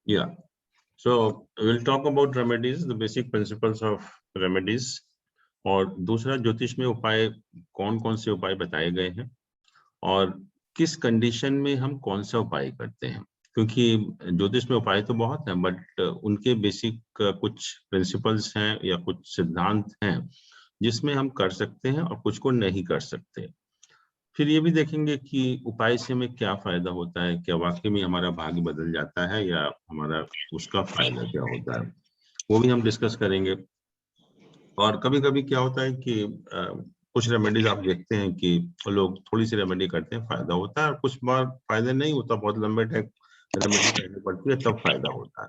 Yeah. So we'll talk about remedies, the basic principles of remedies. और दूसरा, ज्योतिष में उपाय कौन कौन से उपाय बताए गए हैं और किस कंडीशन में हम कौन सा उपाय करते हैं, क्योंकि ज्योतिष में उपाय तो बहुत हैं बट उनके बेसिक कुछ प्रिंसिपल्स हैं या कुछ सिद्धांत हैं जिसमें हम कर सकते हैं और कुछ को नहीं कर सकते। फिर ये भी देखेंगे कि उपाय से हमें क्या फायदा होता है, क्या वाकई में हमारा भाग्य बदल जाता है या हमारा उसका फायदा क्या होता है, वो भी हम डिस्कस करेंगे। और कभी कभी क्या होता है कि कुछ रेमेडीज आप देखते हैं कि लोग थोड़ी सी रेमेडी करते हैं, फायदा होता है, और कुछ बार फायदा नहीं होता, बहुत लंबे टाइम रेमेडी करनी पड़ती है तब फायदा होता है।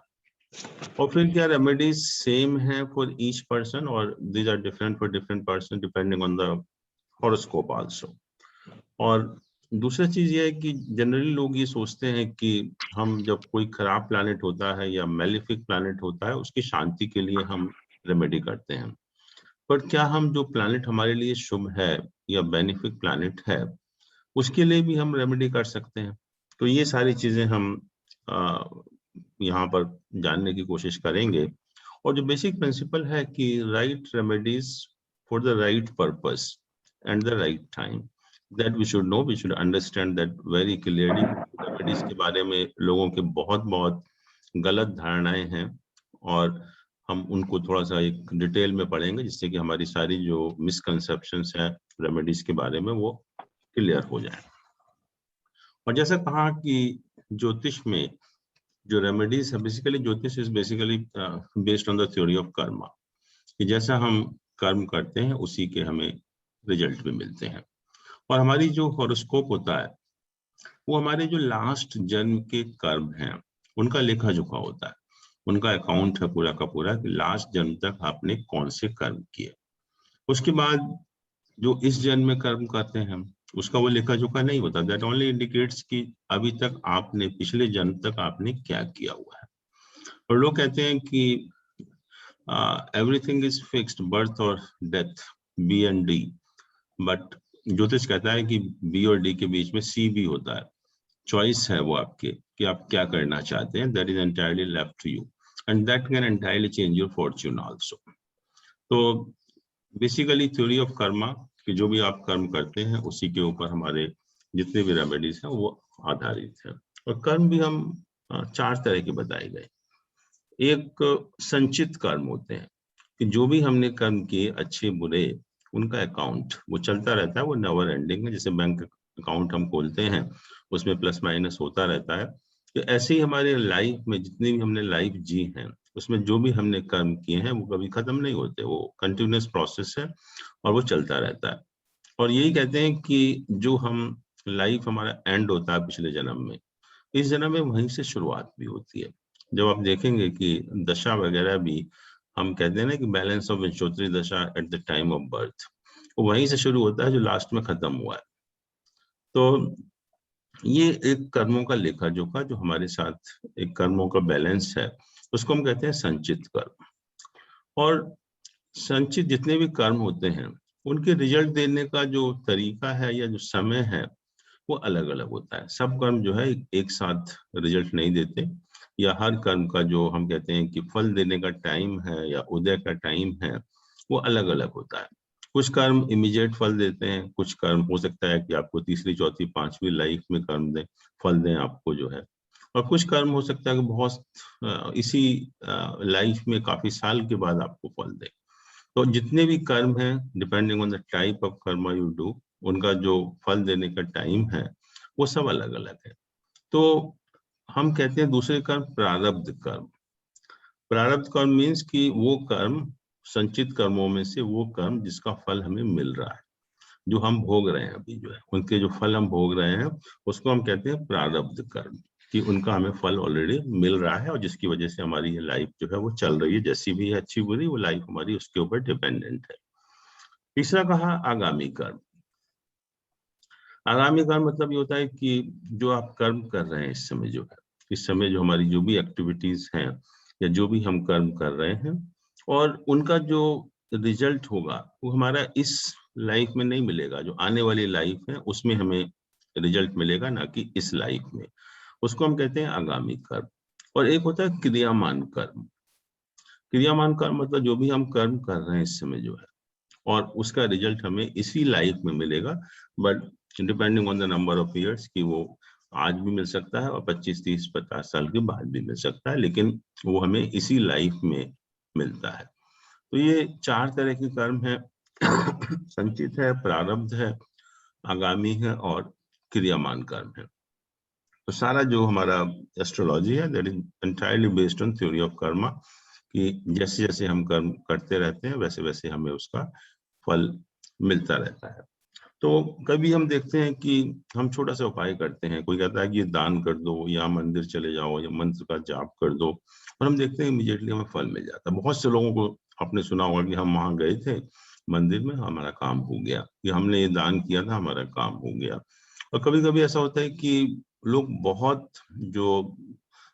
और फिर क्या रेमेडीज सेम है फॉर ईच पर्सन और these are different for different person depending on the horoscope also. और दूसरा चीज ये है कि जनरली लोग ये सोचते हैं कि हम जब कोई खराब प्लैनेट होता है या मेलिफिक प्लैनेट होता है उसकी शांति के लिए हम रेमेडी करते हैं, पर क्या हम जो प्लैनेट हमारे लिए शुभ है या बेनिफिक प्लैनेट है उसके लिए भी हम रेमेडी कर सकते हैं? तो ये सारी चीजें हम यहाँ पर जानने की कोशिश करेंगे। और जो बेसिक प्रिंसिपल है कि right remedies for the right purpose and the right time, that we should know, we should understand that very clearly. Remedies के बारे में लोगों के बहुत बहुत गलत धारणाएं हैं और हम उनको थोड़ा सा एक डिटेल में पढ़ेंगे जिससे कि हमारी सारी जो मिसकंसेप्शंस हैं रेमेडीज के बारे में वो क्लियर हो जाए। और जैसा कहा कि ज्योतिष में जो रेमेडीज है, बेसिकली ज्योतिष is basically based on the theory of karma, कि जैसा हम कर्म करते हैं उसी के हमें रिजल्ट भी मिलते हैं। और हमारी जो हॉरोस्कोप होता है वो हमारे जो लास्ट जन्म के कर्म हैं उनका लेखा जोखा होता है, उनका अकाउंट है पूरा का पूरा कि लास्ट जन्म तक आपने कौन से कर्म किए। उसके बाद जो इस जन्म में कर्म करते हैं हम उसका वो लेखा जोखा नहीं होता। दैट ओनली इंडिकेट्स कि अभी तक आपने पिछले जन्म तक आपने क्या किया हुआ है। और लोग कहते हैं कि एवरीथिंग इज फिक्स्ड, बर्थ और death, B and D, but ज्योतिष कहता है कि बी और डी के बीच में सी भी होता है। चॉइस है वो आपके कि आप क्या करना चाहते हैं, that is entirely left to you and that can entirely change your fortune also. तो बेसिकली थ्योरी ऑफ कर्मा कि जो भी आप कर्म करते हैं उसी के ऊपर हमारे जितने भी रेमेडीज हैं वो आधारित है। और कर्म भी हम चार तरह के बताए गए। एक संचित कर्म होते हैं कि जो भी हमने कर्म किए अच्छे बुरे उनका अकाउंट वो चलता रहता है, वो नेवर एंडिंग है। जैसे बैंक अकाउंट हम खोलते हैं उसमें प्लस माइनस होता रहता है, तो ऐसे ही हमारे लाइफ में जितनी भी हमने लाइफ जी है उसमें जो भी हमने कर्म किए हैं वो कभी खत्म नहीं होते, वो कंटिन्यूअस प्रोसेस है और वो चलता रहता है। और यही कहते हैं कि जो हम लाइफ हमारा एंड होता है पिछले जन्म में, इस जन्म में वहीं से शुरुआत भी होती है। जब आप देखेंगे कि दशा वगैरह भी हम कहते हैं ना कि बैलेंस ऑफ विंशोत्तरी दशा at the time of birth, वो वहीं से शुरू होता है जो लास्ट में खत्म हुआ है। तो ये एक कर्मों का लेखा जोखा जो हमारे साथ एक कर्मों का बैलेंस है उसको हम कहते हैं संचित कर्म। और संचित जितने भी कर्म होते हैं उनके रिजल्ट देने का जो तरीका है या जो समय है वो अलग अलग होता है। सब कर्म जो है एक साथ रिजल्ट नहीं देते, या हर कर्म का जो हम कहते हैं कि फल देने का टाइम है या उदय का टाइम है वो अलग अलग होता है। कुछ कर्म इमीडिएट फल देते हैं, कुछ कर्म हो सकता है कि आपको तीसरी चौथी पांचवी लाइफ में कर्म दें, फल दें आपको जो है। और कुछ कर्म हो सकता है कि बहुत इसी लाइफ में काफी साल के बाद आपको फल दे। तो जितने भी कर्म हैं depending on the type of कर्म यू डू, उनका जो फल देने का टाइम है वो सब अलग अलग है। तो हम कहते हैं दूसरे कर्म प्रारब्ध कर्म। प्रारब्ध कर्म मीन्स कि वो कर्म संचित कर्मों में से वो कर्म जिसका फल हमें मिल रहा है, जो हम भोग रहे हैं अभी जो है, उनके जो फल हम भोग रहे हैं उसको हम कहते हैं प्रारब्ध कर्म, कि उनका हमें फल ऑलरेडी मिल रहा है और जिसकी वजह से हमारी ये लाइफ जो है वो चल रही है, जैसी भी है अच्छी बुरी वो लाइफ हमारी उसके ऊपर डिपेंडेंट है। तीसरा कहा आगामी कर्म। आगामी कर्म मतलब ये होता है कि जो आप कर्म कर रहे हैं इस समय जो है, इस समय जो हमारी जो भी एक्टिविटीज हैं या जो भी हम कर्म कर रहे हैं और उनका जो रिजल्ट होगा वो हमारा इस लाइफ में नहीं मिलेगा, जो आने वाली लाइफ है उसमें हमें रिजल्ट मिलेगा, ना कि इस लाइफ में। उसको हम कहते हैं आगामी कर्म। और एक होता है क्रियामान कर्म। क्रियामान कर्म मतलब जो भी हम कर्म कर रहे हैं इस समय जो है, और उसका रिजल्ट हमें इसी लाइफ में मिलेगा, but depending on the number of years, कि वो आज भी मिल सकता है और 25, 30, 50 साल के बाद भी मिल सकता है, लेकिन वो हमें इसी लाइफ में मिलता है। तो ये 4 तरह के कर्म है संचित है, प्रारब्ध है, आगामी है और क्रियामान कर्म है। तो सारा जो हमारा एस्ट्रोलॉजी है that is entirely based on theory of karma, कि जैसे जैसे हम कर्म करते रहते हैं वैसे वैसे हमें उसका फल मिलता रहता है। तो कभी हम देखते हैं कि हम छोटा सा उपाय करते हैं, कोई कहता है कि ये दान कर दो या मंदिर चले जाओ या मंत्र का जाप कर दो, और हम देखते हैं इमीडिएटली हमें फल मिल जाता है। बहुत से लोगों को आपने सुना होगा कि हम वहां गए थे मंदिर में, हमारा काम हो गया, कि हमने ये दान किया था, हमारा काम हो गया। और कभी कभी ऐसा होता है कि लोग बहुत जो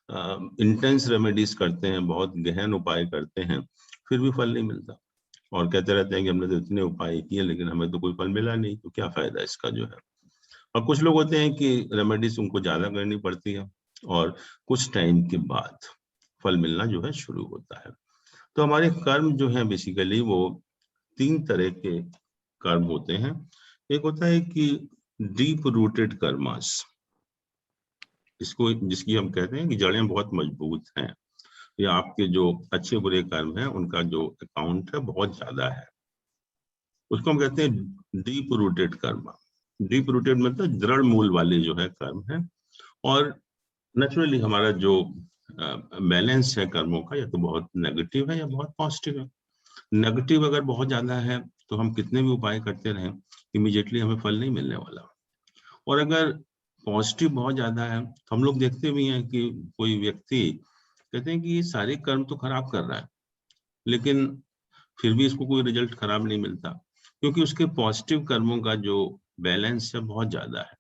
इंटेंस रेमेडीज करते हैं, बहुत गहन उपाय करते हैं, फिर भी फल नहीं मिलता, और कहते रहते हैं कि हमने तो इतने उपाय किए लेकिन हमें तो कोई फल मिला नहीं, तो क्या फायदा इसका जो है। और कुछ लोग होते हैं कि रेमेडीज उनको ज्यादा करनी पड़ती है और कुछ टाइम के बाद फल मिलना जो है शुरू होता है। तो हमारे कर्म जो है बेसिकली वो 3 तरह के कर्म होते हैं। एक होता है कि डीप रूटेड कर्मास, इसको जिसकी हम कहते हैं कि जड़ें बहुत मजबूत हैं, या आपके जो अच्छे बुरे कर्म हैं उनका जो अकाउंट है बहुत ज्यादा है, उसको हम कहते हैं डीप रूटेड कर्म। डीप रूटेड मतलब दृढ़ मूल वाले जो है कर्म है। और नेचुरली हमारा जो बैलेंस है कर्मों का, या तो बहुत नेगेटिव है या बहुत पॉजिटिव है। नेगेटिव अगर बहुत ज्यादा है तो हम कितने भी उपाय करते रहें इमीडिएटली हमें फल नहीं मिलने वाला। और अगर पॉजिटिव बहुत ज्यादा है तो हम लोग देखते भी हैं कि कोई व्यक्ति कहते हैं कि ये सारे कर्म तो खराब कर रहा है, लेकिन फिर भी इसको कोई रिजल्ट खराब नहीं मिलता, क्योंकि उसके पॉजिटिव कर्मों का जो बैलेंस है बहुत ज्यादा है।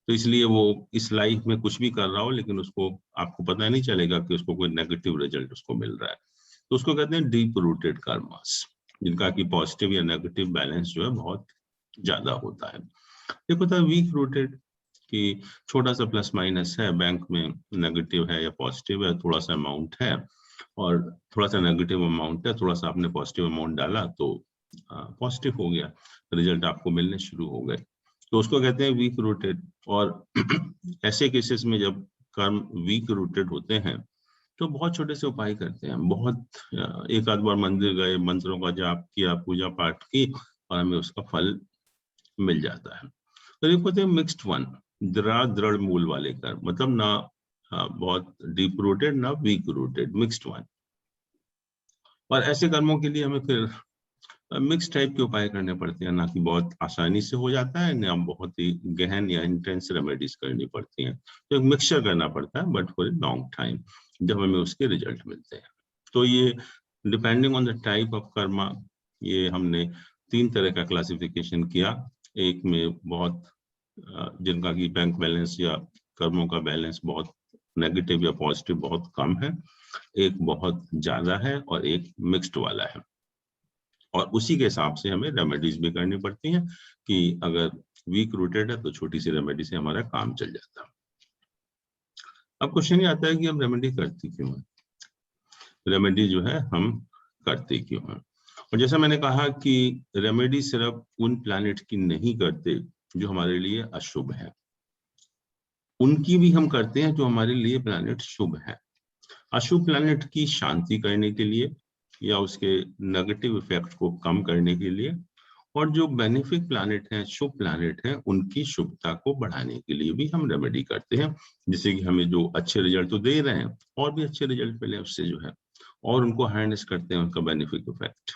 तो इसलिए वो इस लाइफ में कुछ भी कर रहा हो लेकिन उसको आपको पता नहीं चलेगा कि उसको कोई नेगेटिव रिजल्ट उसको मिल रहा है। तो उसको कहते हैं डीप रूटेड कर्मास, जिनका कि पॉजिटिव या नेगेटिव बैलेंस जो है बहुत ज्यादा होता है। एक होता है वीक रूटेड, कि छोटा सा प्लस माइनस है, बैंक में नेगेटिव है या पॉजिटिव है, थोड़ा सा अमाउंट है और थोड़ा सा नेगेटिव अमाउंट है, थोड़ा सा आपने पॉजिटिव अमाउंट डाला तो पॉजिटिव हो गया, रिजल्ट आपको मिलने शुरू हो गए, तो उसको कहते हैं वीक रूटेड। और ऐसे केसेस में जब कर्म वीक रूटेड होते हैं तो बहुत छोटे से उपाय करते हैं, बहुत एक आध बार मंदिर गए, मंत्रों का जाप किया, पूजा पाठ की, और हमें उसका फल मिल जाता है। तो एक होते हैं मिक्स्ड वन, दृढ़ मूल वाले कर्म, मतलब ना बहुत डीप रूटेड ना वीक रूटेड, मिक्स्ड वन। और ऐसे कर्मों के लिए हमें फिर मिक्स टाइप के उपाय करने पड़ते हैं, ना कि बहुत आसानी से हो जाता है, ना बहुत ही गहन या इंटेंस रेमेडीज करनी पड़ती हैं। तो एक मिक्सचर करना पड़ता है, but for a long time, जब हमें उसके रिजल्ट मिलते हैं। तो ये depending on the type of Karma, ये हमने 3 तरह का क्लासिफिकेशन किया। एक में बहुत जिनका कि बैंक बैलेंस या कर्मों का बैलेंस बहुत नेगेटिव या पॉजिटिव बहुत कम है, एक बहुत ज्यादा है, और एक मिक्स्ड वाला है। और उसी के हिसाब से हमें रेमेडीज भी करनी पड़ती हैं, कि अगर वीक रूटेड है तो छोटी सी रेमेडी से हमारा काम चल जाता है। अब क्वेश्चन ये आता है कि हम रेमेडी करती क्यों है, रेमेडी जो है हम करते क्यों हैं। और जैसा मैंने कहा कि रेमेडी सिर्फ उन प्लैनेट की नहीं करते जो हमारे लिए अशुभ है, उनकी भी हम करते हैं जो हमारे लिए प्लैनेट शुभ है। अशुभ प्लैनेट की शांति करने के लिए या उसके नेगेटिव इफेक्ट को कम करने के लिए, और जो बेनिफिक प्लैनेट हैं, शुभ प्लैनेट हैं, उनकी शुभता को बढ़ाने के लिए भी हम रेमेडी करते हैं, जिससे कि हमें जो अच्छे रिजल्ट तो दे रहे हैं और भी अच्छे रिजल्ट मिले उससे जो है, और उनको हार्नेस करते हैं उनका बेनिफिक इफेक्ट।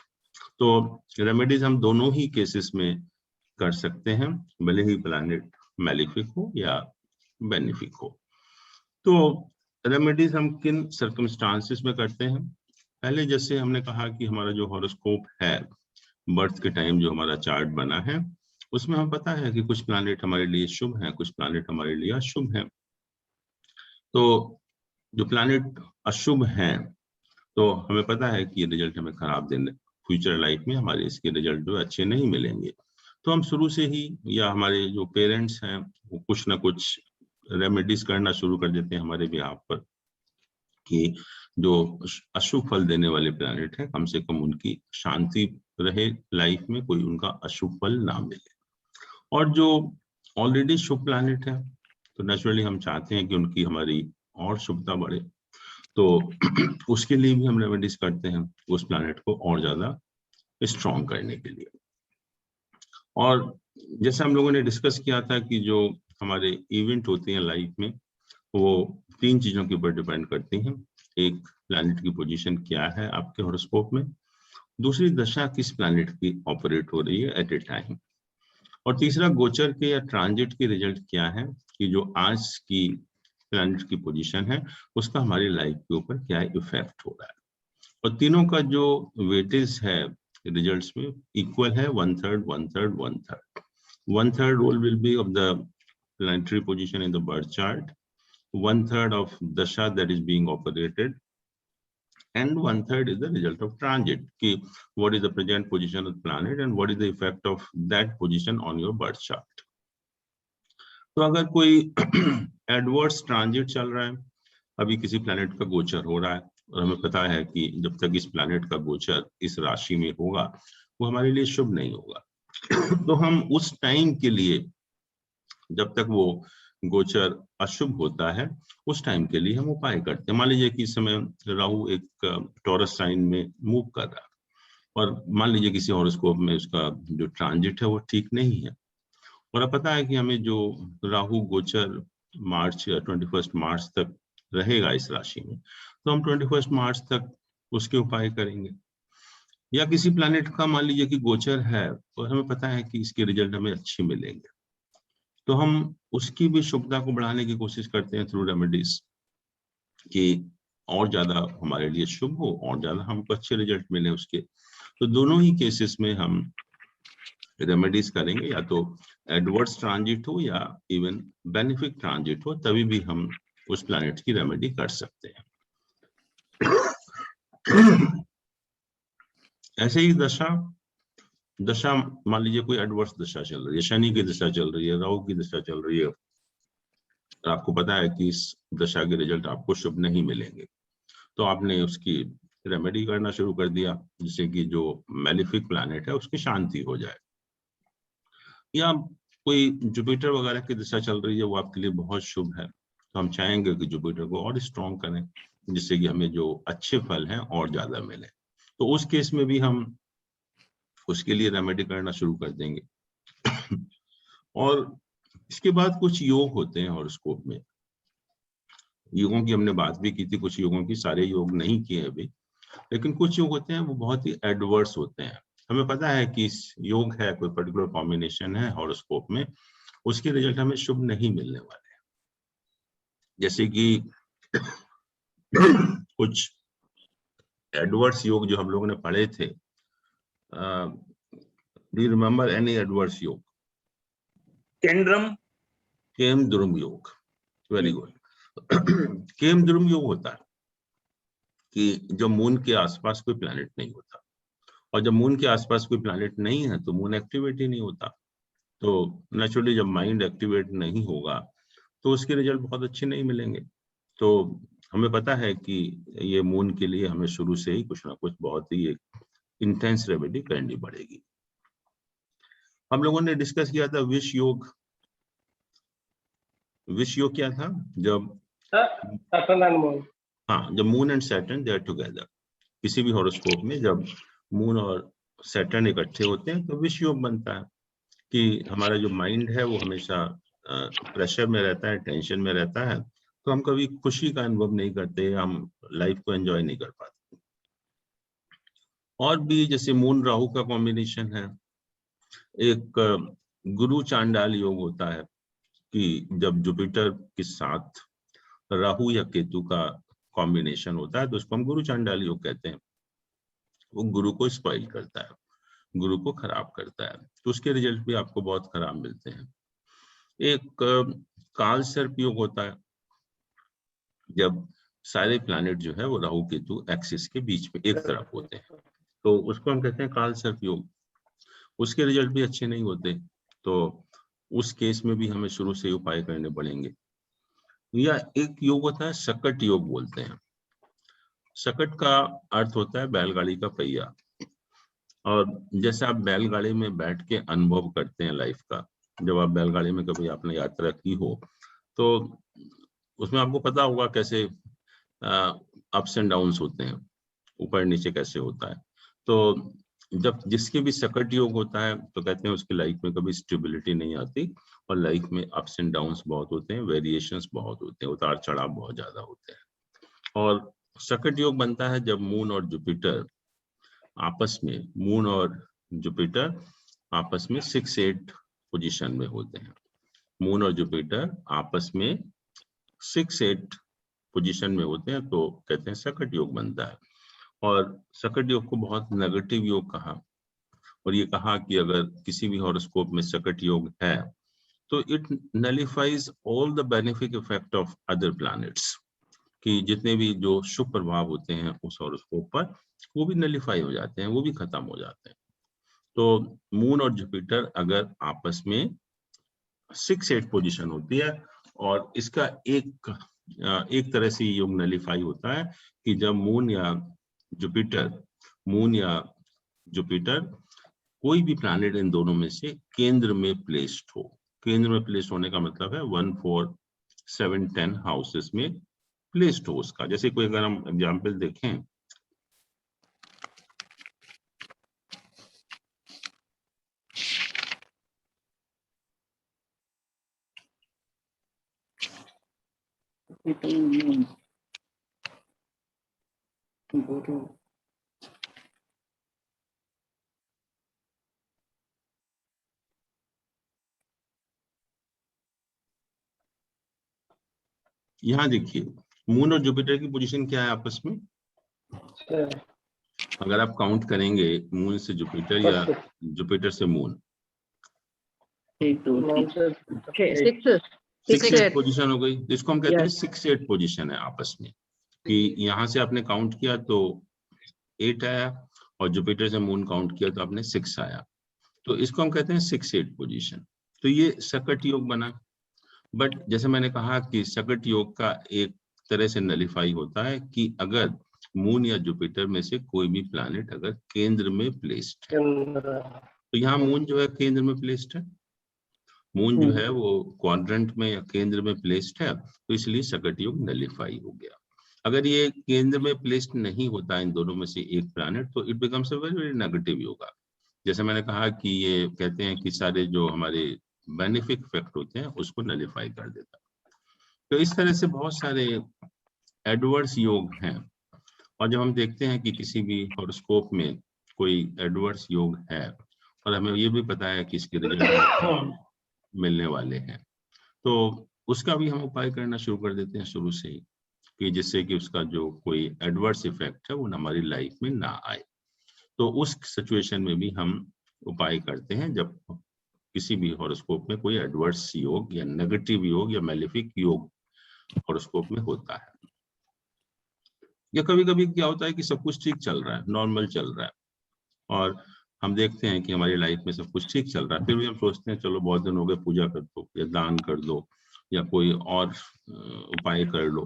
तो रेमेडीज हम दोनों ही केसेस में कर सकते हैं, भले ही प्लैनेट मैलिफिक हो या बेनिफिक हो। तो रेमेडीज हम किन सर्कमस्टांसिस में करते हैं। पहले जैसे हमने कहा कि हमारा जो हॉरोस्कोप है, बर्थ के टाइम जो हमारा चार्ट बना है, उसमें हम पता है कि कुछ प्लैनेट हमारे लिए शुभ हैं, कुछ प्लैनेट हमारे लिए अशुभ हैं। तो जो प्लैनेट अशुभ हैं तो हमें पता है कि ये रिजल्ट हमें खराब देने, फ्यूचर लाइफ में हमारे इसके रिजल्ट जो अच्छे नहीं मिलेंगे। तो हम शुरू से ही, या हमारे जो पेरेंट्स हैं, वो कुछ ना कुछ रेमेडीज करना शुरू कर देते हैं हमारे बिहाफ पर, कि जो अशुभ फल देने वाले प्लैनेट है कम से कम उनकी शांति रहे लाइफ में, कोई उनका अशुभ फल ना मिले। और जो ऑलरेडी शुभ प्लैनेट है तो नेचुरली हम चाहते हैं कि उनकी हमारी और शुभता बढ़े, तो उसके लिए भी हम रेमेडीज करते हैं उस प्लैनेट को और ज्यादा स्ट्रॉन्ग करने के लिए। और जैसे हम लोगों ने डिस्कस किया था कि जो हमारे इवेंट होते हैं लाइफ में वो 3 चीजों के ऊपर डिपेंड करती हैं। एक, प्लैनेट की पोजीशन क्या है आपके हॉरोस्कोप में, दूसरी, दशा किस प्लैनेट की ऑपरेट हो रही है एट ए टाइम, और तीसरा, गोचर के या ट्रांजिट के रिजल्ट क्या है कि जो आज की प्लैनेट की पोजीशन है उसका हमारी लाइफ के ऊपर क्या इफेक्ट हो रहा है। और तीनों का जो वेटेज है रिजल्ट्स में इक्वल है, 1/3 1/3 1/3। 1/3 role will be of the planetary position in the birth chart, 1/3 of dasha that is being operated, and 1/3 is the result of transit, ki what is the present position of the planet and what is the effect of that position on your birth chart. तो अगर कोई adverse transit चल रहा है, अभी किसी planet का गोचर हो रहा है और हमें पता है कि जब तक इस प्लैनेट का गोचर इस राशि में होगा वो हमारे लिए शुभ नहीं होगा तो हम उस टाइम के लिए, जब तक वो गोचर अशुभ होता है उस टाइम के लिए हम उपाय करते हैं। मान लीजिए कि इस समय राहु एक टॉरस साइन में मूव कर रहा है और मान लीजिए किसी हॉरोस्कोप में उसका जो ट्रांजिट है वो ठीक नहीं है, और अब पता है कि हमें जो राहु गोचर मार्च 21 मार्च तक रहेगा इस राशि में, तो हम 21 मार्च तक उसके उपाय करेंगे। या किसी प्लैनेट का मान लीजिए कि गोचर है और हमें पता है कि इसके रिजल्ट हमें अच्छे मिलेंगे, तो हम उसकी भी शुभता को बढ़ाने की कोशिश करते हैं थ्रू रेमेडीज कि और ज्यादा हमारे लिए शुभ हो और ज्यादा हमको अच्छे रिजल्ट मिले उसके। तो दोनों ही केसेस में हम रेमेडीज करेंगे, या तो एडवर्स ट्रांजिट हो या इवन बेनिफिक ट्रांजिट हो, तभी भी हम उस प्लैनेट की रेमेडी कर सकते हैं। ऐसे ही दशा मान लीजिए कोई एडवर्स दशा चल रही है, शनि की दशा चल रही है, राहु की दशा चल रही है, और आपको पता है कि इस दशा के रिजल्ट आपको शुभ नहीं मिलेंगे, तो आपने उसकी रेमेडी करना शुरू कर दिया जिससे कि जो मैलिफिक प्लैनेट है उसकी शांति हो जाए। या कोई जुपिटर वगैरह की दशा चल रही है वो आपके लिए बहुत शुभ है, तो हम चाहेंगे कि जुपिटर को और स्ट्रॉन्ग करें जिससे कि हमें जो अच्छे फल हैं और ज्यादा मिले, तो उस केस में भी हम उसके लिए रेमेडी करना शुरू कर देंगे। और इसके बाद कुछ योग होते हैं हॉरोस्कोप में, योगों की हमने बात भी की थी, कुछ योगों की, सारे योग नहीं किए अभी, लेकिन कुछ योग होते हैं वो बहुत ही एडवर्स होते हैं। हमें पता है कि इस योग है, कोई पर्टिकुलर कॉम्बिनेशन है हॉरोस्कोप में, उसके रिजल्ट हमें शुभ नहीं मिलने वाले हैं। जैसे कि कुछ एडवर्स योग जो हम लोगों ने पढ़े थे, do you remember any adverse योग? केमद्रुम योग, वेरी गुड। केमद्रुम योग होता है कि जब मून के आसपास कोई प्लैनेट नहीं होता, और जब मून के आसपास कोई प्लैनेट नहीं है तो मून एक्टिवेट ही नहीं होता, तो नेचुरली जब माइंड एक्टिवेट नहीं होगा तो उसके रिजल्ट बहुत अच्छे नहीं मिलेंगे। तो हमें पता है कि ये मून के लिए हमें शुरू से ही कुछ ना कुछ बहुत ही इंटेंस रेमेडी करनी पड़ेगी। हम लोगों ने डिस्कस किया था विष योग। विष योग क्या था? जब जब moon and Saturn they are together, किसी भी हॉरोस्कोप में जब मून और सैटर्न इकट्ठे होते हैं तो विष योग बनता है कि हमारा जो माइंड है वो हमेशा प्रेशर में रहता है, टेंशन में रहता है, तो हम कभी खुशी का अनुभव नहीं करते, हम लाइफ को एंजॉय नहीं कर पाते। और भी जैसे मून राहु का कॉम्बिनेशन है, एक गुरु चांडाल योग होता है कि जब जुपिटर के साथ राहु या केतु का कॉम्बिनेशन होता है तो उसको हम गुरु चांडाल योग कहते हैं। वो गुरु को स्पॉइल करता है, गुरु को खराब करता है, तो उसके रिजल्ट भी आपको बहुत खराब मिलते हैं। एक काल सर्प योग होता है, जब सारे प्लैनेट जो है वो राहु केतु एक्सिस के बीच में एक तरफ होते हैं, तो उसको हम कहते हैं काल सर्प योग। उसके रिजल्ट भी अच्छे नहीं होते, तो उस केस में भी हमें शुरू से उपाय करने पड़ेंगे। या एक योग होता है सकट योग बोलते हैं, सकट का अर्थ होता है बैलगाड़ी का पहिया। और जैसे आप बैलगाड़ी में बैठ के अनुभव करते हैं लाइफ का, जब आप बैलगाड़ी में कभी आपने यात्रा की हो तो उसमें आपको पता होगा कैसे अप्स एंड डाउन्स होते हैं, ऊपर नीचे कैसे होता है। तो जब जिसके भी सकट योग होता है तो कहते हैं उसकी लाइफ में कभी स्टेबिलिटी नहीं आती, और लाइफ में अप्स एंड डाउन्स बहुत होते हैं, वेरिएशंस बहुत होते हैं, उतार चढ़ाव बहुत ज्यादा होते हैं। और सकट योग बनता है जब मून और जुपिटर आपस में, मून और जुपिटर आपस में 6-8 पोजीशन में होते हैं। मून और जुपिटर आपस में 6-8 पोजीशन में होते हैं तो कहते हैं सकट योग बनता है। और सकट योग को बहुत नेगेटिव योग कहा, और ये कहा कि अगर किसी भी हॉरोस्कोप में सकट योग है तो it nullifies all the benefic effect of other planets, कि जितने भी जो शुभ प्रभाव होते हैं उस हॉरोस्कोप पर वो भी नलिफाई हो जाते हैं, वो भी खत्म हो जाते हैं। तो मून और जुपिटर अगर आपस में 6-8 पोजीशन होती है, और इसका एक तरह से योग नलिफाई होता है कि जब मून या जुपिटर कोई भी प्लैनेट इन दोनों में से केंद्र में प्लेस्ड हो। केंद्र में प्लेस्ड होने का मतलब है 1, 4, 7, 10 हाउसेस में प्लेस्ड हो उसका। जैसे कोई अगर हम एग्जाम्पल देखें, यहाँ देखिए मून और जुपिटर की पोजीशन क्या है आपस में। अगर आप काउंट करेंगे मून से जुपिटर या जुपिटर से मून, 6-8 पोजीशन हो गई। इसको हम कहते हैं 6-8 पोजीशन है आपस में, कि यहाँ से आपने काउंट किया तो 8 आया, और जुपिटर से मून काउंट किया तो आपने 6 आया, तो इसको हम कहते हैं 6-8 पोजीशन। तो ये सकट योग बना। बट जैसे मैंने कहा कि सकट योग का एक तरह से नलिफाई होता है कि अगर मून या जुपिटर में से कोई भी प्लैनेट अगर केंद्र में प्लेस्ड है, तो यहाँ मून जो है केंद्र में प्लेस्ड है, मून जो है वो क्वाड्रेंट में या केंद्र में प्लेस्ड है, तो इसलिए सकट योग नलिफाई हो गया। अगर ये केंद्र में प्लेस्ड नहीं होता इन दोनों में से एक प्लैनेट तो it becomes a very very negative yoga. जैसे मैंने कहा कि ये कहते हैं कि सारे जो हमारे बेनिफिक इफेक्ट होते हैं उसको नलिफाई कर देता है। तो इस तरह से बहुत सारे एडवर्स योग हैं। और जब हम देखते हैं कि किसी भी हॉरोस्कोप में कोई एडवर्स योग है और हमें ये भी पता है कि इसके रिजल्ट मिलने वाले हैं, तो उसका भी हम उपाय करना शुरू कर देते हैं शुरू से ही, कि जिससे कि उसका जो कोई एडवर्स इफेक्ट है वो हमारी लाइफ में ना आए। तो उस सिचुएशन में भी हम उपाय करते हैं जब किसी भी हॉरोस्कोप में कोई एडवर्स योग या नेगेटिव योग या मैलेफिक योग हॉरोस्कोप में होता है। या कभी कभी क्या होता है कि सब कुछ ठीक चल रहा है, नॉर्मल चल रहा है, और हम देखते हैं कि हमारी लाइफ में सब कुछ ठीक चल रहा है, फिर भी हम सोचते हैं चलो बहुत दिन हो गए, पूजा कर दो या दान कर दो या कोई और उपाय कर लो।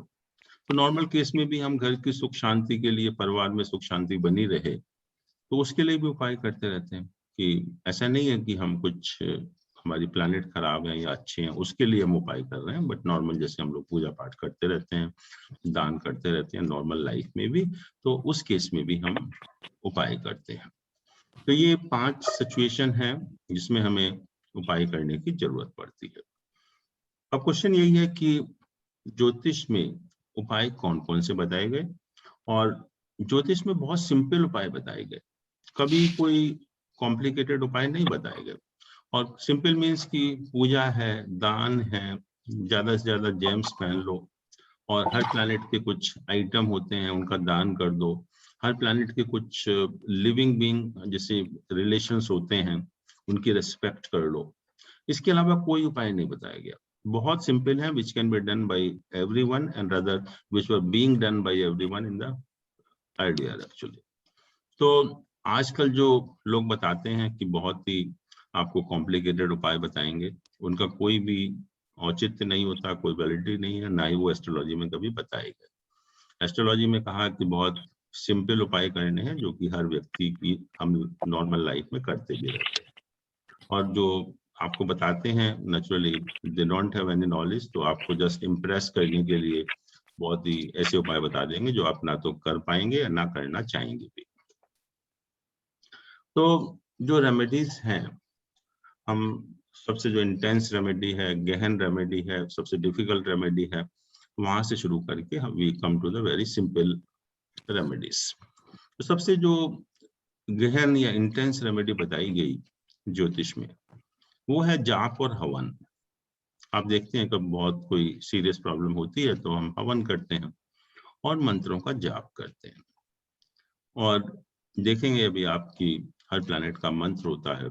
तो नॉर्मल केस में भी हम घर की सुख शांति के लिए, परिवार में सुख शांति बनी रहे, तो उसके लिए भी उपाय करते रहते हैं। कि ऐसा नहीं है कि हम कुछ हमारी प्लैनेट खराब है या अच्छे हैं उसके लिए हम उपाय कर रहे हैं, बट नॉर्मल जैसे हम लोग पूजा पाठ करते रहते हैं, दान करते रहते हैं नॉर्मल लाइफ में भी, तो उस केस में भी हम उपाय करते हैं। तो ये 5 सिचुएशन है जिसमें हमें उपाय करने की जरूरत पड़ती है। अब क्वेश्चन यही है कि ज्योतिष में उपाय कौन कौन से बताए गए, और ज्योतिष में बहुत सिंपल उपाय बताए गए, कभी कोई कॉम्प्लिकेटेड उपाय नहीं बताए गए। और सिंपल मीन्स कि पूजा है, दान है, ज्यादा से ज्यादा जेम्स पहन लो, और हर प्लैनेट के कुछ आइटम होते हैं उनका दान कर दो, हर प्लैनेट के कुछ लिविंग बीइंग जैसे रिलेशंस होते हैं उनकी रेस्पेक्ट कर लो। इसके अलावा कोई उपाय नहीं बताया गया। बहुत सिंपल है, which can be done by everyone and rather which were being done by everyone in the earlier actually. तो आजकल जो लोग बताते हैं कि बहुत ही आपको कॉम्प्लिकेटेड उपाय बताएंगे, उनका कोई भी औचित्य नहीं होता, कोई वैलिडिटी नहीं है, ना ही वो एस्ट्रोलॉजी में कभी बताए गए। एस्ट्रोलॉजी में कहा कि बहुत सिंपल उपाय करने हैं जो कि हर व्यक्ति की हम नॉर्मल लाइफ में करते भी रहते हैं, और जो आपको बताते हैं naturally they don't have any knowledge, तो आपको जस्ट इम्प्रेस करने के लिए बहुत ही ऐसे उपाय बता देंगे जो आप ना तो कर पाएंगे या ना करना चाहेंगे भी। तो जो रेमेडीज हैं, हम सबसे जो इंटेंस रेमेडी है, गहन रेमेडी है, सबसे डिफिकल्ट रेमेडी है, वहां से शुरू करके हम we come to the very simple remedies. तो सबसे जो गहन या इंटेंस रेमेडी बताई गई ज्योतिष में, वो है जाप और हवन। आप देखते हैं कब बहुत कोई सीरियस प्रॉब्लम होती है तो हम हवन करते हैं और मंत्रों का जाप करते हैं। और देखेंगे अभी आपकी हर प्लैनेट का मंत्र होता है,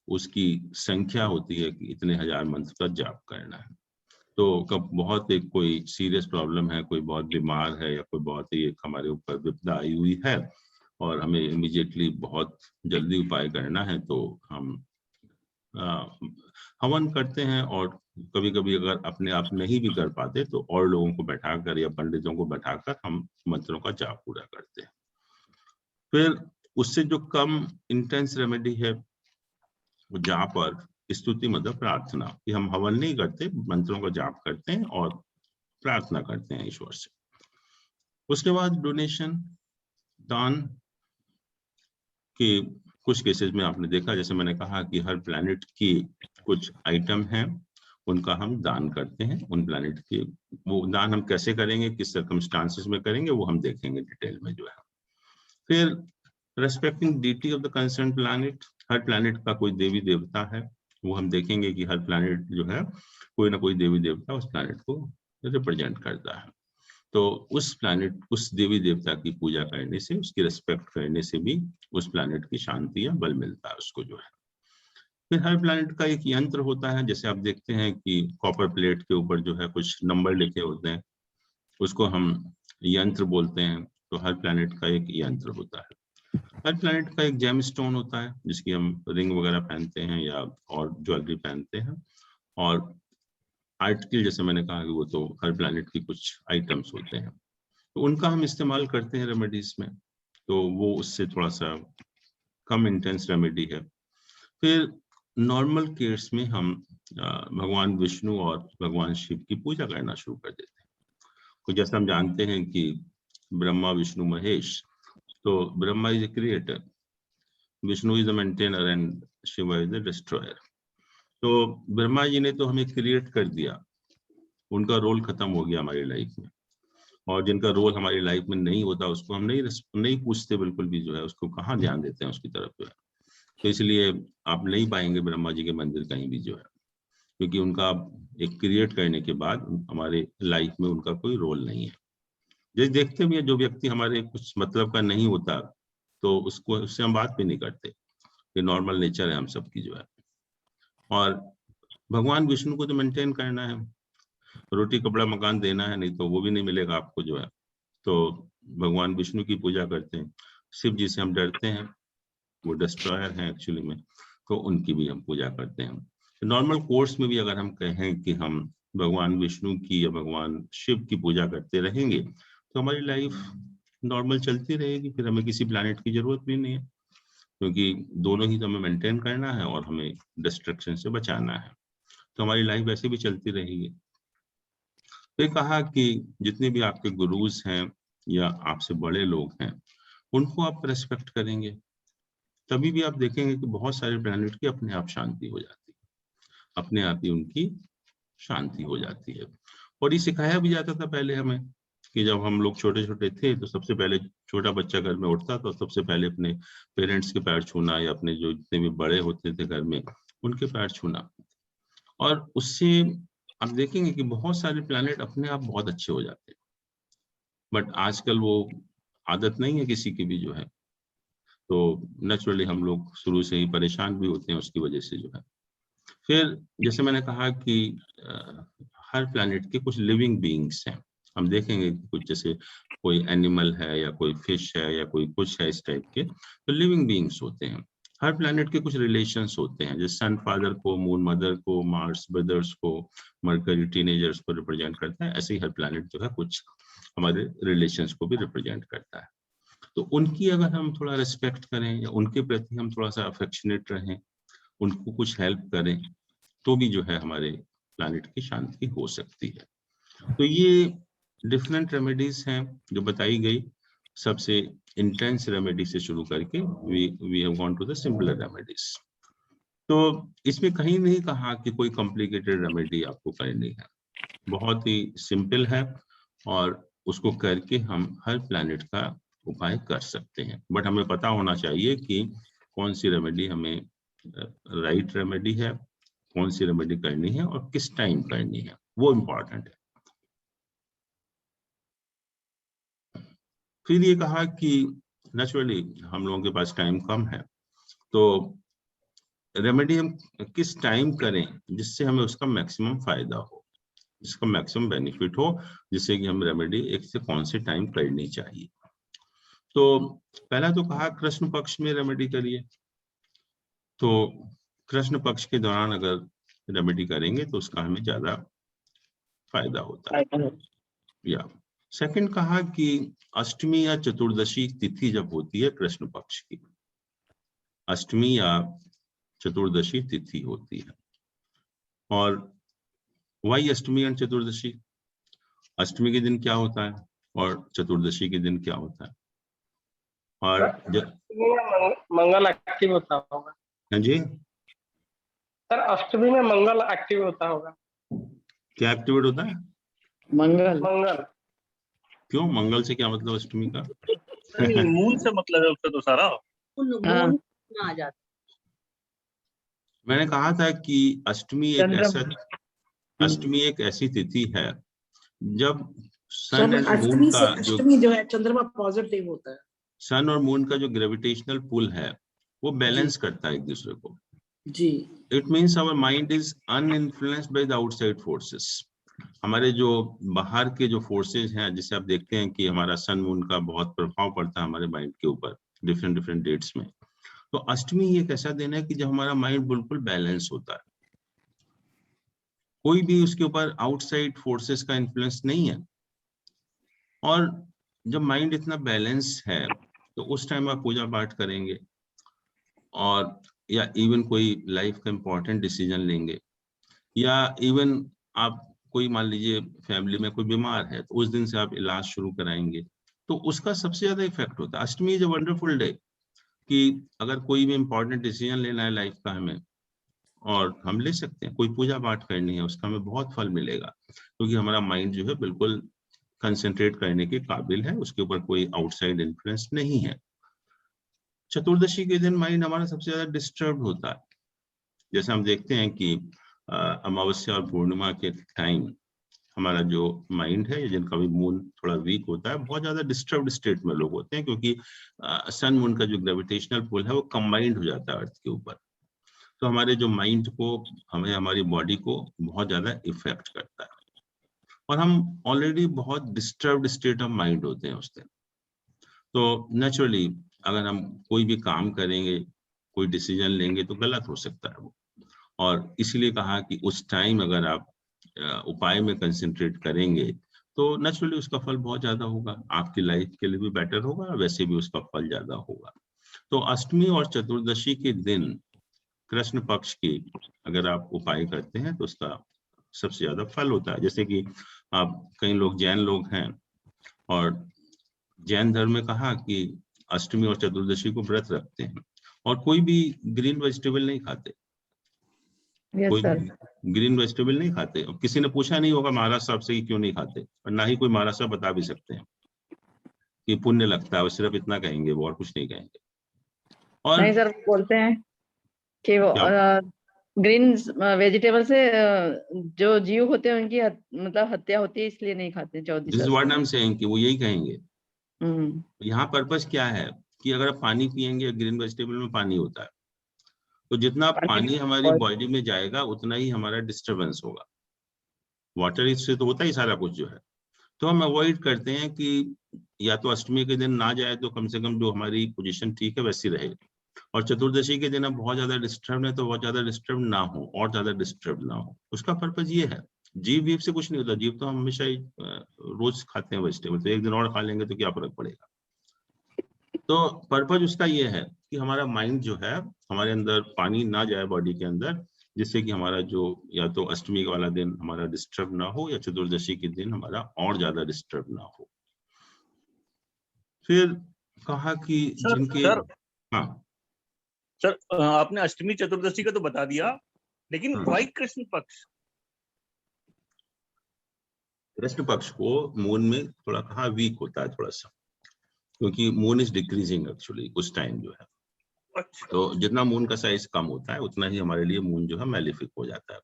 उसकी संख्या होती है कि इतने हजार मंत्र का जाप करना है। तो कब बहुत एक कोई सीरियस प्रॉब्लम है, कोई बहुत बीमार है, या कोई बहुत ही एक हमारे ऊपर विपदा आई हुई है और हमें इमीडिएटली बहुत जल्दी उपाय करना है, तो हम हवन करते हैं। और कभी कभी अगर अपने आप नहीं भी कर पाते तो और लोगों को बैठाकर या पंडितों को बैठाकर हम मंत्रों का जाप पूरा करते हैं। फिर उससे जो कम इंटेंस रेमेडी है वो जाप और स्तुति, मतलब प्रार्थना, कि हम हवन नहीं करते, मंत्रों का जाप करते हैं और प्रार्थना करते हैं ईश्वर से। उसके बाद डोनेशन, दान के कुछ केसेस में आपने देखा, जैसे मैंने कहा कि हर प्लैनेट की कुछ आइटम हैं, उनका हम दान करते हैं। उन प्लैनेट के वो दान हम कैसे करेंगे, किस सर्कमस्टांसेस में करेंगे, वो हम देखेंगे डिटेल में जो है। फिर respecting deity of the concern planet, हर प्लैनेट का कोई देवी देवता है, वो हम देखेंगे कि हर प्लैनेट जो है कोई ना कोई देवी देवता उस प्लैनेट को रिप्रेजेंट करता है। तो उस प्लैनेट, उस देवी देवता की पूजा करने से, उसकी रेस्पेक्ट करने से भी उस प्लैनेट की शांति या बल मिलता है उसको जो है। फिर हर प्लैनेट का एक यंत्र होता है, जैसे आप देखते हैं कि कॉपर प्लेट के ऊपर जो है कुछ नंबर लिखे होते हैं, उसको हम यंत्र बोलते हैं। तो हर प्लैनेट का एक यंत्र होता है। हर प्लैनेट का एक जेम स्टोन होता है जिसकी हम रिंग वगैरह पहनते हैं या और ज्वेलरी पहनते हैं। और आर्टिकल, जैसे मैंने कहा कि वो तो हर प्लैनेट की कुछ आइटम्स होते हैं, तो उनका हम इस्तेमाल करते हैं रेमेडीज में। तो वो उससे थोड़ा सा कम इंटेंस रेमेडी है। फिर नॉर्मल केस में हम भगवान विष्णु और भगवान शिव की पूजा करना शुरू कर देते हैं। तो जैसे हम जानते हैं कि ब्रह्मा विष्णु महेश, तो Brahma is a creator, Vishnu is the maintainer and Shiva is the destroyer. तो ब्रह्मा जी ने तो हमें क्रिएट कर दिया, उनका रोल खत्म हो गया हमारी लाइफ में। और जिनका रोल हमारी लाइफ में नहीं होता उसको हम नहीं पूछते बिल्कुल भी जो है, उसको कहाँ ध्यान देते हैं उसकी तरफ जो है। तो इसलिए आप नहीं पाएंगे ब्रह्मा जी के मंदिर कहीं भी जो है, क्योंकि उनका एक क्रिएट करने के बाद हमारे लाइफ में उनका कोई रोल नहीं है। जैसे देखते भी है, जो व्यक्ति हमारे कुछ मतलब का नहीं होता तो उसको, उससे हम बात भी नहीं करते, ये नॉर्मल नेचर है हम सबकी जो है। और भगवान विष्णु को तो मेंटेन करना है, रोटी कपड़ा मकान देना है, नहीं तो वो भी नहीं मिलेगा आपको जो है। तो भगवान विष्णु की पूजा करते हैं। शिव जी से हम डरते हैं, वो डिस्ट्रॉयर हैं एक्चुअली में, तो उनकी भी हम पूजा करते हैं। नॉर्मल कोर्स में भी अगर हम कहें कि हम भगवान विष्णु की या भगवान शिव की पूजा करते रहेंगे तो हमारी लाइफ नॉर्मल चलती रहेगी, फिर हमें किसी प्लैनेट की जरूरत भी नहीं है, क्योंकि दोनों ही तो हमें मेंटेन करना है और हमें डिस्ट्रक्शन से बचाना है। तो हमारी लाइफ वैसे भी चलती रहेगी। फिर कहा कि जितने भी आपके गुरुज हैं या आपसे बड़े लोग हैं, उनको आप रेस्पेक्ट करेंगे, तभी भी आप देखेंगे कि बहुत सारे प्लैनेट की अपने आप शांति हो जाती है, अपने आप ही उनकी शांति हो जाती है। और ये सिखाया भी जाता था पहले हमें कि जब हम लोग छोटे छोटे थे तो सबसे पहले छोटा बच्चा घर में उठता तो सबसे पहले अपने पेरेंट्स के पैर छूना, या अपने जो जितने भी बड़े होते थे घर में उनके पैर छूना। और उससे आप देखेंगे कि बहुत सारे प्लैनेट अपने आप बहुत अच्छे हो जाते हैं। बट आजकल वो आदत नहीं है किसी की भी जो है, तो नेचुरली हम लोग शुरू से ही परेशान भी होते हैं उसकी वजह से जो है। फिर जैसे मैंने कहा कि हर प्लैनेट के कुछ लिविंग बीइंग्स हैं। हम देखेंगे कि कुछ जैसे कोई एनिमल है या कोई फिश है या कोई कुछ है इस टाइप के, तो लिविंग बीइंग्स होते हैं। हर प्लैनेट के कुछ रिलेशंस होते हैं, जैसे सन फादर को, मून मदर को, मार्स ब्रदर्स को, मरकरी टीनेजर्स को रिप्रेजेंट करता है। ऐसे ही हर प्लैनेट जो है कुछ हमारे रिलेशंस को भी रिप्रेजेंट करता है। तो उनकी अगर हम थोड़ा रिस्पेक्ट करें या उनके प्रति हम थोड़ा सा अफेक्शनेट रहें, उनको कुछ हेल्प करें, तो भी जो है हमारे प्लैनेट की शांति हो सकती है। तो ये डिफरेंट रेमेडीज हैं जो बताई गई, सबसे इंटेंस रेमेडी से शुरू करके we have gone to the simpler remedies. तो इसमें कहीं नहीं कहा कि कोई कॉम्प्लिकेटेड रेमेडी आपको करनी है, बहुत ही सिंपल है और उसको करके हम हर प्लैनेट का उपाय कर सकते हैं। बट हमें पता होना चाहिए कि कौन सी रेमेडी हमें राइट रेमेडी है, कौन सी रेमेडी करनी है और किस टाइम करनी है, वो इम्पोर्टेंट है। फिर ये कहा कि नेचुरली हम लोगों के पास टाइम कम है, तो रेमेडी हम किस टाइम करें जिससे हमें उसका मैक्सिमम फायदा हो, जिसका मैक्सिमम बेनिफिट हो, जिससे कि हम रेमेडी एक से कौन से टाइम करनी चाहिए। तो पहला तो कहा कृष्ण पक्ष में रेमेडी करिए। तो कृष्ण पक्ष के दौरान अगर रेमेडी करेंगे तो उसका हमें ज्यादा फायदा होता है। या सेकंड कहा कि अष्टमी या चतुर्दशी तिथि जब होती है कृष्ण पक्ष की, अष्टमी या चतुर्दशी तिथि होती है। और वही अष्टमी एंड चतुर्दशी, अष्टमी के दिन क्या होता है और चतुर्दशी के दिन क्या होता है? और मंगल एक्टिव होता होगा। हाँ जी सर, अष्टमी में मंगल एक्टिव होता होगा। क्या एक्टिवेट होता है? मंगल। मंगल क्यों, मंगल से क्या मतलब अष्टमी का? मून से मतलब है उससे तो सारा मून आ जाता। मैंने कहा था कि अष्टमी एक ऐसी तिथि है जब सन एंड मून का अष्टमी जो है चंद्रमा पॉजिटिव होता है। सन और मून का जो ग्रेविटेशनल पुल है वो बैलेंस करता है एक दूसरे को जी। It means our mind is uninfluenced by the outside forces. हमारे जो बाहर के जो फोर्सेस हैं, जिसे आप देखते हैं कि हमारा सन मून का बहुत प्रभाव पड़ता है हमारे माइंड के ऊपर डिफरेंट डेट्स में। तो अष्टमी एक ऐसा दिन है कि जब हमारा माइंड बिल्कुल बैलेंस होता है, कोई भी उसके ऊपर आउटसाइड फोर्सेस का इन्फ्लुएंस नहीं है। और जब माइंड इतना बैलेंस है तो उस टाइम आप पूजा पाठ करेंगे और या इवन कोई लाइफ का इम्पोर्टेंट डिसीजन लेंगे, या इवन आप कोई मान लीजिए फैमिली में कोई बीमार है तो उस दिन से आप इलाज शुरू कराएंगे, तो उसका सबसे ज्यादा इफेक्ट होता है। अष्टमी इज अ वंडरफुल डे कि अगर कोई भी इम्पोर्टेंट डिसीजन लेना है लाइफ का हमें, और हम ले सकते हैं, कोई पूजा पाठ करनी है उसका हमें बहुत फल मिलेगा, क्योंकि हमारा माइंड जो है बिल्कुल कंसंट्रेट करने के काबिल है, उसके ऊपर कोई आउटसाइड इन्फ्लुएंस नहीं है। चतुर्दशी के दिन माइंड हमारा सबसे ज्यादा डिस्टर्ब होता है। जैसे हम देखते हैं कि अमावस्या और पूर्णिमा के टाइम हमारा जो माइंड है, जिनका भी मून थोड़ा वीक होता है, बहुत ज्यादा डिस्टर्ब्ड स्टेट में लोग होते हैं, क्योंकि सन मून का जो ग्रेविटेशनल पुल है वो कंबाइंड हो जाता है अर्थ के ऊपर। तो हमारे जो माइंड को, हमें हमारी बॉडी को बहुत ज्यादा इफेक्ट करता है और हम ऑलरेडी बहुत डिस्टर्ब्ड स्टेट ऑफ माइंड होते हैं उस दिन। तो नेचुरली अगर हम कोई भी काम करेंगे, कोई डिसीजन लेंगे तो गलत हो सकता है वो, और इसलिए कहा कि उस टाइम अगर आप उपाय में कंसंट्रेट करेंगे तो नेचुरली उसका फल बहुत ज्यादा होगा, आपकी लाइफ के लिए भी बेटर होगा, वैसे भी उसका फल ज्यादा होगा। तो अष्टमी और चतुर्दशी के दिन कृष्ण पक्ष की अगर आप उपाय करते हैं तो उसका सबसे ज्यादा फल होता है। जैसे कि आप कई लोग जैन लोग हैं और जैन धर्म में कहा कि अष्टमी और चतुर्दशी को व्रत रखते हैं और कोई भी ग्रीन वेजिटेबल नहीं खाते। कोई ग्रीन वेजिटेबल नहीं खाते। और किसी ने पूछा नहीं होगा महाराज साहब से कि क्यों नहीं खाते, और ना ही कोई महाराज साहब बता भी सकते हैं कि पुण्य लगता है, वो सिर्फ इतना कहेंगे, वो और कुछ नहीं कहेंगे। और नहीं सर, बोलते हैं कि वो ग्रीन वेजिटेबल से जो जीव होते हैं उनकी मतलब हत्या होती है, इसलिए नहीं खाते 14 this is what I am saying कि वो यही कहेंगे। यहाँ पर्पस क्या है कि अगर आप पानी पिएंगे, ग्रीन वेजिटेबल में पानी होता है, तो जितना पानी हमारी बॉडी में जाएगा उतना ही हमारा डिस्टरबेंस होगा। वाटर इससे तो होता ही सारा कुछ जो है। तो हम अवॉइड करते हैं कि या तो अष्टमी के दिन ना जाए तो कम से कम जो हमारी पोजीशन ठीक है वैसी रहे, और चतुर्दशी के दिन अब बहुत ज्यादा डिस्टर्ब है तो बहुत ज्यादा डिस्टर्ब ना हो, और ज्यादा डिस्टर्ब ना हो, उसका पर्पज ये है। जीव वीव से कुछ नहीं होता, जीव तो हम हमेशा ही रोज खाते हैं वेजिटेबल, तो एक दिन और खा लेंगे तो क्या फर्क पड़ेगा। तो पर्पज उसका ये है कि हमारा माइंड जो है, हमारे अंदर पानी ना जाए बॉडी के अंदर, जिससे कि हमारा जो या तो अष्टमी वाला दिन हमारा डिस्टर्ब ना हो या चतुर्दशी के दिन हमारा और ज्यादा डिस्टर्ब ना हो। फिर कहा कि जिनके सर हाँ सर आपने अष्टमी चतुर्दशी का तो बता दिया, लेकिन वाई कृष्ण पक्ष? कृष्ण पक्ष को मून में थोड़ा कहा वीक होता है थोड़ा सा, क्योंकि मून इज डिक्रीजिंग एक्चुअली उस टाइम जो है। अच्छा। तो जितना मून का साइज कम होता है उतना ही हमारे लिए मून जो है मैलिफिक हो जाता है।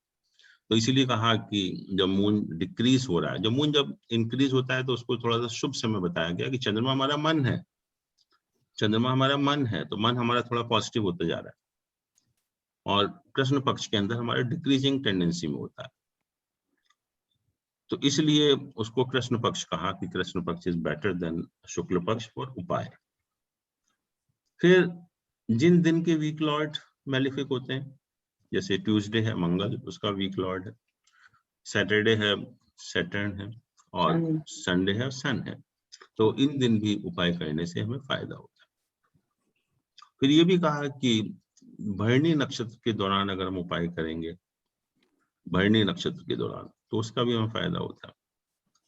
तो इसीलिए कहा कि जब मून डिक्रीज हो रहा है, जब इंक्रीज होता है तो उसको थोड़ा सा शुभ समय बताया गया कि चंद्रमा हमारा मन है, चंद्रमा हमारा मन है, तो मन हमारा थोड़ा पॉजिटिव होता जा रहा है, और कृष्ण पक्ष के अंदर हमारा डिक्रीजिंग टेंडेंसी में होता है। तो इसलिए उसको कृष्ण पक्ष कहा कि कृष्ण पक्ष इज बेटर देन शुक्ल पक्ष फॉर उपाय। फिर जिन दिन के वीक लॉर्ड मैलिफिक होते हैं, जैसे ट्यूसडे है मंगल, उसका वीक लॉर्ड है, सैटरडे है सैटर्न है, और संडे है सन है, तो इन दिन भी उपाय करने से हमें फायदा होता है। फिर ये भी कहा कि भरणी नक्षत्र के दौरान अगर हम उपाय करेंगे, भरणी नक्षत्र के दौरान, तो उसका भी हमें फायदा होता है।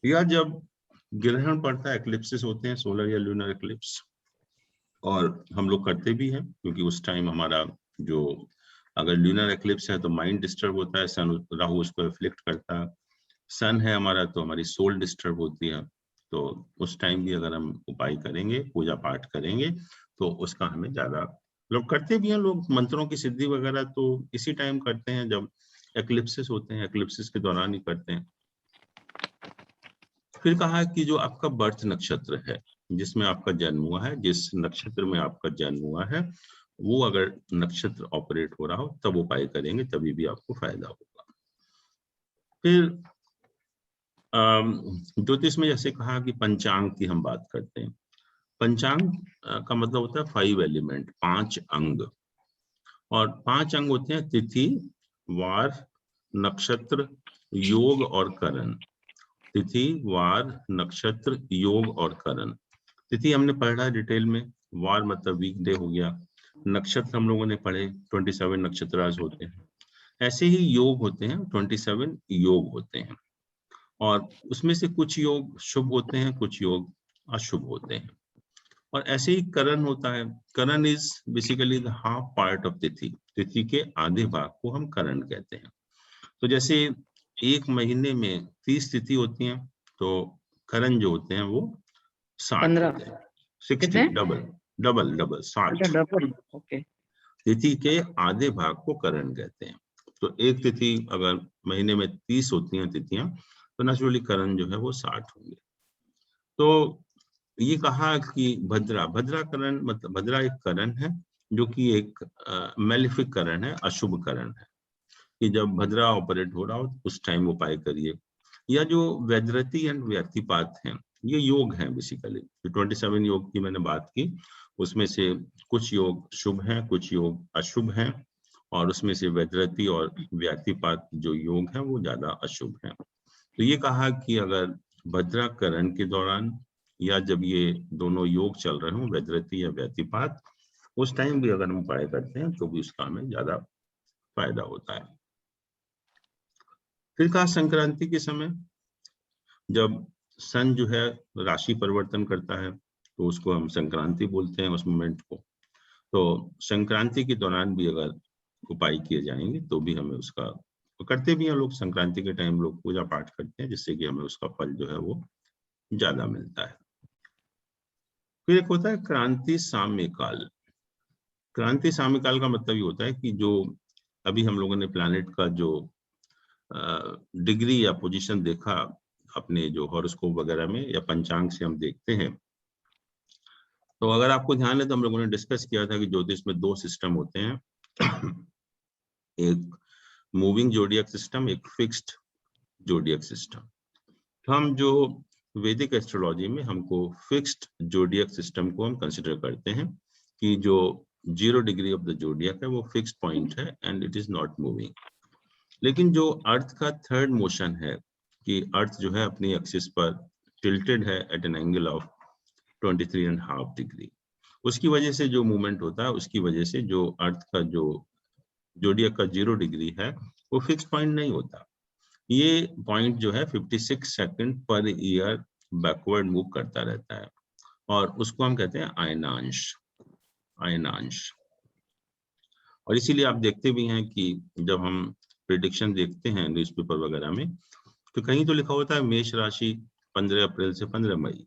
या जब ग्रहण पड़ता है, एक्लिप्सिस होते हैं, सोलर या लूनर एक्लिप्स, और हम लोग करते भी हैं, क्योंकि उस टाइम हमारा जो अगर ल्यूनर एक्लिप्स है तो माइंड डिस्टर्ब होता है, सन राहु उसको रिफ्लेक्ट करता है, सन है हमारा तो हमारी सोल डिस्टर्ब होती है। तो उस टाइम भी अगर हम उपाय करेंगे, पूजा पाठ करेंगे, तो उसका हमें ज्यादा, लोग करते भी हैं, लोग मंत्रों की सिद्धि वगैरह तो इसी टाइम करते हैं जब एक्लिप्सिस होते हैं, एक्लिप्सिस के दौरान ही करते हैं। फिर कहा कि जो आपका बर्थ नक्षत्र है, जिसमें आपका जन्म हुआ है, जिस नक्षत्र में आपका जन्म हुआ है, वो अगर नक्षत्र ऑपरेट हो रहा हो तब उपाय करेंगे, तभी भी आपको फायदा होगा। फिर ज्योतिष में जैसे कहा कि पंचांग की हम बात करते हैं। पंचांग का मतलब होता है 5 एलिमेंट, 5 अंग, और 5 अंग होते हैं तिथि, वार, नक्षत्र, योग और करण। तिथि, वार, नक्षत्र, योग और करण। तिथि हमने पढ़ा डिटेल में, वार मतलब वीकडे हो गया, नक्षत्र हम लोगों ने पढ़े 27 नक्षत्राज होते हैं, ऐसे ही योग होते हैं 27 योग होते हैं, और उसमें से कुछ योग शुभ होते हैं, कुछ योग अशुभ होते हैं, और ऐसे ही करण होता है। करण is basically the half part of तिथि, तिथि के आधे भाग को हम करण कहते हैं। तो जैसे एक महीने में 30 तिथि होती हैं, तो करण जो होते हैं वो 60 होते हैं, 60, डबल 60। Double, okay. तिथि के आधे भाग को करण कहते हैं। तो एक तिथि अगर महीने में 30 होती हैं तिथियां, तो नेचुरली करण जो है वो 60 होंगे। तो ये कहा कि भद्रा करण मतलब भद्रा एक करण है जो कि एक मैलिफिक करण है, अशुभ करण है, कि जब भद्रा ऑपरेट हो रहा हो उस टाइम उपाय करिए। या जो वैद्रति एंड व्यक्तिपात हैं, ये योग हैं बेसिकली, जो 27 योग की मैंने बात की, उसमें से कुछ योग शुभ हैं, कुछ योग अशुभ हैं, और उसमें से वैद्रति और व्यक्तिपात जो योग हैं वो ज्यादा अशुभ हैं। तो ये कहा कि अगर भद्राकरण के दौरान या जब ये दोनों योग चल रहे हों, वैद्रति या व्यक्तिपात, उस टाइम भी अगर हम उपाय करते हैं तो भी उसका हमें ज्यादा फायदा होता है। फिर कहा संक्रांति के समय, जब सन जो है राशि परिवर्तन करता है, तो उसको हम संक्रांति बोलते हैं उस मोमेंट को। तो संक्रांति के दौरान भी अगर उपाय किए जाएंगे तो भी हमें उसका, तो करते भी हैं लोग, संक्रांति के टाइम लोग पूजा पाठ करते हैं, जिससे कि हमें उसका फल जो है वो ज्यादा मिलता है। फिर एक होता है क्रांति साम्य काल। क्रांति साम्य काल का मतलब ये होता है कि जो अभी हम लोगों ने प्लैनेट का जो डिग्री या पोजीशन देखा अपने जो हॉरोस्कोप वगैरह में या पंचांग से हम देखते हैं, तो अगर आपको ध्यान है तो हम लोगों ने डिस्कस किया था कि ज्योतिष में 2 सिस्टम होते हैं, एक मूविंग जोडियक सिस्टम, एक फिक्स्ड जोडियक सिस्टम। तो हम जो वैदिक एस्ट्रोलॉजी में हमको फिक्स्ड जोडियक सिस्टम को हम कंसिडर करते हैं, कि जो 0 डिग्री ऑफ द जोडियक है वो फिक्स्ड पॉइंट है and it is not moving. लेकिन जो अर्थ का थर्ड मोशन है कि अर्थ जो है अपनी एक्सिस पर टिल्टेड है at an angle of 23.5 degree, उसकी वजह से जो मूवमेंट होता है, उसकी वजह से जो अर्थ का जो जोडियक का 0 डिग्री है वो फिक्स पॉइंट नहीं होता। ये पॉइंट जो है 56 second per year backward move करता रहता है और उसको हम कहते हैं अयनांश। अयनांश। और इसीलिए आप देखते भी हैं कि जब हम प्रेडिक्शन देखते हैं न्यूज़पेपर वगैरह में, तो कहीं तो लिखा होता है मेष राशि 15 अप्रैल से 15 मई,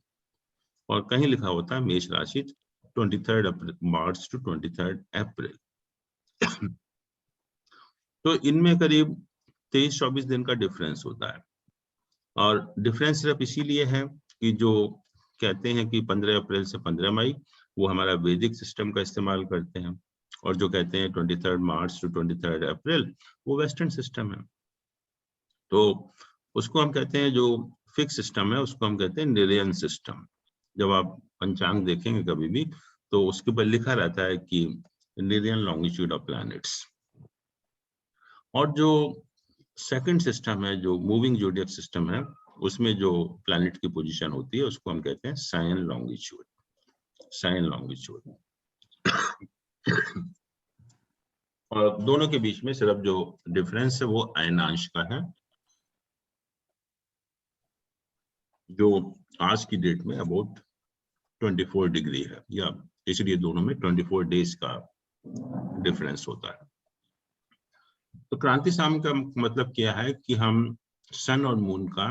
और कहीं लिखा होता है मेष राशि 23 मार्च टू 23 अप्रैल। तो इनमें करीब 23-24 दिन का डिफरेंस होता है, और डिफरेंस सिर्फ इसीलिए है कि जो कहते हैं कि 15 अप्रैल से 15 मई वो हमारा वैदिक सिस्टम का इस्तेमाल करते हैं, और जो कहते हैं 23 मार्च टू 23 अप्रैल वो वेस्टर्न सिस्टम है। तो उसको हम कहते हैं, जो फिक्स सिस्टम है उसको हम कहते हैं निरियन सिस्टम। जब आप पंचांग देखेंगे कभी भी तो उसके ऊपर लिखा रहता है कि निरियन लॉन्गिट्यूड ऑफ प्लैनेट्स। और जो सेकंड सिस्टम है, जो मूविंग जोडियक सिस्टम है, उसमें जो प्लैनेट की पोजीशन होती है उसको हम कहते हैं साइन लॉन्गिट्यूड। Sign longitude. और दोनों के बीच में सिर्फ जो डिफरेंस है वो अयनांश का है, जो आज की डेट में अबाउट 24 डिग्री है, या इसलिए दोनों में 24 डेज का डिफरेंस होता है। तो क्रांति साम का मतलब क्या है कि हम सन और मून का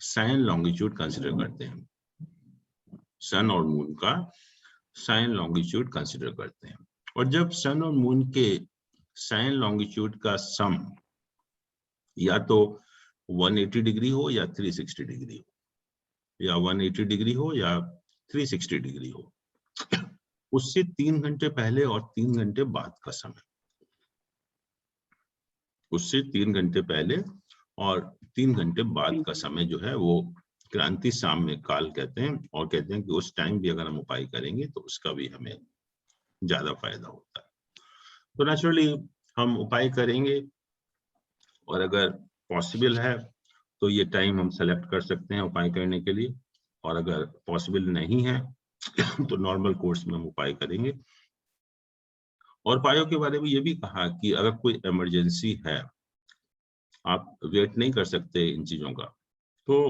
साइन लॉन्गिट्यूड कंसिडर करते हैं। सन और मून का साइन लॉन्गिट्यूड कंसिडर करते हैं, और जब सन और मून के साइन लॉन्गिट्यूड का सम या तो 180 डिग्री हो या 360 डिग्री हो, या 180 डिग्री हो या 360 डिग्री हो, उससे 3 घंटे पहले और 3 घंटे बाद का समय, उससे 3 घंटे पहले और 3 घंटे बाद का समय जो है वो क्रांति साम्य काल कहते हैं, और कहते हैं कि उस टाइम भी अगर हम उपाय करेंगे तो उसका भी हमें ज्यादा फायदा होता है। तो नेचुरली हम उपाय करेंगे, और अगर पॉसिबल है तो ये टाइम हम सेलेक्ट कर सकते हैं उपाय करने के लिए, और अगर पॉसिबल नहीं है तो नॉर्मल कोर्स में हम उपाय करेंगे। और उपायों के बारे में ये भी कहा कि अगर कोई इमरजेंसी है, आप वेट नहीं कर सकते इन चीजों का, तो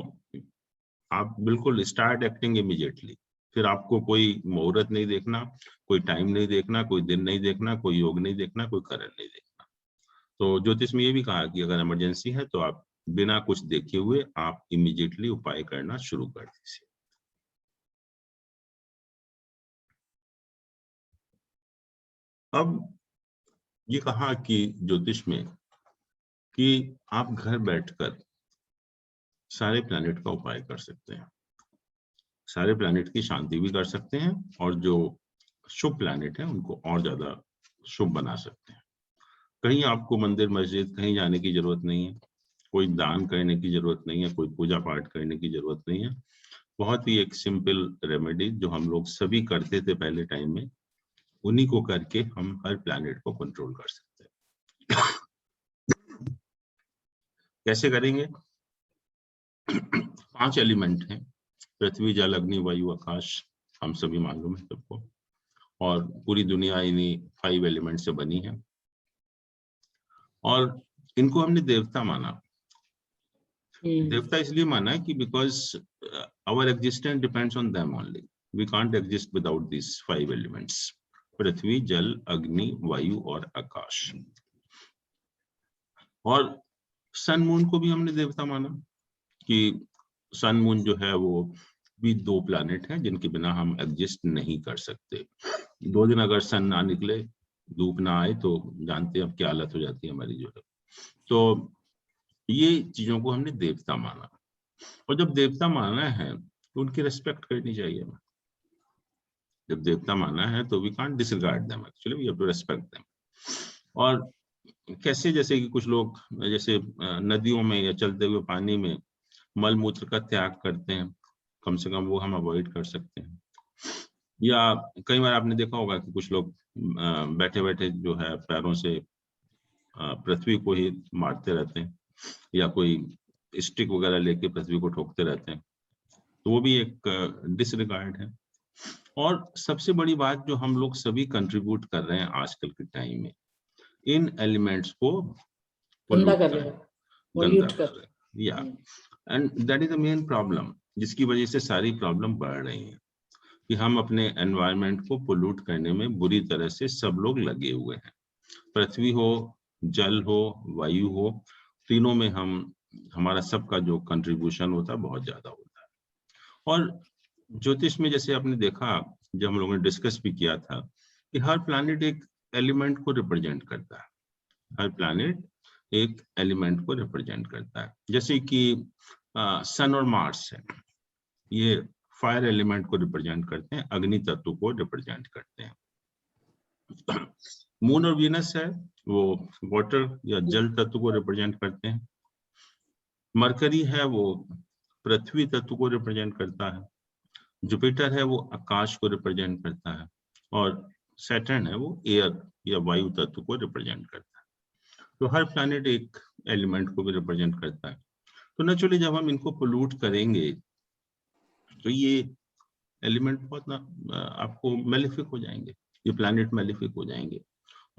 आप बिल्कुल स्टार्ट एक्टिंग इमीडिएटली। फिर आपको कोई मुहूर्त नहीं देखना, कोई टाइम नहीं देखना, कोई दिन नहीं देखना, कोई योग नहीं देखना, कोई करण नहीं देखना। तो ज्योतिष में ये भी कहा कि अगर इमरजेंसी है तो आप बिना कुछ देखे हुए आप इमीडिएटली उपाय करना शुरू कर दीजिए। अब ये कहा कि ज्योतिष में कि आप घर बैठकर सारे प्लैनेट का उपाय कर सकते हैं, सारे प्लैनेट की शांति भी कर सकते हैं, और जो शुभ प्लैनेट है उनको और ज्यादा शुभ बना सकते हैं। कहीं आपको मंदिर मस्जिद कहीं जाने की जरूरत नहीं है, कोई दान करने की जरूरत नहीं है, कोई पूजा पाठ करने की जरूरत नहीं है। बहुत ही एक सिंपल रेमेडी जो हम लोग सभी करते थे पहले टाइम में, उन्हीं को करके हम हर प्लैनेट को कंट्रोल कर सकते हैं। कैसे करेंगे? 5 एलिमेंट हैं, पृथ्वी जल अग्नि वायु आकाश, हम सभी मालूम है सबको, और पूरी दुनिया इन्हीं 5 एलिमेंट से बनी है, और इनको हमने देवता माना। देवता इसलिए माना है कि because our existence depends on them only, we can't exist without this 5 elements, पृथ्वी जल अग्नि वायु और आकाश। और सन मून को भी हमने देवता माना कि सन मून जो है वो भी 2 प्लैनेट हैं जिनके बिना हम एग्जिस्ट नहीं कर सकते। 2 दिन अगर सन ना निकले, धूप ना आए, तो जानते हैं अब क्या हालत हो जाती है हमारी जो है। तो ये चीजों को हमने देवता माना, और जब देवता माना है तो उनकी रेस्पेक्ट करनी चाहिए हमें। जब देवता माना है तो we can't disregard them, actually we have to respect them. और कैसे? जैसे कि कुछ लोग जैसे नदियों में या चलते हुए पानी में मल मूत्र का त्याग करते हैं, कम से कम वो हम अवॉइड कर सकते हैं। या कई बार आपने देखा होगा कि कुछ लोग बैठे बैठे जो है पैरों से पृथ्वी को ही मारते रहते हैं, या कोई स्टिक वगैरह लेके पृथ्वी को ठोकते रहते हैं, तो वो भी एक डिसरिगार्ड है। और सबसे बड़ी बात जो हम लोग सभी कंट्रीब्यूट कर रहे हैं आजकल के टाइम में, इन एलिमेंट्स को गंदा pollute कर कर रहे रहे हैं, हैं, गंदा pollute कर कर रहे हैं, या and that is the main problem, जिसकी वजह से सारी प्रॉब्लम बढ़ रही है कि हम अपने एनवायरनमेंट को पोल्यूट करने में बुरी तरह से सब लोग लगे हुए हैं। पृथ्वी हो, जल हो, वायु हो, तीनों में हमारा सबका जो कंट्रीब्यूशन होता है बहुत ज्यादा होता है। और ज्योतिष में जैसे आपने देखा, जब हम लोगों ने डिस्कस भी किया था कि हर प्लैनेट एक एलिमेंट को रिप्रेजेंट करता है, हर प्लैनेट एक एलिमेंट को रिप्रेजेंट करता है। जैसे कि सन और मार्स है, ये फायर एलिमेंट को रिप्रेजेंट करते हैं, अग्नि तत्व को रिप्रेजेंट करते हैं। मून और वीनस है, वो वाटर या जल तत्व को रिप्रेजेंट करते हैं। मरकरी है, वो पृथ्वी तत्व को रिप्रेजेंट करता है। जुपिटर है, वो आकाश को रिप्रेजेंट करता है। और सैटर्न है, वो एयर या वायु तत्व को रिप्रेजेंट करता है। तो हर प्लैनेट एक एलिमेंट को भी रिप्रेजेंट करता है। तो नेचुरली जब हम इनको पोल्यूट करेंगे तो ये एलिमेंट बहुत आपको मेलिफिक हो जाएंगे, ये प्लैनेट मेलिफिक हो जाएंगे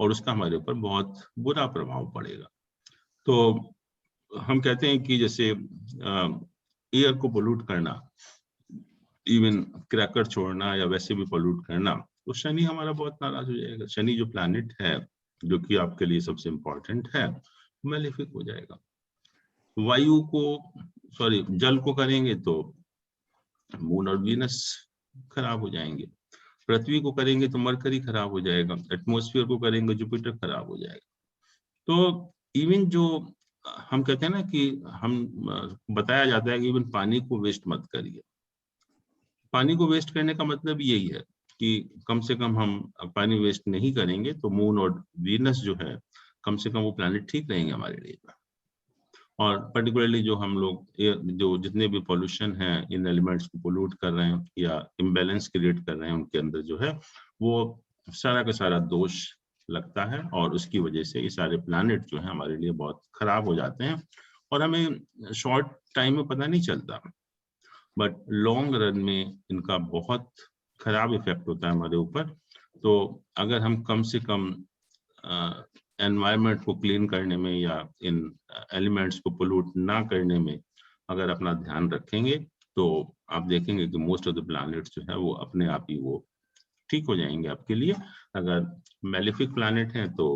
और उसका हमारे ऊपर बहुत बुरा प्रभाव पड़ेगा। तो हम कहते हैं कि जैसे एयर को पोल्यूट करना, इवन क्रैकर छोड़ना या वैसे भी पोल्यूट करना, तो शनि हमारा बहुत नाराज हो जाएगा। शनि जो प्लैनेट है, जो कि आपके लिए सबसे इम्पोर्टेंट है, मेलिफिक हो जाएगा। वायु को, सॉरी, जल को करेंगे तो मून और वीनस खराब हो जाएंगे। पृथ्वी को करेंगे तो मरकरी खराब हो जाएगा। एटमॉस्फेयर को करेंगे जुपिटर खराब हो जाएगा। तो इवन जो हम कहते हैं ना कि हम बताया जाता है कि इवन पानी को वेस्ट मत करिए। पानी को वेस्ट करने का मतलब यही है कि कम से कम हम पानी वेस्ट नहीं करेंगे तो मून और वीनस जो है, कम से कम वो प्लैनेट ठीक रहेंगे हमारे लिए। और पर्टिकुलरली जो हम लोग जो जितने भी पॉल्यूशन है, इन एलिमेंट्स को पोल्यूट कर रहे हैं या इम्बैलेंस क्रिएट कर रहे हैं, उनके अंदर जो है वो सारा का सारा दोष लगता है और उसकी वजह से ये सारे प्लैनेट जो है हमारे लिए बहुत खराब हो जाते हैं और हमें शॉर्ट टाइम में पता नहीं चलता, बट लॉन्ग रन में इनका बहुत खराब इफेक्ट होता है हमारे ऊपर। तो अगर हम कम से कम एनवायरनमेंट को क्लीन करने में या इन एलिमेंट्स को पोल्यूट ना करने में अगर अपना ध्यान रखेंगे तो आप देखेंगे कि मोस्ट ऑफ द प्लैनेट्स जो है वो अपने आप ही वो ठीक हो जाएंगे आपके लिए। अगर मेलिफिक प्लैनेट है तो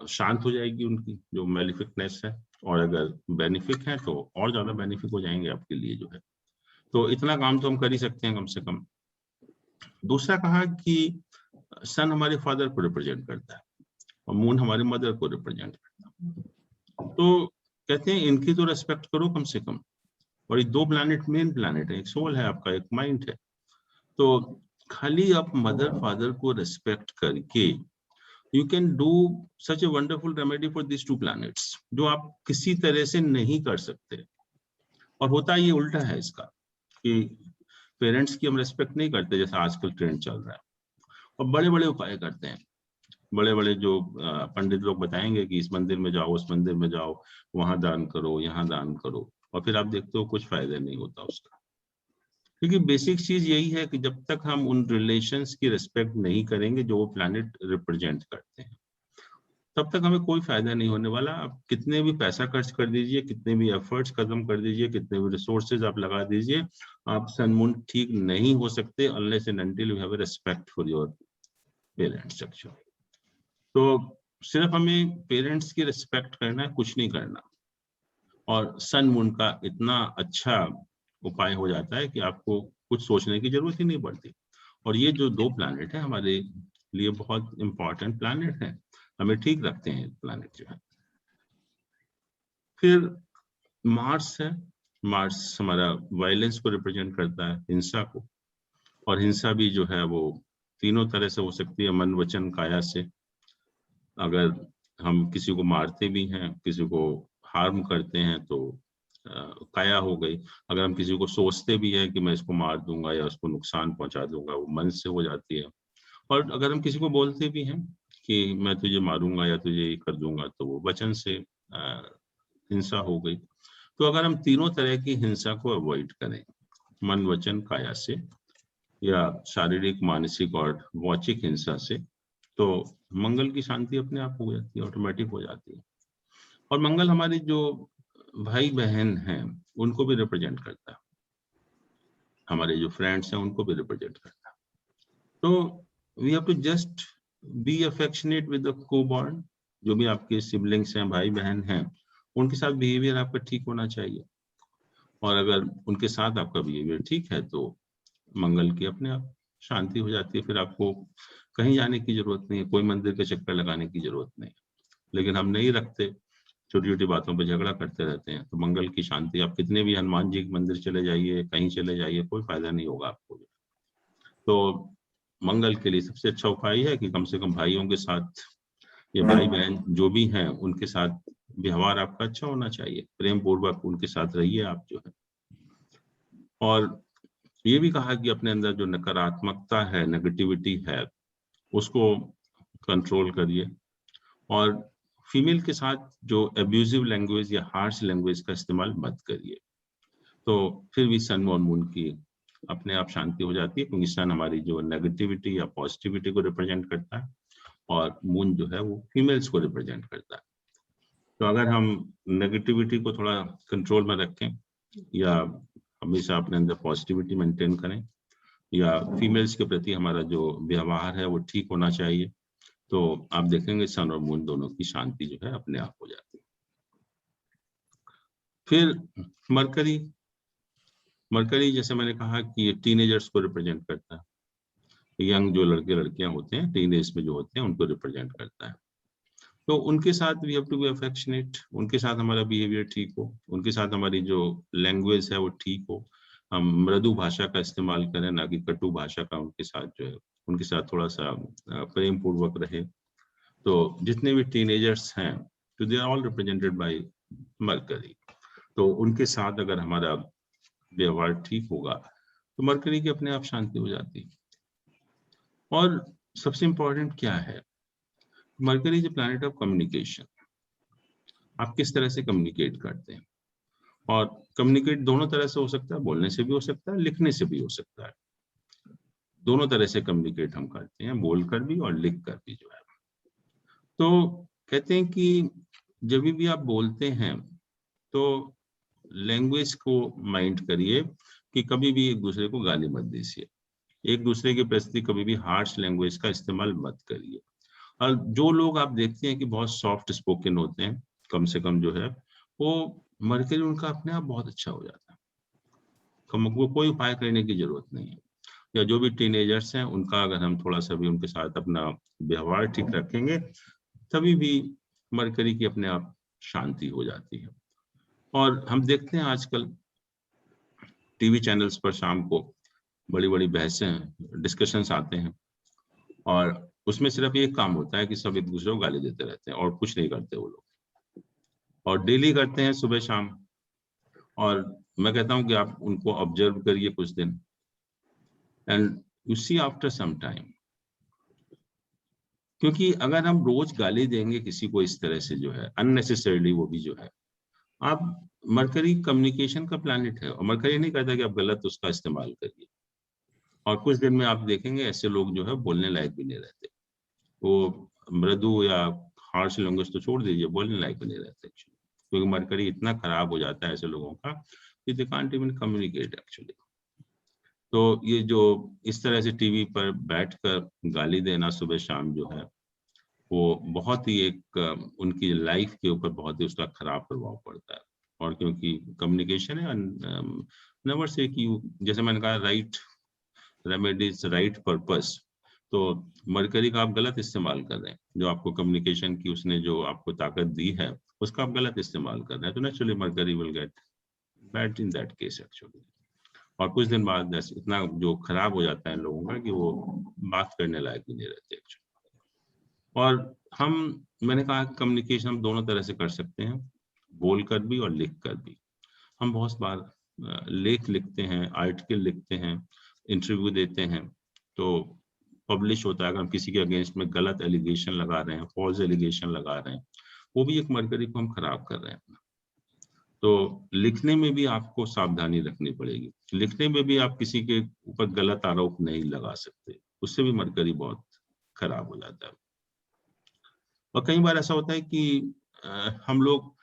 शांत हो जाएगी उनकी जो मेलिफिकनेस है, और अगर बेनिफिक है तो और ज्यादा बेनिफिक हो जाएंगे आपके लिए जो है। तो इतना काम तो हम कर ही सकते हैं कम से कम। दूसरा कहा कि सन हमारे फादर को रिप्रेजेंट करता है और मून हमारे मदर को रिप्रेजेंट करता है। तो कहते हैं इनकी तो रेस्पेक्ट करो कम से कम। और ये दो प्लैनेट मेन प्लैनेट है, एक सोल है आपका, एक माइंड है। तो खाली आप मदर फादर को रेस्पेक्ट करके you can do such a wonderful remedy for this to planets, जो आप किसी तरह से नहीं कर सकते। और होता ये उल्टा है इसका कि पेरेंट्स की हम रेस्पेक्ट नहीं करते जैसा आजकल ट्रेंड चल रहा है, और बड़े बड़े उपाय करते हैं। बड़े बड़े जो पंडित लोग बताएंगे कि इस मंदिर में जाओ, उस मंदिर में जाओ, वहां दान करो, यहाँ दान करो, और फिर आप देखते हो कुछ फायदा नहीं होता उसका। क्योंकि बेसिक चीज यही है कि जब तक हम उन रिलेशंस की रिस्पेक्ट नहीं करेंगे जो वो प्लैनेट रिप्रेजेंट करते हैं, तब तक हमें कोई फायदा नहीं होने वाला। आप कितने भी पैसा खर्च कर दीजिए, कितने भी एफर्ट्स खत्म कर दीजिए, कितने भी रिसोर्सेज आप लगा दीजिए, आप सन मून ठीक नहीं हो सकते unless and until you have a respect for your parents actually. तो सिर्फ हमें पेरेंट्स की रिस्पेक्ट करना है, कुछ नहीं करना। और सन मून का इतना अच्छा उपाय हो जाता है कि आपको कुछ सोचने की जरूरत ही नहीं पड़ती। और ये जो दो प्लैनेट है हमारे लिए बहुत इंपॉर्टेंट प्लैनेट है, हमें ठीक रखते हैं प्लैनेट जो है। फिर मार्स है, मार्स हमारा वायलेंस को रिप्रेजेंट करता है, हिंसा को। और हिंसा भी जो है वो तीनों तरह से हो सकती है, मन वचन काया से। अगर हम किसी को मारते भी हैं, किसी को हार्म करते हैं, तो काया हो गई। अगर हम किसी को सोचते भी हैं कि मैं इसको मार दूंगा या उसको नुकसान पहुंचा दूंगा, वो मन से हो जाती है। और अगर हम किसी को बोलते भी हैं कि मैं तुझे मारूंगा या तुझे ये कर दूंगा, तो वो वचन से हिंसा हो गई। तो अगर हम तीनों तरह की हिंसा को अवॉइड करें, मन वचन काया से, या शारीरिक मानसिक और वाचिक हिंसा से, तो मंगल की शांति अपने आप हो जाती है, ऑटोमेटिक हो जाती है। और मंगल हमारी जो भाई बहन हैं उनको भी रिप्रेजेंट करता है, हमारे जो फ्रेंड्स हैं उनको भी रिप्रेजेंट करता है। तो we have to just be affectionate with the co-born, जो भी आपके सिबलिंग्स हैं, भाई बहन हैं, उनके साथ बिहेवियर आपका ठीक होना चाहिए। और अगर उनके साथ आपका बिहेवियर ठीक है तो मंगल की अपने आप शांति हो जाती है। फिर आपको कहीं जाने की जरूरत नहीं है, कोई मंदिर के चक्कर लगाने की जरूरत नहीं है। लेकिन हम नहीं रखते, छोटी छोटी बातों पे झगड़ा करते रहते हैं। तो मंगल की शांति, आप कितने भी हनुमान जी के मंदिर चले जाइए, कहीं चले जाइए, कोई फायदा नहीं होगा आपको। तो मंगल के लिए सबसे अच्छा उपाय है कि कम से कम भाइयों के साथ, ये भाई बहन जो भी हैं उनके साथ व्यवहार आपका अच्छा होना चाहिए, प्रेम पूर्वक उनके साथ रहिए आप जो है। और ये भी कहा कि अपने अंदर जो नकारात्मकता है, नेगेटिविटी है, उसको कंट्रोल करिए। और फीमेल के साथ जो एब्यूजिव लैंग्वेज या हार्श लैंग्वेज का इस्तेमाल मत करिए। तो फिर भी सन और मून की अपने आप शांति हो जाती है, क्योंकि सन हमारी जो नेगेटिविटी या पॉजिटिविटी को रिप्रेजेंट करता है और मून जो है वो फीमेल्स को रिप्रेजेंट करता है। तो अगर हम नेगेटिविटी को थोड़ा कंट्रोल में रखें या हमेशा अपने अंदर पॉजिटिविटी मेंटेन करें, या फीमेल्स के प्रति हमारा जो व्यवहार है वो ठीक होना चाहिए, तो आप देखेंगे सन और मून दोनों की शांति जो है अपने आप हो जाती है। फिर मरकरी, मरकरी जैसे मैंने कहा कि ये टीनेजर्स को रिप्रेजेंट करता है, यंग जो लड़के लड़कियां होते हैं, टीनेज में जो होते हैं, उनको रिप्रेजेंट करता है। तो उनके साथ we have to be affectionate, उनके साथ हमारा बिहेवियर ठीक हो, उनके साथ हमारी जो लैंग्वेज है वो ठीक हो, हम मृदु भाषा का इस्तेमाल करें, ना कि कटु भाषा का उनके साथ जो है, उनके साथ थोड़ा सा प्रेम पूर्वक रहे। तो जितने भी टीनेजर्स हैं, तो they are all represented by Mercury. तो उनके साथ अगर हमारा व्यवहार ठीक होगा तो मरकरी की अपने आप शांति हो जाती है। और सबसे इंपॉर्टेंट क्या है, mercury is planet of communication. आप किस तरह से कम्युनिकेट करते हैं, और कम्युनिकेट दोनों तरह से हो सकता है, बोलने से भी हो सकता है, लिखने से भी हो सकता है। दोनों तरह से कम्युनिकेट हम करते हैं, बोलकर भी और लिख कर भी जो है। तो कहते हैं कि जब भी आप बोलते हैं तो लैंग्वेज को माइंड करिए कि कभी भी एक दूसरे को गाली मत दीजिए, एक दूसरे के प्रति कभी भी हार्श लैंग्वेज का इस्तेमाल मत करिए। और जो लोग आप देखते हैं कि बहुत सॉफ्ट स्पोकन होते हैं, कम से कम जो है वो मरकरी उनका अपने आप बहुत अच्छा हो जाता है, वो कोई उपाय करने की जरूरत नहीं है। या जो भी टीनेजर्स हैं उनका अगर हम थोड़ा सा भी उनके साथ अपना व्यवहार ठीक रखेंगे, तभी भी मरकरी की अपने आप शांति हो जाती है। और हम देखते हैं आजकल टीवी चैनल्स पर शाम को बड़ी बड़ी बहसें, डिस्कशंस आते हैं, और उसमें सिर्फ एक काम होता है कि सब एक दूसरे को गाली देते रहते हैं और कुछ नहीं करते वो लोग, और डेली करते हैं सुबह शाम। और मैं कहता हूं कि आप उनको ऑब्जर्व करिए कुछ दिन, and you see after some time, क्योंकि अगर हम रोज गाली देंगे किसी को इस तरह से जो है अननेसेसरीली, वो भी जो है, आप, मरकरी कम्युनिकेशन का प्लैनेट है और मरकरी नहीं कहता कि आप गलत उसका इस्तेमाल करिए। और कुछ दिन में आप देखेंगे ऐसे लोग जो है बोलने लायक भी नहीं रहते, वो मृदु या हार्श लैंग्वेज तो छोड़ दीजिए, बोलने लायक भी नहीं रहते एक्चुअली, क्योंकि मरकरी इतना खराब हो जाता है ऐसे लोगों का कि they can't even communicate actually. तो ये जो इस तरह से टीवी पर बैठकर गाली देना सुबह शाम जो है, वो बहुत ही एक उनकी लाइफ के ऊपर बहुत ही उसका खराब प्रभाव पड़ता है। और क्योंकि कम्युनिकेशन है, नेवर से कि जैसे मैंने कहा, राइट रेमेडीज राइट पर्पस, तो मरकरी का आप गलत इस्तेमाल कर रहे हैं, जो आपको कम्युनिकेशन की उसने जो आपको ताकत दी है उसका आप गलत इस्तेमाल कर रहे हैं, तो naturally mercury will get bad in that case actually. और कुछ दिन बाद इतना जो खराब हो जाता है लोगों का कि वो बात करने लायक भी नहीं रहते एक्चुअली। और मैंने कहा कम्युनिकेशन हम दोनों तरह से कर सकते हैं, बोलकर भी और लिख कर भी। हम बहुत बार लेख लिखते हैं, आर्टिकल लिखते हैं, इंटरव्यू देते हैं, तो पब्लिश होता है। अगर हम किसी के अगेंस्ट में गलत एलिगेशन लगा रहे हैं, फॉल्स एलिगेशन लगा रहे हैं, वो भी एक मरकरी को हम खराब कर रहे हैं। तो लिखने में भी आपको सावधानी रखनी पड़ेगी। लिखने में भी आप किसी के ऊपर गलत आरोप नहीं लगा सकते, उससे भी मरकरी बहुत खराब हो जाता है। और कई बार ऐसा होता है कि हम लोग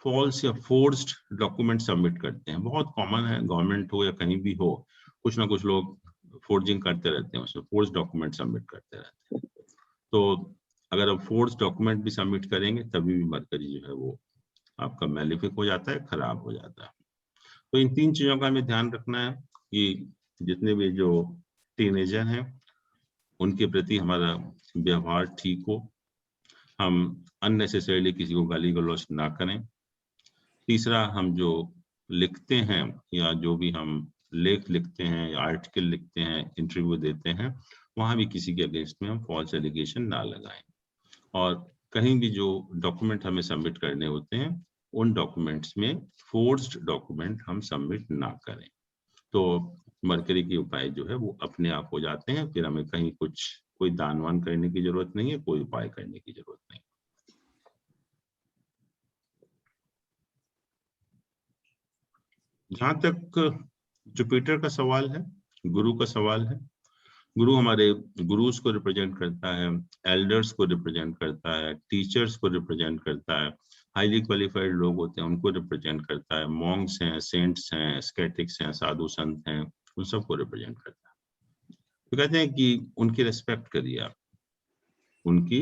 फॉल्स या फोर्स्ड डॉक्यूमेंट सबमिट करते हैं। बहुत कॉमन है, गवर्नमेंट हो या कहीं भी हो, कुछ ना कुछ लोग फोर्जिंग करते रहते हैं, उसमें फोर्स डॉक्यूमेंट सबमिट करते रहते हैं। तो अगर आप फोर्स डॉक्यूमेंट भी सबमिट करेंगे तभी भी मरकरी जो है वो आपका मैलिफिक हो जाता है, खराब हो जाता है। तो इन 3 चीजों का हमें ध्यान रखना है कि जितने भी जो टीनेजर हैं उनके प्रति हमारा व्यवहार ठीक हो, हम अननेसेसरीली किसी को गाली गलौज ना करें। तीसरा, हम जो लिखते हैं या जो भी हम लेख लिखते हैं या आर्टिकल लिखते हैं, इंटरव्यू देते हैं, वहां भी किसी के अगेंस्ट में हम फॉल्स एलिगेशन ना लगाएं। और कहीं भी जो डॉक्यूमेंट हमें सबमिट करने होते हैं उन डॉक्यूमेंट्स में फोर्स्ड डॉक्यूमेंट हम सबमिट ना करें। तो मरकरी के उपाय जो है वो अपने आप हो जाते हैं, फिर हमें कहीं कोई दान वान करने की जरूरत नहीं है, कोई उपाय करने की जरूरत नहीं। जहां तक जुपिटर का सवाल है, गुरु का सवाल है, गुरु हमारे गुरुज को रिप्रेजेंट करता है, एल्डर्स को रिप्रेजेंट करता है, टीचर्स को रिप्रेजेंट करता है, हाईली क्वालिफाइड लोग होते हैं उनको रिप्रेजेंट करता है, मॉन्क्स हैं, सेंट्स हैं, स्केटिक्स हैं, साधु संत हैं, उन सबको रिप्रेजेंट करता है। तो कहते हैं कि उनकी रेस्पेक्ट करिए, आप उनकी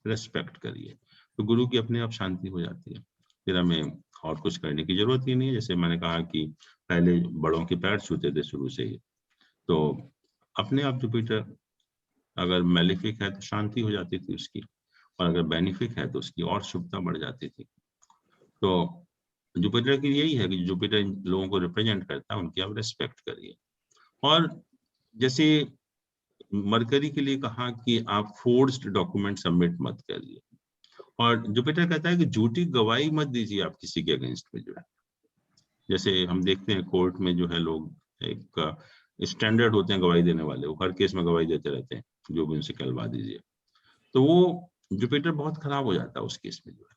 रेस्पेक्ट करिए, तो गुरु की अपने आप शांति हो जाती है। फिर हमें और कुछ करने की जरूरत ही नहीं है। जैसे मैंने कहा कि पहले बड़ों के पैर छूते थे शुरू से ही, तो अपने आप जुपिटर अगर मैलिफिक है तो शांति हो जाती थी उसकी, और अगर बेनिफिक है तो उसकी और शुभता बढ़ जाती थी। तो जुपिटर की यही है कि जुपिटर लोगों को रिप्रेजेंट करता है, उनकी आप रेस्पेक्ट करिए। और जैसे मरकरी के लिए कहा कि आप फोर्स्ड डॉक्यूमेंट सबमिट मत करिए, और जुपिटर कहता है कि झूठी गवाही मत दीजिए आप किसी के अगेंस्ट में जो है। जैसे हम देखते हैं कोर्ट में जो है लोग एक स्टैंडर्ड होते हैं गवाही देने वाले, वो हर केस में गवाही देते रहते हैं, जो भी उनसे कहलवा दीजिए, तो वो जुपिटर बहुत खराब हो जाता है उस केस में जो है।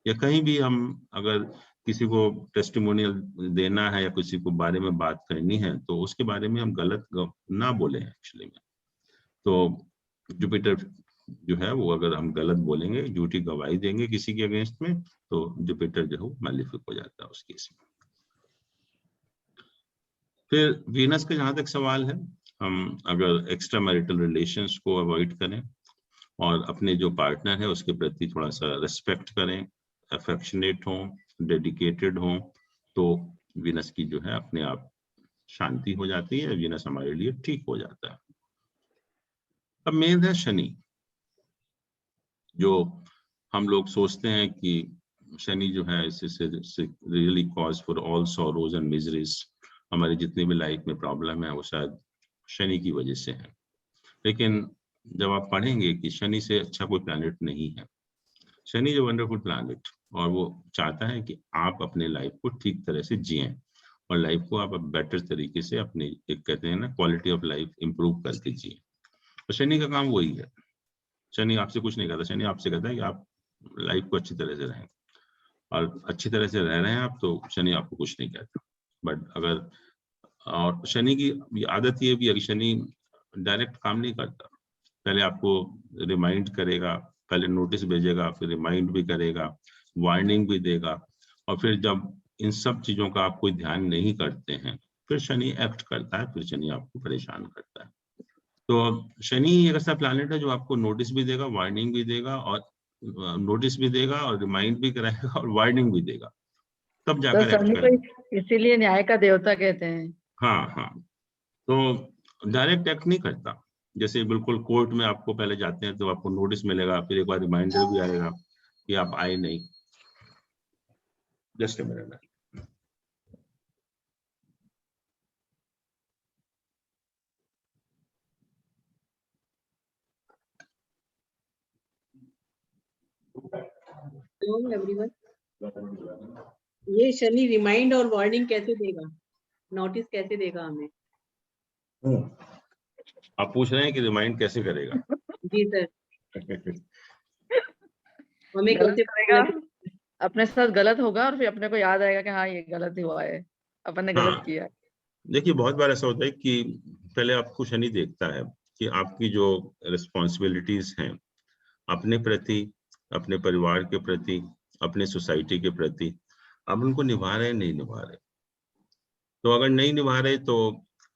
या कहीं भी हम अगर किसी को टेस्टिमोनियल देना है या किसी को बारे में बात करनी है तो उसके बारे में हम गलत ना बोले एक्चुअली में। तो जुपिटर जो है वो अगर हम गलत बोलेंगे, झूठी गवाही देंगे किसी के अगेंस्ट में, तो जुपिटर जो है मैलिफिक हो जाता है उस केस में। फिर वीनस का जहां तक सवाल है, हम अगर एक्स्ट्रा मैरिटल रिलेशंस को अवॉइड करें और अपने जो पार्टनर है उसके प्रति थोड़ा सा रिस्पेक्ट करें, अफेक्शनेट हों, डेडिकेटेड हों, तो वीनस की जो है अपने आप शांति हो जाती है, वीनस हमारे लिए ठीक हो जाता है। अब मेन है शनि, जो हम लोग सोचते हैं कि शनि जो है इससे really cause for all sorrows and miseries, हमारी जितनी भी लाइफ में प्रॉब्लम है वो शायद शनि की वजह से है। लेकिन जब आप पढ़ेंगे कि शनि से अच्छा कोई प्लैनेट नहीं है, Shani is a wonderful planet, और वो चाहता है कि आप अपने लाइफ को ठीक तरह से जिएं और लाइफ को आप बेटर तरीके से अपने एक कहते हैं ना क्वालिटी ऑफ लाइफ इंप्रूव करके जिए। तो शनि का काम वही है। शनि आपसे कुछ नहीं कहता, शनि आपसे कहता है कि आप लाइफ को अच्छी तरह से रहें, और अच्छी तरह से रह रहे हैं आप तो शनि आपको कुछ नहीं कहता। बट अगर, और शनि की आदत ये भी है कि शनि डायरेक्ट काम नहीं करता, पहले आपको रिमाइंड करेगा, पहले नोटिस भेजेगा, फिर रिमाइंड भी करेगा, वार्निंग भी देगा, और फिर जब इन सब चीजों का आप कोई ध्यान नहीं करते हैं फिर शनि एक्ट करता है, फिर शनि आपको परेशान करता है। तो शनि एक ऐसा प्लैनेट है जो आपको नोटिस भी देगा, वार्निंग भी देगा, और नोटिस भी देगा और रिमाइंड भी कराएगा और वार्निंग भी देगा, तब तो जाकर एक्ट शनि करेगा। को इसीलिए न्याय का देवता कहते हैं। हाँ हाँ, तो डायरेक्ट एक्ट नहीं करता। जैसे बिल्कुल कोर्ट में आपको पहले जाते हैं तो आपको नोटिस मिलेगा, फिर एक बार रिमाइंडर भी आएगा कि आप आए नहीं। Just a minute. Hello everyone. ये शनि रिमाइंड और वार्निंग कैसे देगा, नोटिस कैसे देगा हमें? आप पूछ रहे हैं कि रिमाइंड कैसे करेगा? जी सर, हमें गलत कैसे करेगा, पता लगे? अपने साथ गलत होगा और फिर अपने को याद आएगा कि हाँ ये गलत ही हुआ है, अपन ने गलत हाँ, किया है। देखिए बहुत बार ऐसा होता है कि पहले आपको शनि देखता है कि आपकी जो रिस्पॉन्सिबिलिटीज हैं अपने प्रति, अपने परिवार के प्रति, अपने सोसाइटी के प्रति, आप उनको निभा रहे हैं नहीं निभा रहे। तो अगर नहीं निभा रहे तो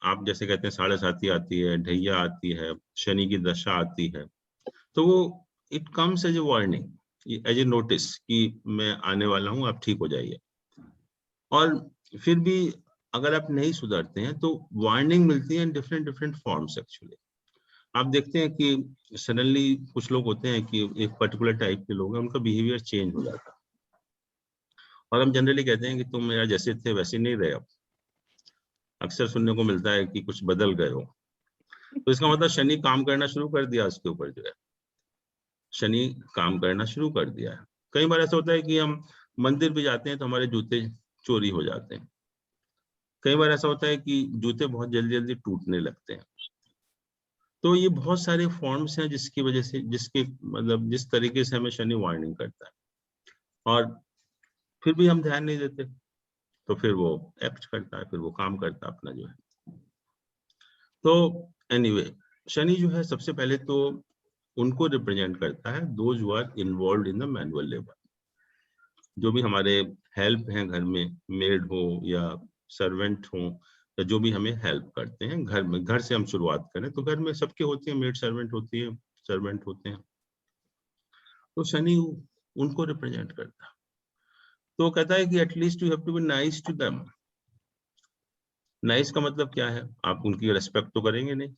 आप जैसे कहते हैं साढ़े साती आती है, ढैया आती है, शनि की दशा आती है, तो वो it comes as a warning, as a notice कि मैं आने वाला हूँ, आप ठीक हो जाइए। और फिर भी अगर आप नहीं सुधरते हैं तो वार्निंग मिलती है in different different forms actually. आप देखते हैं कि सडनली कुछ लोग होते हैं कि एक पर्टिकुलर टाइप के लोग हैं, उनका बिहेवियर चेंज हो जाता है और हम जनरली कहते हैं कि तुम यार जैसे थे वैसे नहीं रहे। अब अक्सर सुनने को मिलता है कि कुछ बदल गए हो, तो इसका मतलब शनि काम करना शुरू कर दिया उसके ऊपर, जो है शनि काम करना शुरू कर दिया है। कई बार ऐसा होता है कि हम मंदिर भी जाते हैं तो हमारे जूते चोरी हो जाते हैं। कई बार ऐसा होता है कि जूते बहुत जल्दी जल्दी टूटने लगते हैं। तो ये बहुत सारे फॉर्म्स हैं जिसकी वजह से, जिसके मतलब जिस तरीके से हमें शनि वार्निंग करता है और फिर भी हम ध्यान नहीं देते, तो फिर वो एक्ट करता है, फिर वो काम करता है अपना जो है। तो एनीवे शनि जो है सबसे पहले तो उनको रिप्रेजेंट करता है those who are involved in the manual labour. जो भी हमारे हेल्प हैं घर में, मेड हो या सर्वेंट हो या जो भी हमें हेल्प करते हैं घर में, घर से हम शुरुआत करें तो घर में सबके होती है, मेड सर्वेंट होती है, सर्वेंट होते हैं, तो शनि उनको रिप्रेजेंट करता है। तो कहता है कि at least you have to be nice to them. Nice का मतलब क्या है? आप उनकी रेस्पेक्ट तो करेंगे नहीं।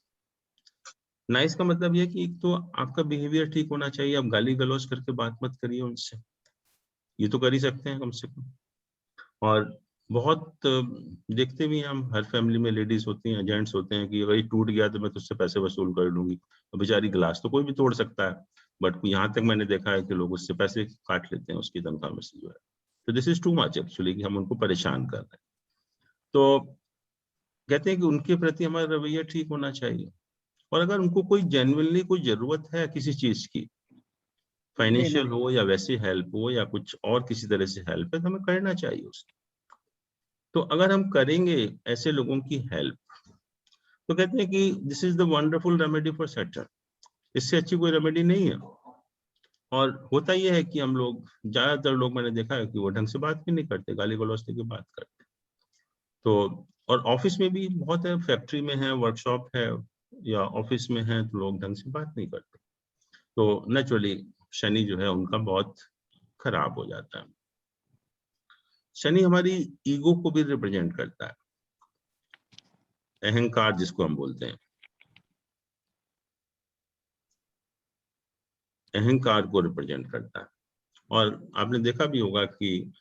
नाइस का मतलब ये कि एक तो आपका बिहेवियर ठीक होना चाहिए, आप गाली गलौज करके बात मत करिए उनसे, ये तो कर ही सकते हैं कम से कम। और बहुत देखते भी हैं हम, हर फैमिली में लेडीज होती हैं, जेंट्स होते हैं कि भाई टूट गया तो मैं तुझसे पैसे वसूल कर लूंगी। तो बेचारी गिलास तो कोई भी तोड़ सकता है, बट यहाँ तक मैंने देखा है कि लोग उससे पैसे काट लेते हैं उसकी तनख्वाह में से जो है। तो this is too much actually कि हम उनको परेशान कर रहे हैं। तो कहते हैं कि उनके प्रति हमारा रवैया ठीक होना चाहिए। और अगर उनको कोई जेन्युइनली कोई जरूरत है किसी चीज की, फाइनेंशियल हो या वैसे हेल्प हो या कुछ और किसी तरह से हेल्प है, तो हमें करना चाहिए उसकी। तो अगर हम करेंगे ऐसे लोगों की हेल्प, तो कहते हैं कि this is the wonderful remedy for Saturn. इससे अच्छी कोई रेमेडी नहीं है। और होता यह है कि हम लोग, ज्यादातर लोग मैंने देखा है कि वो ढंग से बात भी नहीं करते, गाली गलौज की बात करते। तो और ऑफिस में भी बहुत है, फैक्ट्री में है, वर्कशॉप है या ऑफिस में है, तो लोग ढंग से बात नहीं करते। तो नेचुरली शनि जो है उनका बहुत खराब हो जाता है। शनि हमारी ईगो को भी रिप्रेजेंट करता है, अहंकार जिसको हम बोलते हैं, अहंकार को रिप्रेजेंट करता है। और आपने देखा भी होगा कि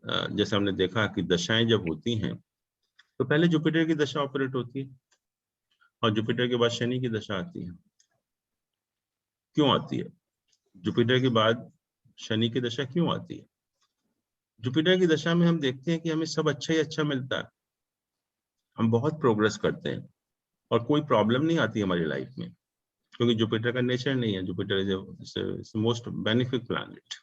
जैसे हमने देखा कि दशाएं जब होती हैं तो पहले जुपिटर की दशा ऑपरेट होती है और जुपिटर के बाद शनि की दशा आती है। क्यों आती है? जुपिटर के बाद शनि की दशा क्यों आती है? जुपिटर की दशा में हम देखते हैं कि हमें सब अच्छा ही अच्छा मिलता है, हम बहुत प्रोग्रेस करते हैं और कोई प्रॉब्लम नहीं आती हमारी लाइफ में, क्योंकि जुपिटर का नेचर नहीं है। Jupiter is most benefic planet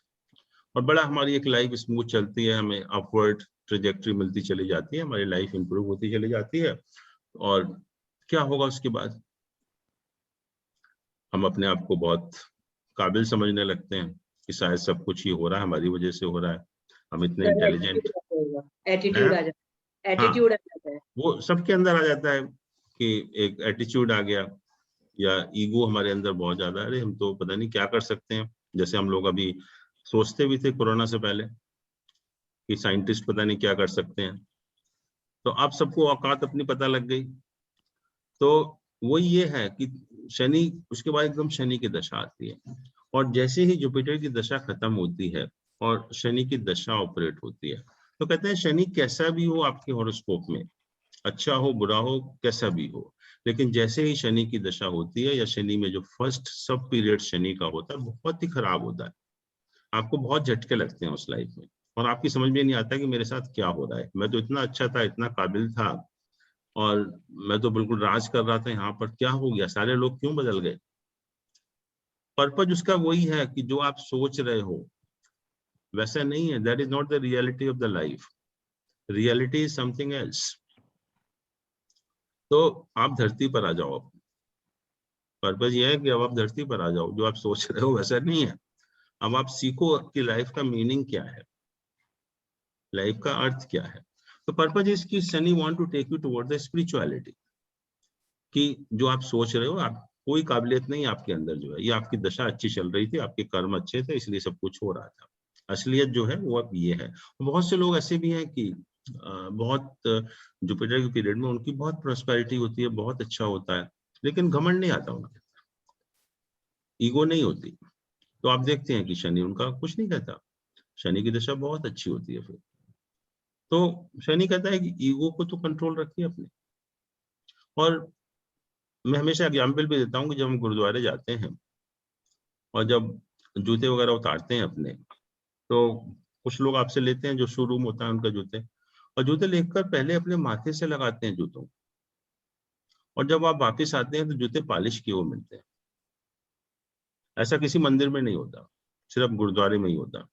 और बड़ा हमारी एक लाइफ स्मूथ चलती है, हमें अपवर्ड ट्रेजेक्टरी मिलती चली जाती है, हमारी लाइफ इंप्रूव होती चली जाती है। और क्या होगा उसके बाद? हम अपने आप को बहुत काबिल समझने लगते हैं कि शायद सब कुछ ही हो रहा है हमारी वजह से हो रहा है, हम इतने इंटेलिजेंट एटीट्यूड आ जाता है, एटीट्यूड आ जाता है। वो सबके अंदर आ जाता है कि एक एटीट्यूड आ गया या ईगो हमारे अंदर बहुत ज्यादा, अरे हम तो पता नहीं क्या कर सकते हैं। जैसे हम लोग अभी सोचते भी थे कोरोना से पहले कि साइंटिस्ट पता नहीं क्या कर सकते हैं, तो आप सबको औकात अपनी पता लग गई। तो वो ये है कि शनि, उसके बाद एकदम शनि की दशा आती है और जैसे ही जुपिटर की दशा खत्म होती है और शनि की दशा ऑपरेट होती है, तो कहते हैं शनि कैसा भी हो आपके हॉरोस्कोप में, अच्छा हो बुरा हो कैसा भी हो, लेकिन जैसे ही शनि की दशा होती है या शनि में जो फर्स्ट सब पीरियड शनि का होता है बहुत ही खराब होता है। आपको बहुत झटके लगते हैं उस लाइफ में, और आपकी समझ में नहीं आता कि मेरे साथ क्या हो रहा है। मैं तो इतना अच्छा था, इतना काबिल था, और मैं तो बिल्कुल राज कर रहा था यहाँ पर, क्या हो गया, सारे लोग क्यों बदल गए। पर्पज उसका वही है कि जो आप सोच रहे हो वैसा नहीं है। That is not the reality of the life, reality is something else. तो आप धरती पर आ जाओ। पर्पज ये है कि अब आप धरती पर आ जाओ, जो आप सोच रहे हो वैसा नहीं है। अब आप सीखो कि लाइफ का मीनिंग क्या है, लाइफ का अर्थ क्या है। तो पर्पज इज कि Shani want to take you toward the spirituality, कि जो आप सोच रहे हो, आप कोई काबिलियत नहीं आपके अंदर जो है, ये आपकी दशा अच्छी चल रही थी, आपके कर्म अच्छे थे, इसलिए सब कुछ हो रहा था। असलियत जो है वो अब ये है। बहुत से लोग ऐसे भी हैं कि बहुत जुपिटर के पीरियड में उनकी बहुत प्रॉस्पेरिटी होती है, बहुत अच्छा होता है, लेकिन घमंड नहीं आता उनके, ईगो नहीं होती। तो आप देखते हैं कि शनि उनका कुछ नहीं कहता, शनि की दशा बहुत अच्छी होती है। फिर तो शनि कहता है कि ईगो को तो कंट्रोल रखिए अपने। और मैं हमेशा एग्जाम्पल भी देता हूँ कि जब हम गुरुद्वारे जाते हैं और जब जूते वगैरह उतारते हैं अपने, तो कुछ लोग आपसे लेते हैं जो शोरूम होता है उनका जूते, और जूते लेकर पहले अपने माथे से लगाते हैं जूतों, और जब आप वापस आते हैं तो जूते पॉलिश किए हुए मिलते हैं। ऐसा किसी मंदिर में नहीं होता, सिर्फ गुरुद्वारे में ही होता।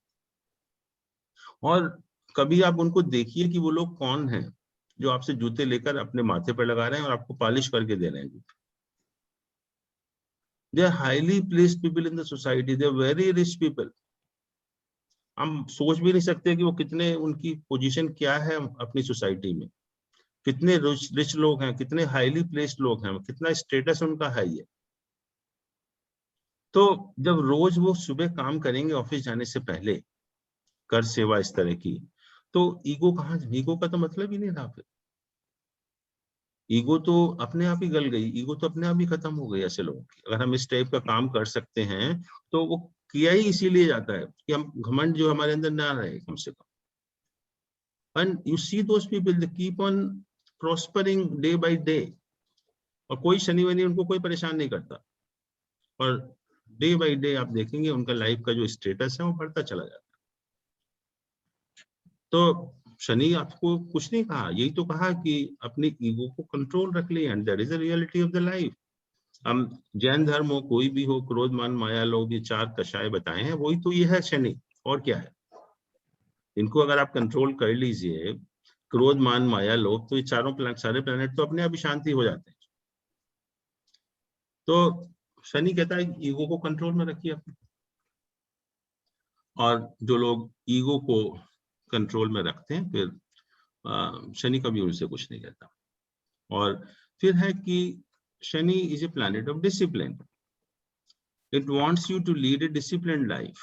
और कभी आप उनको देखिए कि वो लोग कौन हैं जो आपसे जूते लेकर अपने माथे पर लगा रहे हैं और आपको पॉलिश करके दे रहे हैं जूते। They are highly placed people in the society. They are very rich people. हम सोच भी नहीं सकते कि वो कितने, उनकी पोजीशन क्या है अपनी सोसाइटी में, कितने रिच लोग हैं, कितने हाईली प्लेस्ड लोग हैं, कितना स्टेटस उनका हाई है। तो जब रोज वो सुबह काम करेंगे ऑफिस जाने से पहले, कर सेवा इस तरह की, तो ईगो कहाँ, ईगो का तो मतलब ही नहीं रहा। फिर ईगो तो अपने आप ही गल गई, ईगो तो अपने आप ही खत्म हो गई ऐसे लोगों की। अगर हम इस टाइप का काम कर सकते हैं तो वो किया ही इसीलिए जाता है कि हम घमंड जो हमारे अंदर ना रहे कम से कम। And you see those people, they keep on prospering day by day, और कोई शनि वनि उनको कोई परेशान नहीं करता, और डे बाय डे आप देखेंगे उनका लाइफ का जो स्टेटस है वो बढ़ता चला जाता है। तो शनि आपको कुछ नहीं कहा, यही तो कहा कि अपनी ईगो को कंट्रोल रख ले, and that is the reality of the life. हम जैन धर्म हो, कोई भी हो, क्रोध मान माया लोभ, ये 4 कषाय बताए हैं, वही तो ये है शनि, और क्या है। इनको अगर आप कंट्रोल कर लीजिए, क्रोध मान माया लोभ, तो ये सारे प्लैनेट तो अपने आप ही शांति हो जाते हैं। तो शनि कहता है ईगो को कंट्रोल में रखिए अपने, और जो लोग ईगो को कंट्रोल में रखते हैं, फिर शनि कभी उनसे कुछ नहीं कहता। और फिर है कि Shani is a planet of discipline. It wants you to lead a disciplined life,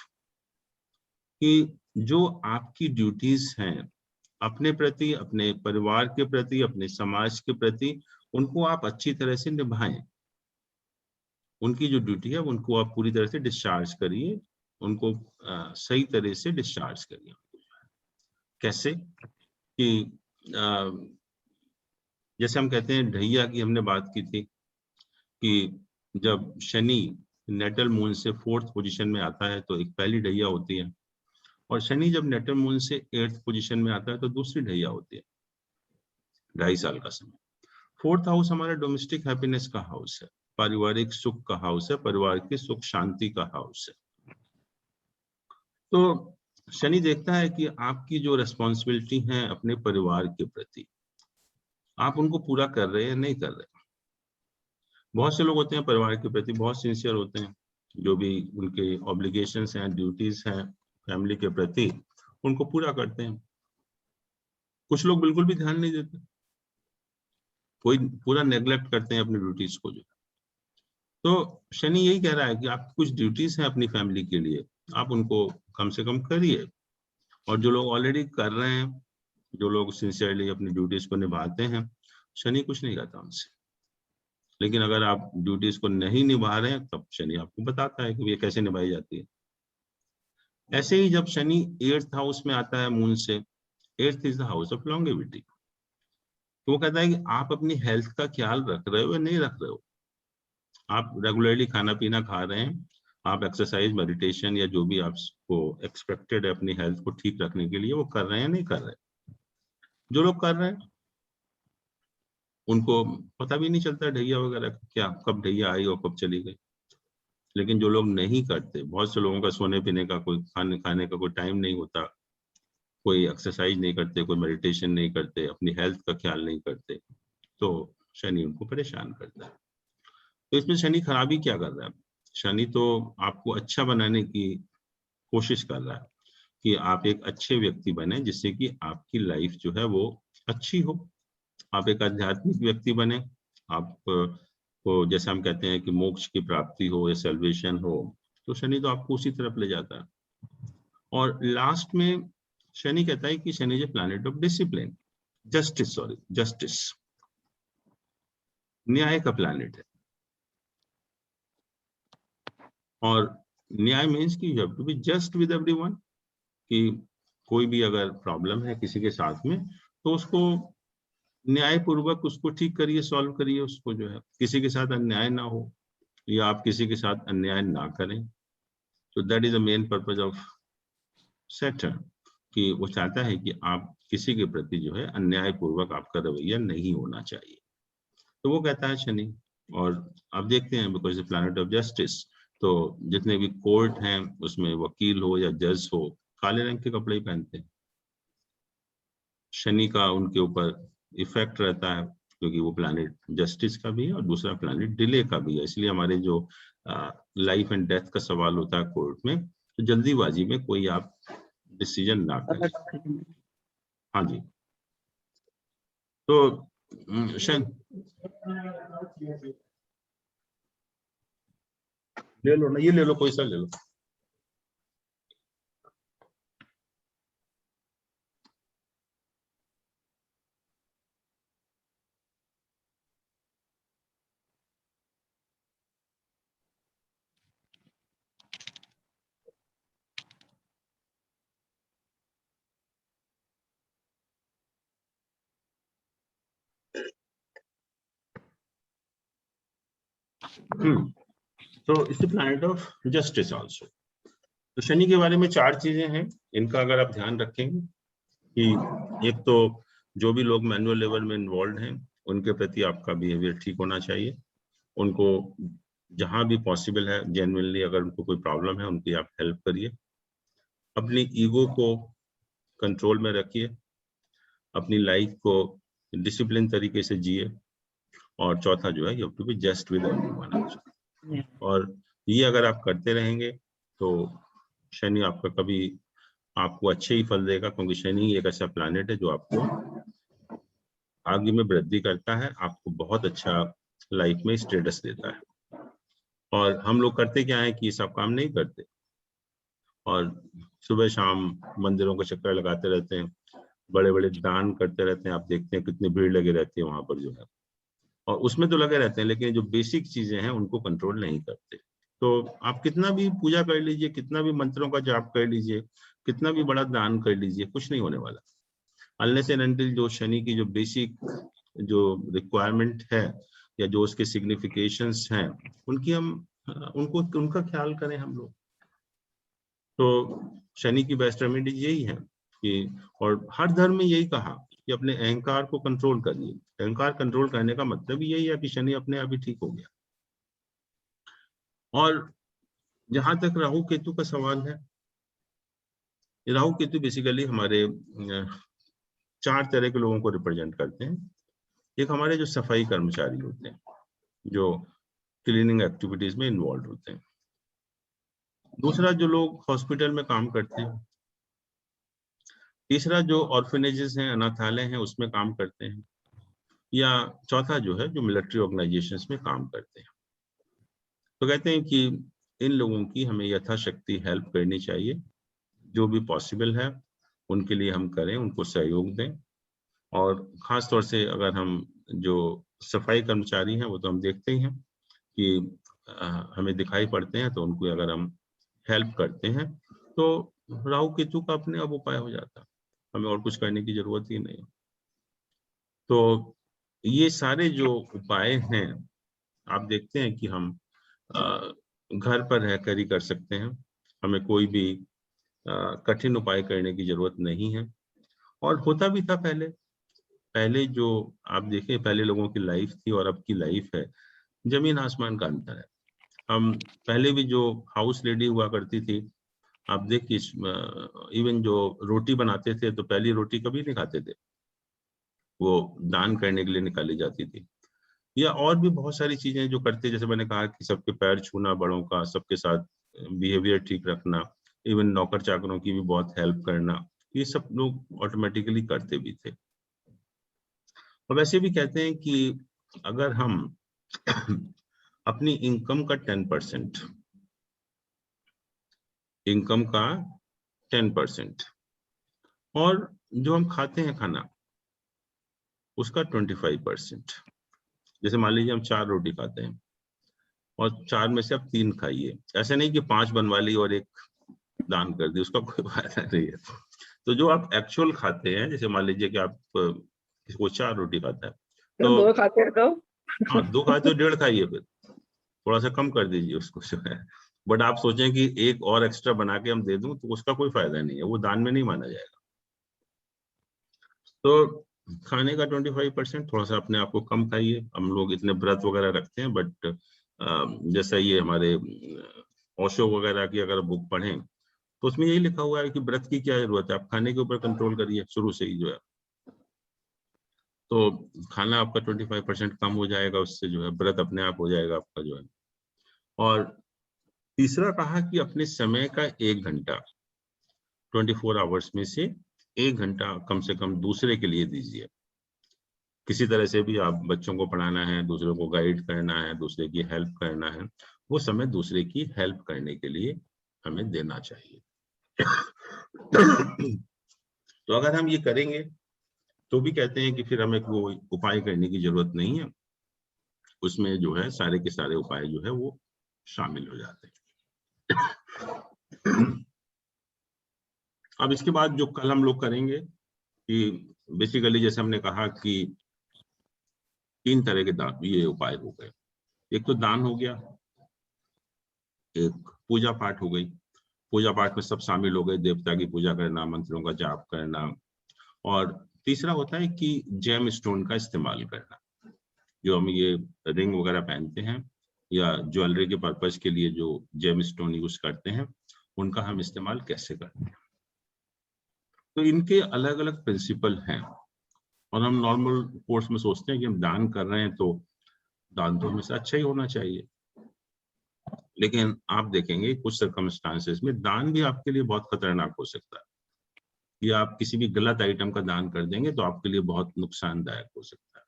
कि जो आपकी ड्यूटीज हैं अपने प्रति, अपने परिवार के प्रति, अपने समाज के प्रति, उनको आप अच्छी तरह से निभाएं। उनकी जो ड्यूटी है उनको आप पूरी तरह से डिस्चार्ज करिए, उनको सही तरह से डिस्चार्ज करिए। कैसे कि जैसे हम कहते हैं ढैया की हमने बात की थी, कि जब शनि नेटल मून से 4th पोजीशन में आता है तो एक पहली ढैया होती है, और शनि जब नेटल मून से 8th पोजीशन में आता है तो दूसरी ढैया होती है, 2.5 साल का समय। 4th हाउस हमारा डोमेस्टिक हैप्पीनेस का हाउस है, पारिवारिक सुख का हाउस है, परिवार की सुख शांति का हाउस है। तो शनि देखता है कि आपकी जो रेस्पॉन्सिबिलिटी है अपने परिवार के प्रति, आप उनको पूरा कर रहे हैं नहीं कर रहे। बहुत से लोग होते हैं परिवार के प्रति बहुत सिंसियर होते हैं, जो भी उनके ऑब्लिगेशंस हैं, ड्यूटीज हैं फैमिली के प्रति, उनको पूरा करते हैं। कुछ लोग बिल्कुल भी ध्यान नहीं देते, कोई पूरा नेग्लेक्ट करते हैं अपनी ड्यूटीज को जो। तो शनि यही कह रहा है कि आप कुछ ड्यूटीज हैं अपनी फैमिली के लिए, आप उनको कम से कम करिए। और जो लोग ऑलरेडी कर रहे हैं, जो लोग सिंसियरली अपनी ड्यूटीज को निभाते हैं, शनि कुछ नहीं कहता उनसे। लेकिन अगर आप ड्यूटीज को नहीं निभा रहे हैं, तब शनि आपको बताता है कि ये कैसे निभाई जाती है। ऐसे ही जब शनि 8th हाउस में आता है मून से, 8th is the house of longevity, तो वो कहता है कि आप अपनी हेल्थ का ख्याल रख रहे हो या नहीं रख रहे हो। आप रेगुलरली खाना पीना खा रहे हैं, आप एक्सरसाइज, मेडिटेशन या जो भी आपको एक्सपेक्टेड है अपनी हेल्थ को ठीक रखने के लिए, वो कर रहे हैं नहीं कर रहे? जो लोग कर रहे हैं उनको पता भी नहीं चलता ढैया वगैरह का, क्या कब ढैया आई और कब चली गई। लेकिन जो लोग नहीं करते, बहुत से लोगों का सोने पीने का, कोई खाने का कोई टाइम नहीं होता, कोई एक्सरसाइज नहीं करते, कोई मेडिटेशन नहीं करते, अपनी हेल्थ का ख्याल नहीं करते, तो शनि उनको परेशान करता है। तो इसमें शनि खराबी क्या कर रहा है? शनि तो आपको अच्छा बनाने की कोशिश कर रहा है कि आप एक अच्छे व्यक्ति बने, जिससे कि आपकी लाइफ जो है वो अच्छी हो। आप एक आध्यात्मिक व्यक्ति बने, आप को जैसे हम कहते हैं कि मोक्ष की प्राप्ति हो या सेल्वेशन हो, तो शनि तो आपको उसी तरफ ले जाता है। और लास्ट में शनि कहता है कि Shani is a planet of discipline, justice, न्याय का प्लैनेट है। और न्याय मीन्स कि you have to be just with everyone, कि कोई भी अगर प्रॉब्लम है किसी के साथ में, तो उसको न्यायपूर्वक उसको ठीक करिए, सॉल्व करिए, उसको जो है किसी के साथ अन्याय ना हो या आप किसी के साथ अन्याय ना करें। तो that is the main purpose of Saturn, कि वो चाहता है कि आप किसी के प्रति जो है अन्यायपूर्वक आपका रवैया नहीं होना चाहिए। तो वो कहता है शनि। और आप देखते हैं because the planet of justice, तो जितने भी कोर्ट हैं उसमें वकील हो या जज हो, काले रंग के कपड़े ही पहनते हैं। शनि का उनके ऊपर इफेक्ट रहता है, क्योंकि वो प्लैनेट जस्टिस का भी है और दूसरा प्लैनेट डिले का भी है। इसलिए हमारे जो लाइफ एंड डेथ का सवाल होता है कोर्ट में, तो जल्दीबाजी में कोई आप डिसीजन ना करें। हाँ जी। तो ले लो ना, ये ले लो, कोई सा ले लो। तो it's the planet of justice also. तो शनि के बारे में 4 चीजें हैं, इनका अगर आप ध्यान रखेंगे कि एक तो जो भी लोग मैनुअल लेवल में इन्वॉल्व हैं उनके प्रति आपका बिहेवियर ठीक होना चाहिए। उनको जहां भी पॉसिबल है जेन्युइनली अगर उनको कोई प्रॉब्लम है उनकी आप हेल्प करिए। अपनी ईगो को कंट्रोल में रखिए, अपनी लाइफ को डिसिप्लिन तरीके से जिए। और चौथा जो है you have to be just with everyone. और ये अगर आप करते रहेंगे तो शनि आपका कभी आपको अच्छे ही फल देगा, क्योंकि शनि एक ऐसा प्लैनेट है जो आपको भाग्य में वृद्धि करता है, आपको बहुत अच्छा लाइफ में स्टेटस देता है। और हम लोग करते क्या है कि ये सब काम नहीं करते और सुबह शाम मंदिरों के चक्कर लगाते रहते हैं, बड़े बड़े दान करते रहते हैं। आप देखते हैं कितनी भीड़ लगी रहती है वहां पर जो है, और उसमें तो लगे रहते हैं, लेकिन जो बेसिक चीजें हैं उनको कंट्रोल नहीं करते। तो आप कितना भी पूजा कर लीजिए, कितना भी मंत्रों का जाप कर लीजिए, कितना भी बड़ा दान कर लीजिए, कुछ नहीं होने वाला अनलेस एंड अनटिल जो शनि की जो बेसिक जो रिक्वायरमेंट है या जो उसके सिग्निफिकेशंस हैं उनकी हम उनका ख्याल करें हम लोग। तो शनि की बेस्ट रेमेडी यही है कि, और हर धर्म में यही कहा कि अपने अहंकार को कंट्रोल करिए। अहंकार कंट्रोल करने का मतलब यही है कि शनि अपने आप ही ठीक हो गया। और जहां तक राहु केतु का सवाल है, राहु केतु बेसिकली हमारे 4 तरह के लोगों को रिप्रेजेंट करते हैं। एक हमारे जो सफाई कर्मचारी होते हैं, जो क्लीनिंग एक्टिविटीज में इन्वॉल्व होते हैं। दूसरा जो लोग हॉस्पिटल में काम करते हैं। तीसरा जो ऑर्फनेजेस हैं, अनाथालय हैं, उसमें काम करते हैं। या चौथा जो है जो मिलिट्री ऑर्गेनाइजेशंस में काम करते हैं। तो कहते हैं कि इन लोगों की हमें यथाशक्ति हेल्प करनी चाहिए, जो भी पॉसिबल है उनके लिए हम करें, उनको सहयोग दें। और खास तौर से अगर हम जो सफाई कर्मचारी हैं वो तो हम देखते ही हैं कि हमें दिखाई पड़ते हैं, तो उनको अगर हम हेल्प करते हैं तो राहु केतु का अपने आप उपाय हो जाता है, हमें और कुछ करने की जरूरत ही नहीं। तो ये सारे जो उपाय हैं आप देखते हैं कि हम घर पर रहकर ही कर सकते हैं, हमें कोई भी कठिन उपाय करने की जरूरत नहीं है। और होता भी था पहले जो आप देखिए, पहले लोगों की लाइफ थी और अब की लाइफ है, जमीन आसमान का अंतर है। हम पहले भी जो हाउस लेडी हुआ करती थी, आप देखिए इवन जो रोटी बनाते थे तो पहली रोटी कभी नहीं खाते थे, वो दान करने के लिए निकाली जाती थी। या और भी बहुत सारी चीजें जो करते, जैसे मैंने कहा कि सबके पैर छूना, बड़ों का सबके साथ बिहेवियर ठीक रखना, इवन नौकर चाकरों की भी बहुत हेल्प करना, ये सब लोग ऑटोमेटिकली करते भी थे। और वैसे भी कहते हैं कि अगर हम अपनी इनकम का 10% इनकम का 10% और जो हम खाते हैं खाना उसका 25%, जैसे मान लीजिए हम 4 रोटी खाते हैं और 4 में से आप 3 खाइए, ऐसे नहीं कि 5 बनवा ली और 1 दान कर दी, उसका कोई फायदा नहीं है। तो जो आप एक्चुअल खाते हैं, जैसे मान लीजिए कि आप वो 4 रोटी खाता है तो 2 खाते हैं तो हाँ 2 खाते हो 1.5 खाइए, फिर थोड़ा सा कम कर दीजिए उसको जो है। बट आप सोचें कि 1 और एक्स्ट्रा बना के हम दे दूं तो उसका कोई फायदा नहीं है, वो दान में नहीं माना जाएगा। तो खाने का 25% थोड़ा सा अपने आप को कम खाइए। हम लोग इतने व्रत वगैरह रखते हैं, बट जैसा ये हमारे ओशो वगैरह की अगर बुक पढ़ें तो उसमें यही लिखा हुआ है कि व्रत की क्या जरूरत है, आप खाने के ऊपर कंट्रोल करिए शुरू से ही जो है, तो खाना आपका 25% कम हो जाएगा, उससे जो है व्रत अपने आप हो जाएगा आपका जो है। और तीसरा कहा कि अपने समय का 1 घंटा 24 आवर्स में से 1 घंटा कम से कम दूसरे के लिए दीजिए। किसी तरह से भी आप बच्चों को पढ़ाना है, दूसरों को गाइड करना है, दूसरे की हेल्प करना है, वो समय दूसरे की हेल्प करने के लिए हमें देना चाहिए। तो अगर हम ये करेंगे तो भी कहते हैं कि फिर हमें कोई उपाय करने की जरूरत नहीं है, उसमें जो है सारे के सारे उपाय जो है वो शामिल हो जाते हैं। अब इसके बाद जो कल हम लोग करेंगे कि बेसिकली जैसे हमने कहा कि 3 तरह के दान ये उपाय हो गए। एक तो दान हो गया, एक पूजा पाठ हो गई, पूजा पाठ में सब शामिल हो गए, देवता की पूजा करना, मंत्रों का जाप करना, और तीसरा होता है कि जेम स्टोन का इस्तेमाल करना, जो हम ये रिंग वगैरह पहनते हैं या ज्वेलरी के पर्पज के लिए जो जेम स्टोन यूज करते हैं, उनका हम इस्तेमाल कैसे करते हैं। तो इनके अलग अलग प्रिंसिपल हैं, और हम नॉर्मल कोर्स में सोचते हैं कि हम दान कर रहे हैं तो दान तो हमेशा अच्छा ही होना चाहिए, लेकिन आप देखेंगे कुछ सर्कमस्टांसेस में दान भी आपके लिए बहुत खतरनाक हो सकता है, या आप किसी भी गलत आइटम का दान कर देंगे तो आपके लिए बहुत नुकसानदायक हो सकता है।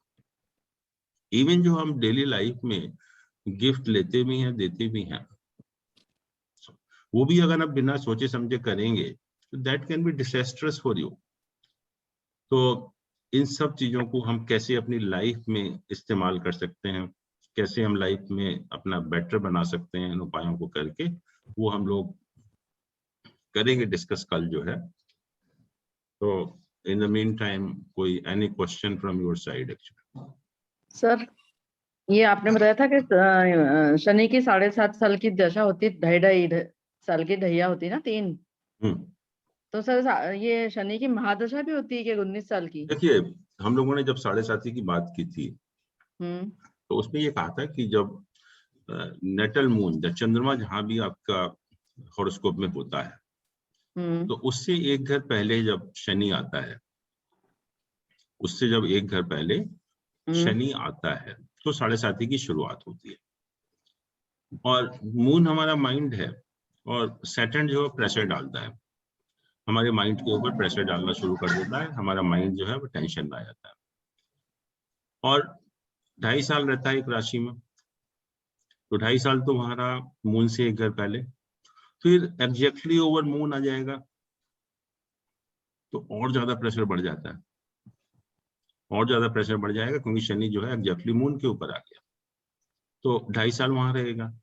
इवन जो हम डेली लाइफ में गिफ्ट लेते भी हैं, देते भी हैं, वो भी अगर आप बिना सोचे समझे करेंगे तो that can be disastrous for you. तो इन सब चीजों को हम कैसे अपनी लाइफ में इस्तेमाल कर सकते हैं, कैसे हम लाइफ में अपना बेटर बना सकते हैं इन उपायों को करके, वो हम लोग करेंगे डिस्कस कल जो है। तो इन द मीन टाइम कोई any question from your side? Actually sir, ये आपने बताया था कि शनि की 7.5 साल की दशा होती है, 2.5 साल की ढैया होती है ना 3। तो सर ये शनि की महादशा भी होती है क्या 19 साल की? देखिए, हम लोगों ने जब 7.5 की बात की थी तो उसमें ये कहा था कि जब नेटल मून, जब चंद्रमा जहां भी आपका हॉरोस्कोप में होता है, तो उससे 1 घर पहले जब शनि आता है, उससे जब 1 घर पहले शनि आता है तो 7.5 की शुरुआत होती है। और मून हमारा माइंड है, और सैटर्न जो है प्रेशर डालता है हमारे माइंड के ऊपर, प्रेशर डालना शुरू कर देता है, हमारा माइंड जो है वो टेंशन में आ जाता है। और 2.5 साल रहता है एक राशि में, तो 2.5 साल तो हमारा मून से 1 घर पहले, फिर एग्जैक्टली ओवर मून आ जाएगा तो और ज्यादा प्रेशर बढ़ जाता है, और ज्यादा प्रेशर बढ़ जाएगा, क्योंकि शनि जो है एग्जैक्टली मून के ऊपर आ गया, तो 2.5 साल वहां रहेगा।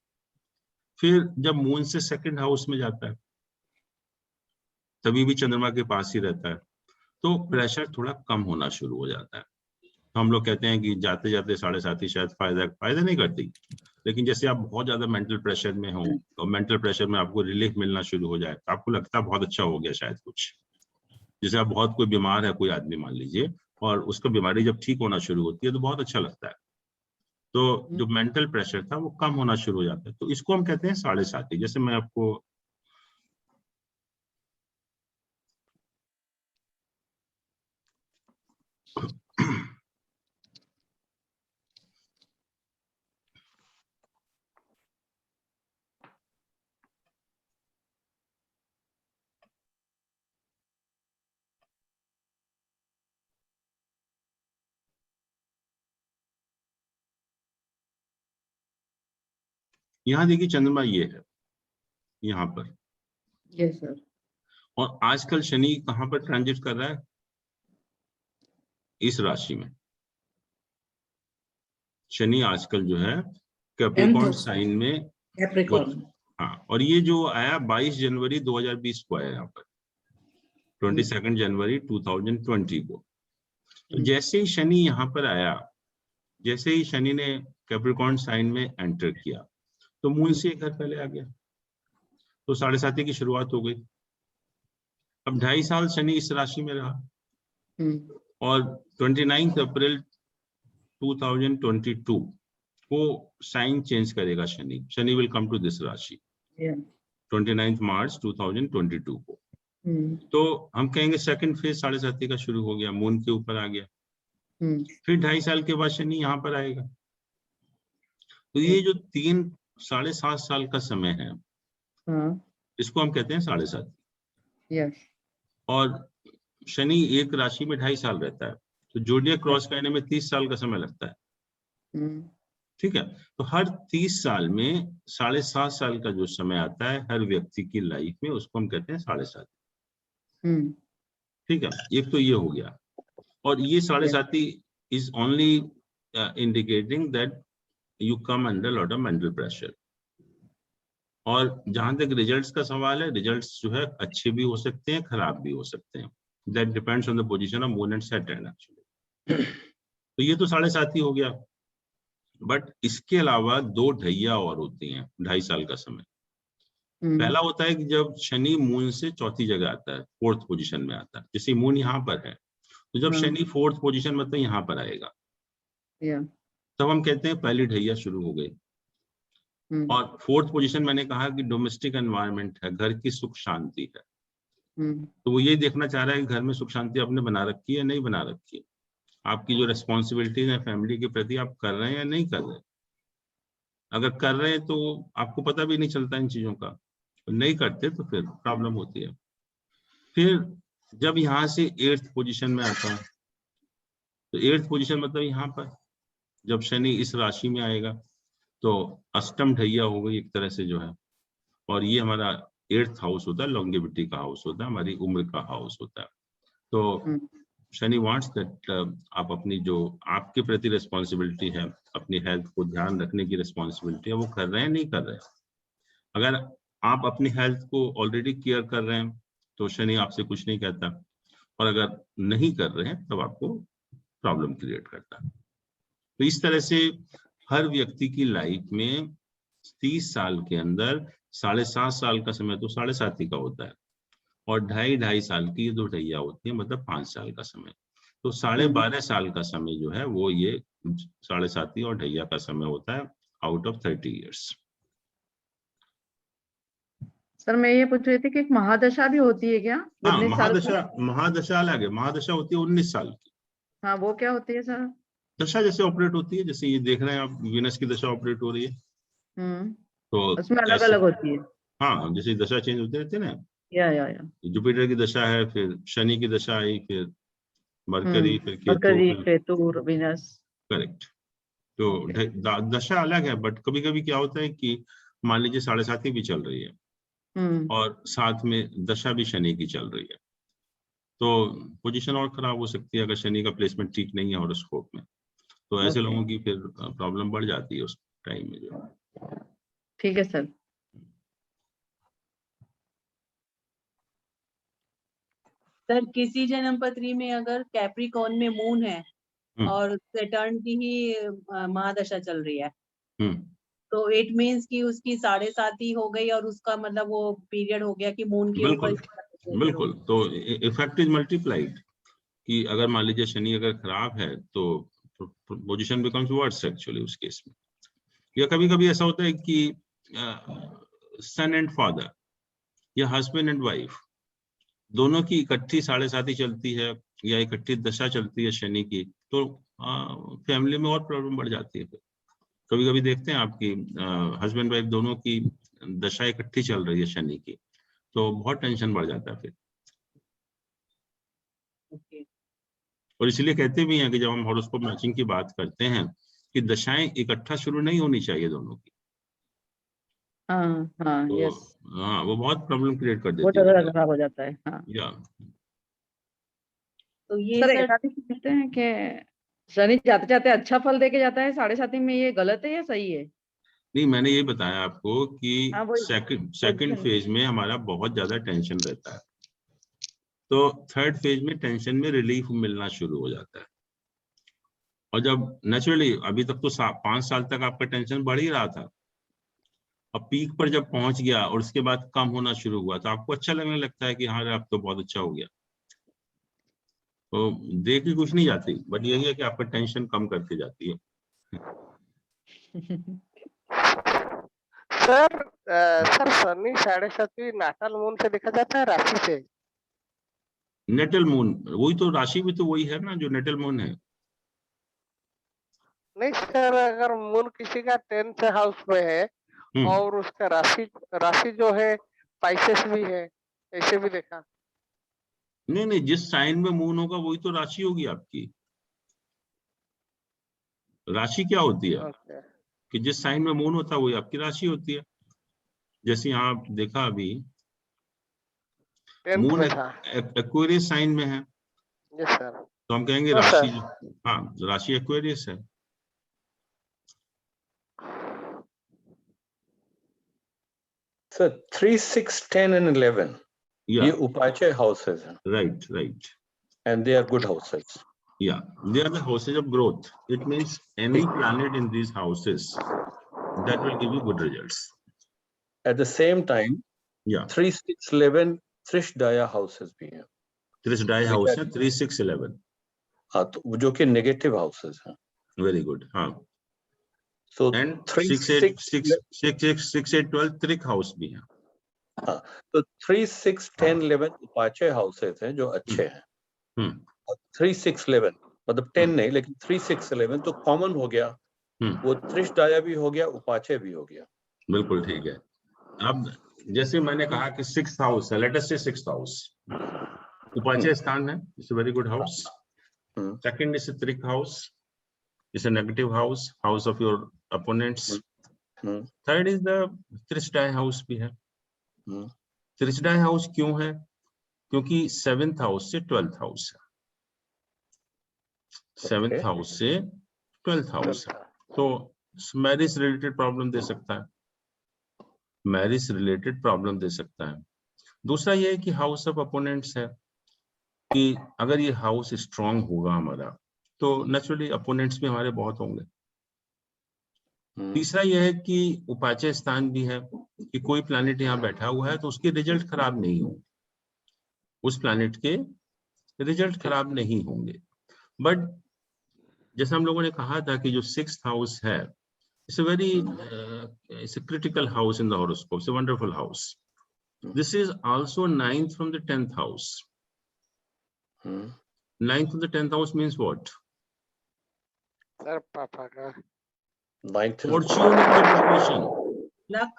फिर जब मून से 2nd हाउस में जाता है, तभी भी चंद्रमा के पास ही रहता है, तो प्रेशर थोड़ा कम होना शुरू हो जाता है। हम लोग कहते हैं कि जाते जाते 7.5 शायद फायदा नहीं करती, लेकिन जैसे आप बहुत ज्यादा मेंटल प्रेशर में हो और मेंटल प्रेशर में आपको रिलीफ मिलना शुरू हो जाए, तो आपको लगता है बहुत अच्छा हो गया शायद कुछ। जैसे आप बहुत कोई बीमार है, कोई आदमी मान लीजिए, और उसका बीमारी जब ठीक होना शुरू होती है तो बहुत अच्छा लगता है। तो जो मेंटल प्रेशर था वो कम होना शुरू हो जाता है, तो इसको हम कहते हैं 7.5। जैसे मैं आपको यहाँ देखिए चंद्रमा ये है यहाँ पर, यस सर। और आजकल शनि कहाँ पर ट्रांजिट कर रहा है? इस राशि में। शनि आजकल जो है कैप्रिकॉर्न साइन में कैप्रिकॉर्न। हाँ, और ये जो आया 22 जनवरी 2020 को आया यहाँ पर, 22 जनवरी 2020 को। तो जैसे ही शनि यहाँ पर आया, जैसे ही शनि ने कैप्रिकॉर्न साइन में एंटर किया, तो मून से 1 घर पहले आ गया, तो 7.5 की शुरुआत हो गई। अब 2.5 साल शनि इस राशि में रहा, और 29 अप्रैल 2022 को साइन चेंज करेगा Shani. Shani will come to this राशि 29 मार्च 2022 को। तो हम कहेंगे सेकंड फेज 7.5 का शुरू हो गया, मून के ऊपर आ गया। फिर 2.5 साल के बाद शनि यहाँ पर आएगा। तो ये जो 3-7.5 साल का समय है, इसको हम कहते हैं 7.5। और शनि एक राशि में 2.5 साल रहता है, तो जोडियक क्रॉस करने में 30 साल का समय लगता है। ठीक है, तो हर 30 साल में 7.5 साल का जो समय आता है हर व्यक्ति की लाइफ में, उसको हम कहते हैं 7.5। ठीक है, एक तो ये हो गया। और ये 7.5 is only indicating that you come under lot of mental pressure. और जहां तक रिजल्ट्स का सवाल है, रिजल्ट्स जो है अच्छे भी हो सकते हैं, खराब भी हो सकते हैं। That depends on the position of moon and Saturn actually. तो ये तो 7.5 हो गया, बट इसके अलावा 2 ढैया और होती हैं 2.5 साल का समय। पहला होता है कि जब शनि मून से चौथी जगह आता है, 4th पोजीशन में आता है। जैसे मून यहाँ पर है, तो जब शनि 4th पोजीशन मतलब यहाँ पर आएगा, तब हम कहते हैं पहली ढैया शुरू हो गई। और 4th पोजीशन मैंने कहा कि डोमेस्टिक एनवायरनमेंट है, घर की सुख शांति है। तो वो ये देखना चाह रहा है कि घर में सुख शांति आपने बना रखी है, नहीं बना रखी है। आपकी जो रिस्पॉन्सिबिलिटीज है फैमिली के प्रति, आप कर रहे हैं या नहीं कर रहे। अगर कर रहे हैं तो आपको पता भी नहीं चलता इन चीजों का, नहीं करते तो फिर प्रॉब्लम होती है। फिर जब यहाँ से 8th पोजीशन में आता है, तो 8th पोजीशन मतलब यहाँ पर जब शनि इस राशि में आएगा, तो अष्टम ढैया हो गई एक तरह से जो है। और ये हमारा 8th हाउस होता है, लॉन्गेविटी का हाउस होता है, हमारी उम्र का हाउस होता है। तो शनि वांट्स दैट आप अपनी जो आपके प्रति रिस्पॉन्सिबिलिटी है, अपनी हेल्थ को ध्यान रखने की रिस्पॉन्सिबिलिटी है, वो कर रहे हैं नहीं कर रहे हैं। अगर आप अपनी हेल्थ को ऑलरेडी केयर कर रहे हैं तो शनि आपसे कुछ नहीं कहता, और अगर नहीं कर रहे हैं तब आपको प्रॉब्लम क्रिएट करता है। तो इस तरह से हर व्यक्ति की लाइफ में 30 साल के अंदर 7.5 साल का समय तो 7.5 का होता है, और 2.5 साल की ये 2 ढैया होती है, मतलब 5 साल का समय। तो 12.5 साल का समय जो है वो ये 7.5 और ढैया का समय होता है आउट ऑफ 30 ईयर्स। सर मैं ये पूछ रही थी कि एक महादशा भी होती है क्या? हाँ, 19 साल की? महादशा अलग है। महादशा होती है 19 साल की। हाँ, वो क्या होती है सर? दशा जैसे ऑपरेट होती है, जैसे ये देख रहे हैं आप, वीनस की दशा ऑपरेट हो रही है, तो उसमें अलग ऐसे अलग होती है। हाँ, जैसे दशा चेंज होते रहते हैं ना। या जुपिटर की दशा है, फिर शनि की दशा आई, फिर मरकरी, फिर केतु, मरकरी, फिर केतु, वीनस। करेक्ट। तो दशा अलग है, बट कभी कभी क्या होता है कि मान लीजिए 7.5 भी चल रही है और साथ में दशा भी शनि की चल रही है, तो पोजीशन और खराब हो सकती है अगर शनि का प्लेसमेंट ठीक नहीं है हॉरोस्कोप में। तो ऐसे लोगों की फिर प्रॉब्लम बढ़ जाती है उस टाइम में जो। ठीक है सर। सर किसी जन्म पत्री में अगर कैप्रिकॉर्न में मून है और सैटर्न की ही महादशा चल रही है, तो इट मीन्स कि उसकी 7.5 हो गई और उसका मतलब वो पीरियड हो गया कि मून के ऊपर बिल्कुल। तो इफेक्ट इज मल्टीप्लाइड, कि अगर मान लीजिए शनि अगर खराब है तो पोजीशन बिकम्स वर्स एक्चुअली उस केस में। या कभी कभी ऐसा होता है कि सन एंड फादर या हस्बैंड एंड वाइफ दोनों की इकट्ठी 7.5 चलती है या इकट्ठी दशा चलती है शनि की, तो फैमिली में और प्रॉब्लम बढ़ जाती है। कभी कभी देखते हैं आपकी हस्बैंड वाइफ दोनों की दशा इकट्ठी चल रही है शनि की, तो बहुत टेंशन बढ़ जाता है फिर। और इसलिए कहते भी हैं कि जब हम हॉरोस्कोप मैचिंग की बात करते हैं कि दशाएं इकट्ठा शुरू नहीं होनी चाहिए दोनों की। हाँ, तो यस, हाँ, वो बहुत प्रॉब्लम क्रिएट कर बहुत देती ज्यादा है। खराब हो जाता है। हाँ या तो ये सर, सर ऐसा भी कहते हैं कि शनि जाते जाते अच्छा फल देके जाता है 7.5 में, ये गलत है या सही है? नहीं, मैंने ये बताया आपको कि हाँ वही सेकंड पोजीशन। फेज में हमारा बहुत ज्यादा टेंशन रहता है, तो थर्ड फेज में टेंशन में रिलीफ मिलना शुरू हो जाता है। और जब नेचुरली अभी तक तो 5 साल तक आपका टेंशन बढ़ ही रहा था, अब पीक पर जब पहुंच गया और उसके बाद कम होना शुरू हुआ तो आपको अच्छा लगने लगता है कि हाँ अब तो बहुत अच्छा हो गया। तो देख ही कुछ नहीं जाती, बट यही है कि आपका टेंशन कम करके जाती है। सर शनि 7.5 नाटल मून से देखा जाता है राशि से? नेटल मून, वही तो राशि भी तो वही है ना जो नेटल मून है। नहीं सर, अगर मून किसी का 10th हाउस में है और उसका राशि राशि जो है पाइसेस भी है, ऐसे भी देखा। नहीं, जिस साइन में मून होगा वही तो राशि होगी आपकी। राशि क्या होती है ओके, कि जिस साइन में मून होता है वही आपकी राशि होती है। जैसे यहाँ आप देखा अभी 10th मून में था। एक्वेरियस साइन में है, यस सर। तो हम कहेंगे हाँ राशि, सर। हाँ राशि एक्वेरियस है। So 3, 6, 10 and 11 या ये उपाचाय houses हैं right and they are good houses. Yeah, they are the houses of growth. It means any planet in these houses that will give you good results. At the same time, Yeah, 3, 6, 11 Trishdaya houses भी हैं। Trishdaya house है 3, 6, 11. हाँ, तो जो कि negative houses हैं। Very good. हाँ. So And 3, 6, 8, 12 trick house भी है। हाँ, तो 3, 6, 10, 11 उपाचाय houses हैं जो अच्छे हैं। 3, 6, 11 मतलब 10 नहीं, लेकिन 3, 6, 11 तो कॉमन हो गया, वो त्रिशदाया भी हो गया, उपाचाय भी हो गया। बिल्कुल ठीक है। अब जैसे मैंने कहा कि 6th हाउस है, लेट अस से 6th हाउस उपाचाय स्थान है, it's a very good house. Second is त्रिक house, it's a negative house, house of your opponents. Third is the त्रिशदाय हाउस भी है। त्रिशदाय हाउस क्यों है? क्योंकि 7th हाउस से 12th हाउस है, 7th हाउस से 12th हाउस है, तो मैरिज रिलेटेड प्रॉब्लम दे सकता है, मैरिज रिलेटेड प्रॉब्लम दे सकता है। दूसरा ये है कि हाउस ऑफ अपोनेंट्स है, कि अगर ये हाउस स्ट्रांग होगा हमारा तो नेचुरली अपोनेंट्स भी हमारे बहुत होंगे। तीसरा यह है कि उपाचाय स्थान भी है, कि कोई प्लैनेट यहाँ बैठा हुआ है तो उसके रिजल्ट खराब नहीं होंगे, उस प्लैनेट के रिजल्ट खराब नहीं होंगे। बट जैसा हम लोगों ने कहा था कि जो 6th हाउस है, it's a very it's a critical house in the horoscope, it's a wonderful house. This is also 9th from the 10th house. 9th from the 10th house means what? Sir पापा का Fortune in the profession. luck,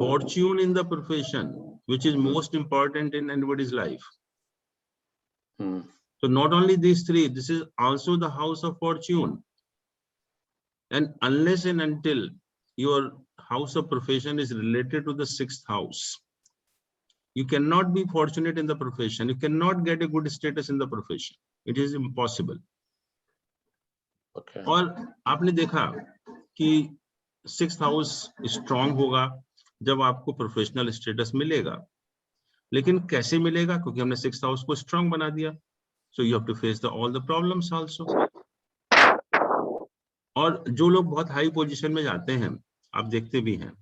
Fortune in the profession, which is most important in anybody's life. So not only these three, this is also the house of fortune. And unless and until your house of profession is related to the 6th house, you cannot be fortunate in the profession. You cannot get a good status in the profession. It is impossible. Okay. और आपने देखा कि 6th house strong होगा जब आपको professional status मिलेगा, लेकिन कैसे मिलेगा? क्योंकि हमने 6th हाउस को स्ट्रांग बना दिया। So you have to face all the problems also. और जो लोग बहुत हाई पोजीशन में जाते हैं आप देखते भी हैं,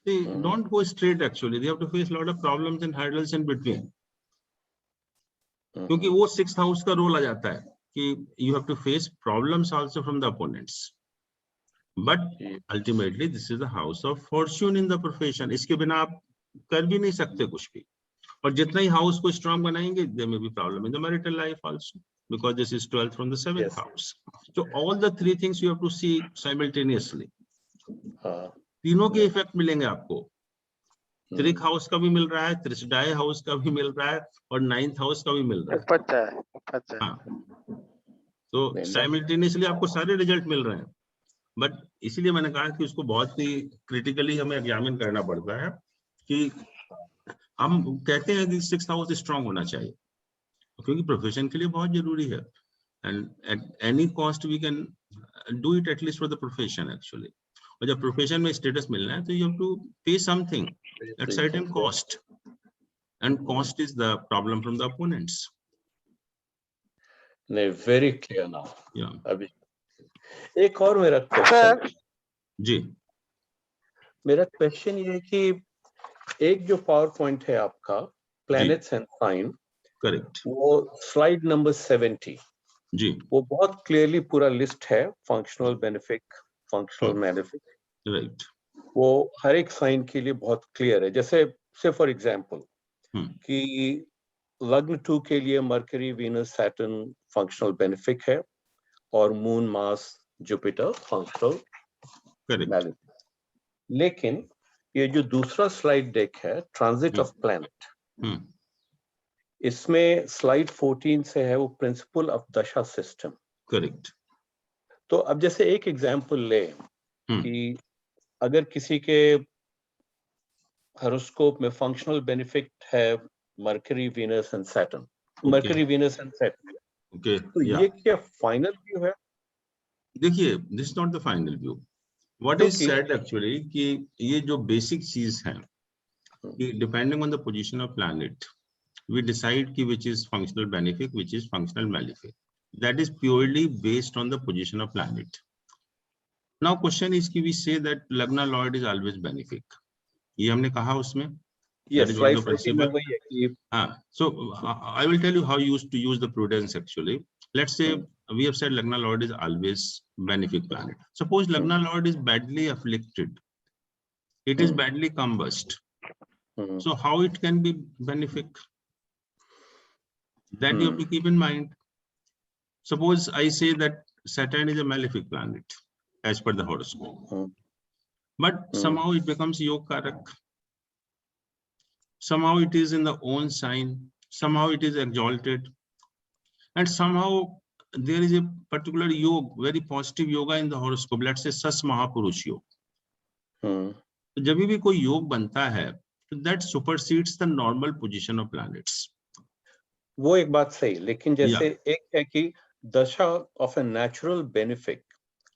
they don't go straight actually, they have to face lot of problems and hurdles in between, क्योंकि वो 6th हाउस का रोल आ जाता है कि you have to face problems also from the opponents, but ultimately this is the house of fortune in the profession, इसके बिना आप कर भी नहीं सकते कुछ भी, और जितना ही हाउस को स्ट्रांग बनाएंगे there may be problem in the marital life also, because this is 12th from the 7th house. So all the three things you have to see simultaneously. तीनों के इफेक्ट मिलेंगे आपको, त्रिक हाउस का भी मिल रहा है, त्रिसडाय हाउस का भी मिल रहा है, और 9th हाउस का भी मिल रहा है। हाँ, तो साइमल्टेनियसली आपको सारे रिजल्ट मिल रहे हैं, बट इसीलिए मैंने कहा कि उसको बहुत ही क्रिटिकली हमें एग्जामिन करना पड़ता है कि हम कहते हैं कि 6th हाउस स्ट्रांग होना चाहिए, क्योंकि प्रोफेशन के लिए बहुत जरूरी है, and at any cost we can do it at least for the profession actually. और जब प्रोफेशन में स्टेटस मिलना है तो you have to pay something at certain cost, and cost is the problem from the opponents. नहीं, very clear now. या अभी एक और मेरा क्वेश्चन जी, मेरा क्वेश्चन ये है कि एक जो पावर पॉइंट है आपका प्लैनेट्स एंड साइन, करेक्ट, वो स्लाइड नंबर 70 जी, वो बहुत क्लियरली पूरा लिस्ट है, functional benefic, functional malefic, right, वो हर एक साइन के लिए बहुत क्लियर है। जैसे से फॉर एग्जांपल कि लग्न 2 के लिए mercury, Venus, Saturn functional benefic है, और moon, Mars, Jupiter functional malefic. लेकिन ये जो दूसरा स्लाइड डेक है, ट्रांजिट ऑफ प्लैनेट, इसमें स्लाइड 14 से है वो प्रिंसिपल ऑफ दशा सिस्टम। करेक्ट। तो अब जैसे एक एग्जांपल ले कि अगर किसी के हॉरोस्कोप में फंक्शनल बेनिफिट है mercury, Venus and Saturn, mercury, Venus and Saturn, तो ये क्या फाइनल व्यू है? देखिए, this not the final view, what is said actually कि ये जो बेसिक चीज है कि depending on the position of planet we decide ki which is functional benefic, which is functional malefic. That is purely based on the position of planet. Now question is ki we say that Lagna Lord is always benefic. ये हमने कहा उसमें, yes, slide 14 में वही है कि so I will tell you how you used to use the prudence actually. Let's say we have said Lagna Lord is always benefic planet. Suppose Lagna Lord is badly afflicted, it is badly combust, so how it can be benefic? That you have to keep in mind. Suppose I say that Saturn is a malefic planet as per the horoscope, but somehow it becomes Yog Karak. Somehow it is in the own sign, somehow it is exalted, and somehow there is a particular Yog, very positive yoga in the horoscope. Let's say Sas Mahapurush Yog. जब भी कोई योग बनता है, that supersedes the normal position of planets. वो एक बात सही, लेकिन जैसे एक है कि दशा of a natural benefic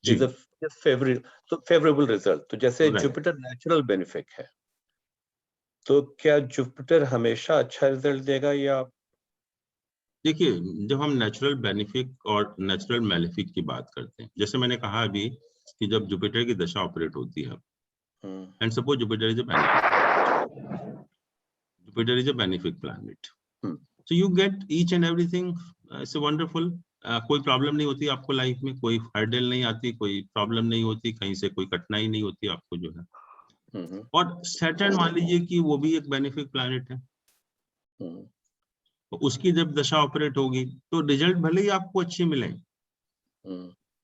is a favourable result, तो जैसे जुपिटर नेचुरल बेनिफिक है, तो क्या जुपिटर हमेशा अच्छा रिजल्ट देगा? या देखिए, जब हम नेचुरल बेनिफिक और नेचुरल मैलेफिक की बात करते हैं, जैसे मैंने कहा अभी कि जब जुपिटर की दशा ऑपरेट होती है, and suppose Jupiter is a benefic planet, so you get each and everything, it's a wonderful, कोई प्रॉब्लम नहीं होती आपको लाइफ में, कोई हर्डल नहीं आती, कोई प्रॉब्लम नहीं होती, कहीं से कोई कठिनाई नहीं होती आपको जो है। और सैटर्न मान लीजिए कि वो भी एक बेनिफिक प्लैनेट है, तो उसकी जब दशा ऑपरेट होगी तो रिजल्ट भले ही आपको अच्छे मिले,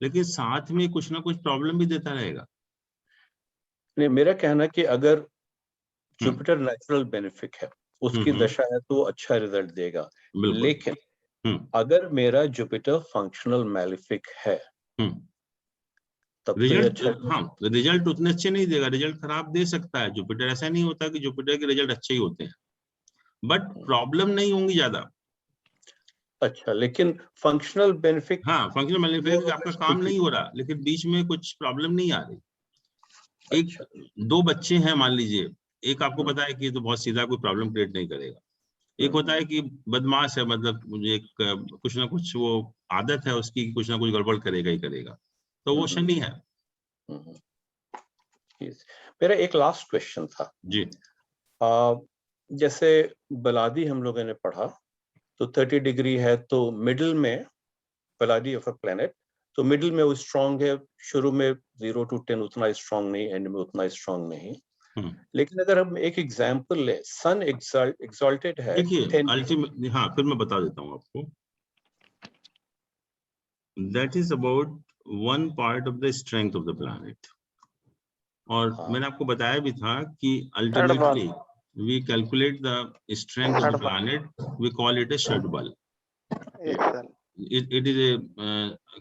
लेकिन साथ में कुछ ना कुछ प्रॉब्लम भी देता रहेगा। नहीं, मेरा कहना कि अगर जुपिटर नेचुरल बेनिफिक है, उसकी दशा है तो अच्छा रिजल्ट देगा, लेकिन अगर मेरा जुपिटर फंक्शनल मैलेफिक है तब रिजल्ट रिजल्ट उतने अच्छे नहीं देगा, रिजल्ट खराब दे सकता है। जुपिटर ऐसा नहीं होता कि जुपिटर के रिजल्ट अच्छे ही होते हैं, बट प्रॉब्लम नहीं होंगी ज्यादा। अच्छा, लेकिन फंक्शनल बेनिफिक, फंक्शनल बेनिफिक आपका काम नहीं हो रहा, लेकिन बीच में कुछ प्रॉब्लम नहीं आ रही। एक दो बच्चे हैं मान लीजिए, एक आपको पता है कि ये तो बहुत सीधा कोई प्रॉब्लम क्रिएट नहीं करेगा, एक होता है कि बदमाश है, मतलब मुझे कुछ ना कुछ वो आदत है उसकी, कुछ ना कुछ गड़बड़ करेगा ही करेगा, तो वो शनि है। मेरा एक लास्ट क्वेश्चन था जी। जैसे बलादी हम लोगों ने पढ़ा तो 30 डिग्री है, तो मिडिल में बलादी ऑफ अ प्लेनेट, तो मिडिल में वो स्ट्रांग है, शुरू में 0 to 10 उतना स्ट्रांग नहीं, एंड में उतना स्ट्रांग नहीं। लेकिन अगर हम एक एग्जांपल ले, सन एक्सल्टेड है, देखिए अल्टीमेट, हाँ फिर मैं बता देता हूँ आपको, that is about 1 part of the strength of the planet। और मैंने आपको बताया भी था कि ultimately we calculate the strength of the planet, we call it a Shadbal। It is a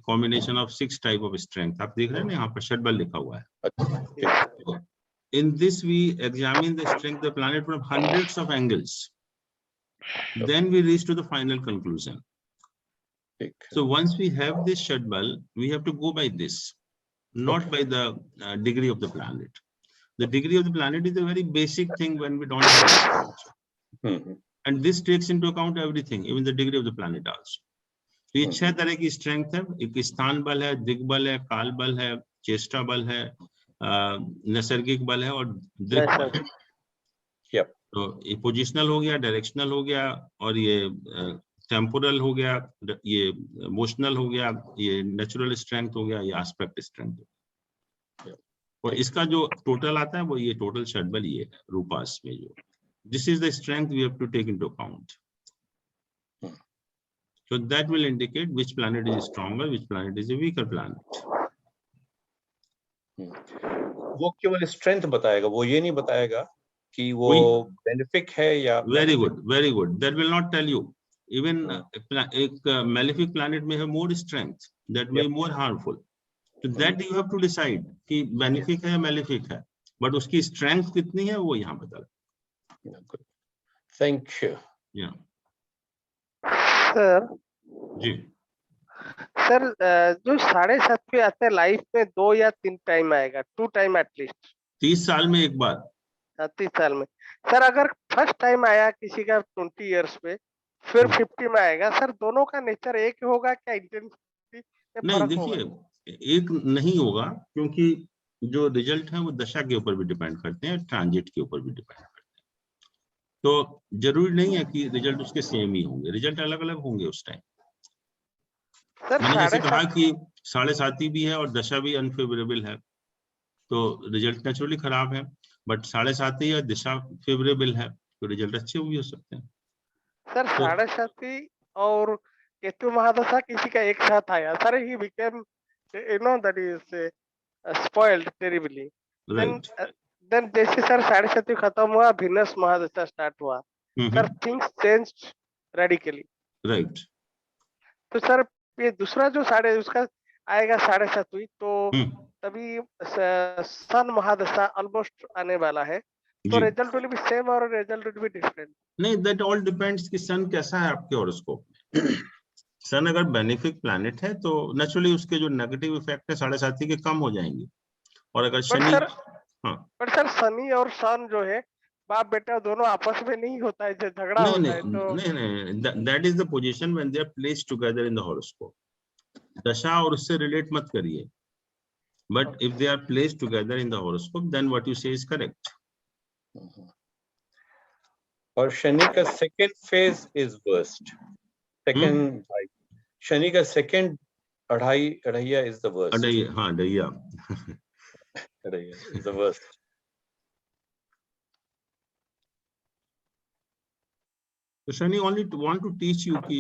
combination of 6 type of strength। आप देख रहे हैं ना, यहाँ पर Shadbal लिखा हुआ है। In this we examine the strength of the planet from hundreds of angles, then we reach to the final conclusion। So once we have this Shadbal, we have to go by this, not by the degree of the planet। The degree of the planet is a very basic thing when we don't have and this takes into account everything, even the degree of the planet also। तो ये 6 तरह की strength है। एक स्थान बल है, दिग्बल है, काल बल है, चेष्टा बल है, नैसर्गिक बल है और दृक बल है। तो ये पोजिशनल हो गया, डायरेक्शनल हो गया, और ये टेम्पोरल हो गया, ये मोशनल हो गया, ये नेचुरल स्ट्रेंथ हो गया, ये एस्पेक्ट स्ट्रेंथ हो गया। और इसका जो टोटल आता है वो ये टोटल षडबल ये है रूपास में जो, this is the strength we have to take into account. So that will indicate which planet is stronger, which planet is a weaker planet। वो केवल स्ट्रेंथ बताएगा, वो ये नहीं बताएगा कि वो बेनिफिक है या। Very good, very good. That will not tell you। Even एक malefic planet may have more strength, that may be more harmful। So that you have to decide कि बेनिफिक है या मेलेफिक है, बट उसकी strength कितनी है वो यहाँ बता। Thank you. या सर जी सर, जो 7.5 पे आते हैं लाइफ में 2 या 3 टाइम आएगा, 2 टाइम एटलीस्ट 30 साल में एक बार। 30 साल में। सर अगर फर्स्ट टाइम आया किसी का 20 इयर्स पे, फिर 50 में आएगा, सर दोनों का नेचर एक होगा क्या? इंटेंसिटी में नहीं, फर्क होगा? देखिए एक नहीं होगा, क्योंकि जो रिजल्ट है वो दशा के ऊपर भी डिपेंड करते हैं, ट्रांजिट के ऊपर भी डिपेंड करते हैं। तो जरूरी नहीं है कि रिजल्ट उसके सेम ही होंगे, रिजल्ट अलग अलग होंगे उस टाइम। मैंने जैसे कहा कि 7.5 भी है और दशा भी अनफेवरेबल है, तो रिजल्ट नेचुरली खराब है, बट 7.5 या दशा फेवरेबल है तो रिजल्ट अच्छे भी हो सकते हैं। सर 7.5 और केतु महादशा किसी का एक साथ आया, sir he became that is spoiled terribly. Then जैसे सर 7.5 खत्म हुआ, वीनस महादशा स्टार्ट हुआ, sir things changed radically. Right. तो सर ये दूसरा जो उसका आएगा 7.5, तो तभी सन महादशा ऑलमोस्ट आने वाला है, तो रिजल्ट विल बी सेम और रिजल्ट विल बी डिफरेंट? नहीं, दैट ऑल डिपेंड्स कि सन कैसा है आपके हॉरोस्कोप में। सन अगर बेनिफिक प्लैनेट है तो नेचुरली उसके जो नेगेटिव इफेक्ट है 7.5 के कम हो जाएंगे, और अगर शनि, पर सर शनि और सन जो है बाप बेटा दोनों आपस में नहीं होता है, जो झगड़ा होता है तो नहीं, that is the position when they are placed together in the horoscope. दशा और उससे रिलेट मत करिए, but if they are placed together in the horoscope then what you say is correct. और शनि का second phase is worst, second Shani का second अढ़ैया is the worst. अढ़ैया, हाँ अढ़ैया is the worst. So Shani only want to teach you कि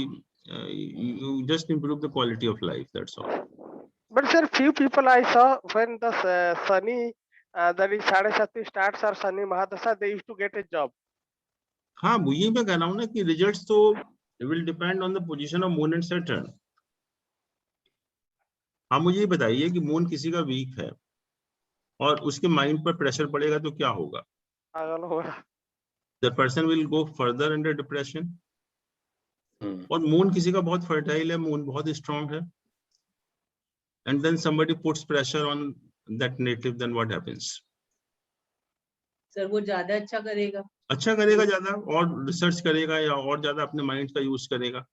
you just improve the quality of life, that's all. But sir, few people I saw when the Shani that is 7.5 starts or Shani Mahadasha, they used to get a job. हाँ, वो ये मैं कह रहा हूँ ना कि results तो will depend on the position of Moon and Saturn। हाँ, मुझे ये बताइए कि मून किसी का वीक है और उसके माइंड पर प्रेशर पड़ेगा तो क्या होगा? पागल होगा। The person will go further under depression। और मून किसी का बहुत फर्टाइल है, मून बहुत स्ट्रांग है, and then somebody puts pressure on that native, then what happens? Sir वो ज्यादा अच्छा करेगा ज्यादा, और रिसर्च करेगा या और ज्यादा अपने माइंड का यूज करेगा।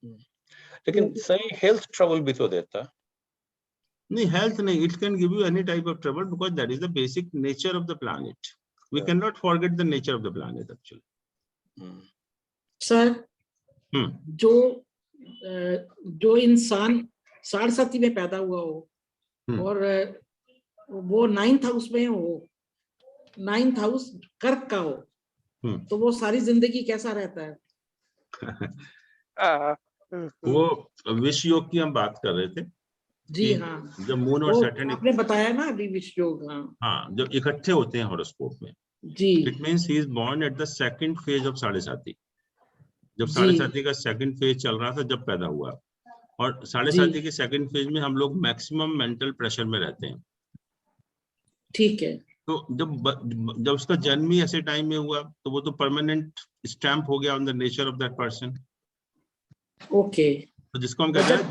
लेकिन सही हेल्थ ट्रबल भी तो देता। नहीं, health नहीं, it can give you any type of trouble because that is the basic nature of the planet. We cannot forget the nature of the planet actually. Sir जो इंसान साढ़े में पैदा हुआ हो और वो 9th हाउस में हो, 9th हाउस कर्क का हो, तो वो सारी जिंदगी कैसा रहता है? वो विष योग की हम बात कर रहे थे जी हाँ, जब मून और सैटर्न आपने बताया ना अभी विष योग। हाँ, जब इकट्ठे होते हैं हॉरोस्कोप में जी, it means he is born at the second phase of साढ़े साथी। जब साढ़े साथी का सेकंड फेज चल रहा था जब पैदा हुआ, और साढ़े साथी के सेकंड फेज में हम लोग मैक्सिमम मेंटल प्रेशर में रहते हैं। ठीक है। तो जब उसका जन्म ही ऐसे टाइम में हुआ तो वो तो परमानेंट स्टैम्प हो गया on the nature of that person. Okay. तो जिसको हम कहते हैं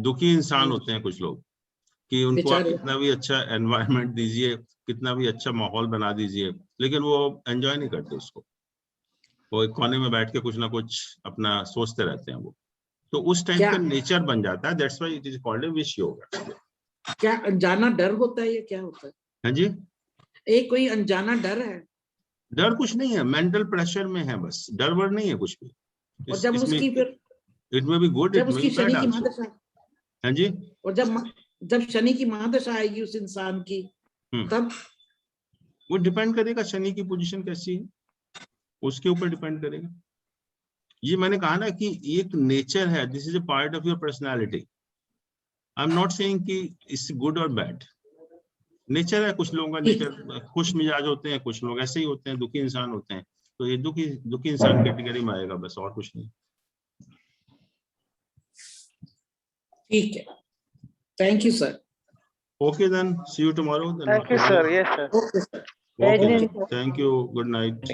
दुखी इंसान होते हैं कुछ लोग, कि उनको आप कितना भी अच्छा एनवायरनमेंट दीजिए, कितना भी अच्छा माहौल बना दीजिए, लेकिन वो एंजॉय नहीं करते उसको। वो एक कोने में बैठ के कुछ ना कुछ अपना सोचते रहते हैं वो। तो उस टाइम का नेचर बन जाता है। That's why it is called a विष योग। क्या अनजाना डर होता है या क्या होता है? हाँ जी, एक कोई अनजाना डर है? डर कुछ नहीं है, मेंटल प्रेशर में है बस, डर वर नहीं है कुछ भी। और जब उसकी फिर इट में भी गुड, जब उसकी शनि की महादशा, हाँ जी, और जब शनि की महादशा आएगी उस इंसान की, तब वो डिपेंड करेगा शनि की पोजीशन कैसी है, उसके ऊपर डिपेंड करेगा। ये मैंने कहा ना कि एक नेचर है, this is a part of your personality. I am not saying कि इट्स गुड और बैड, नेचर है। कुछ लोगों का नेचर खुश मिजाज होते हैं, कुछ लोग ऐसे ही होते हैं, दुखी इंसान होते हैं। तो ये दुखी इंसान कैटेगरी में आएगा बस, और कुछ नहीं। ठीक है, thank you sir. Okay then, see you tomorrow. Thank you sir. Yes sir. Okay sir. Okay, thank you. Good night.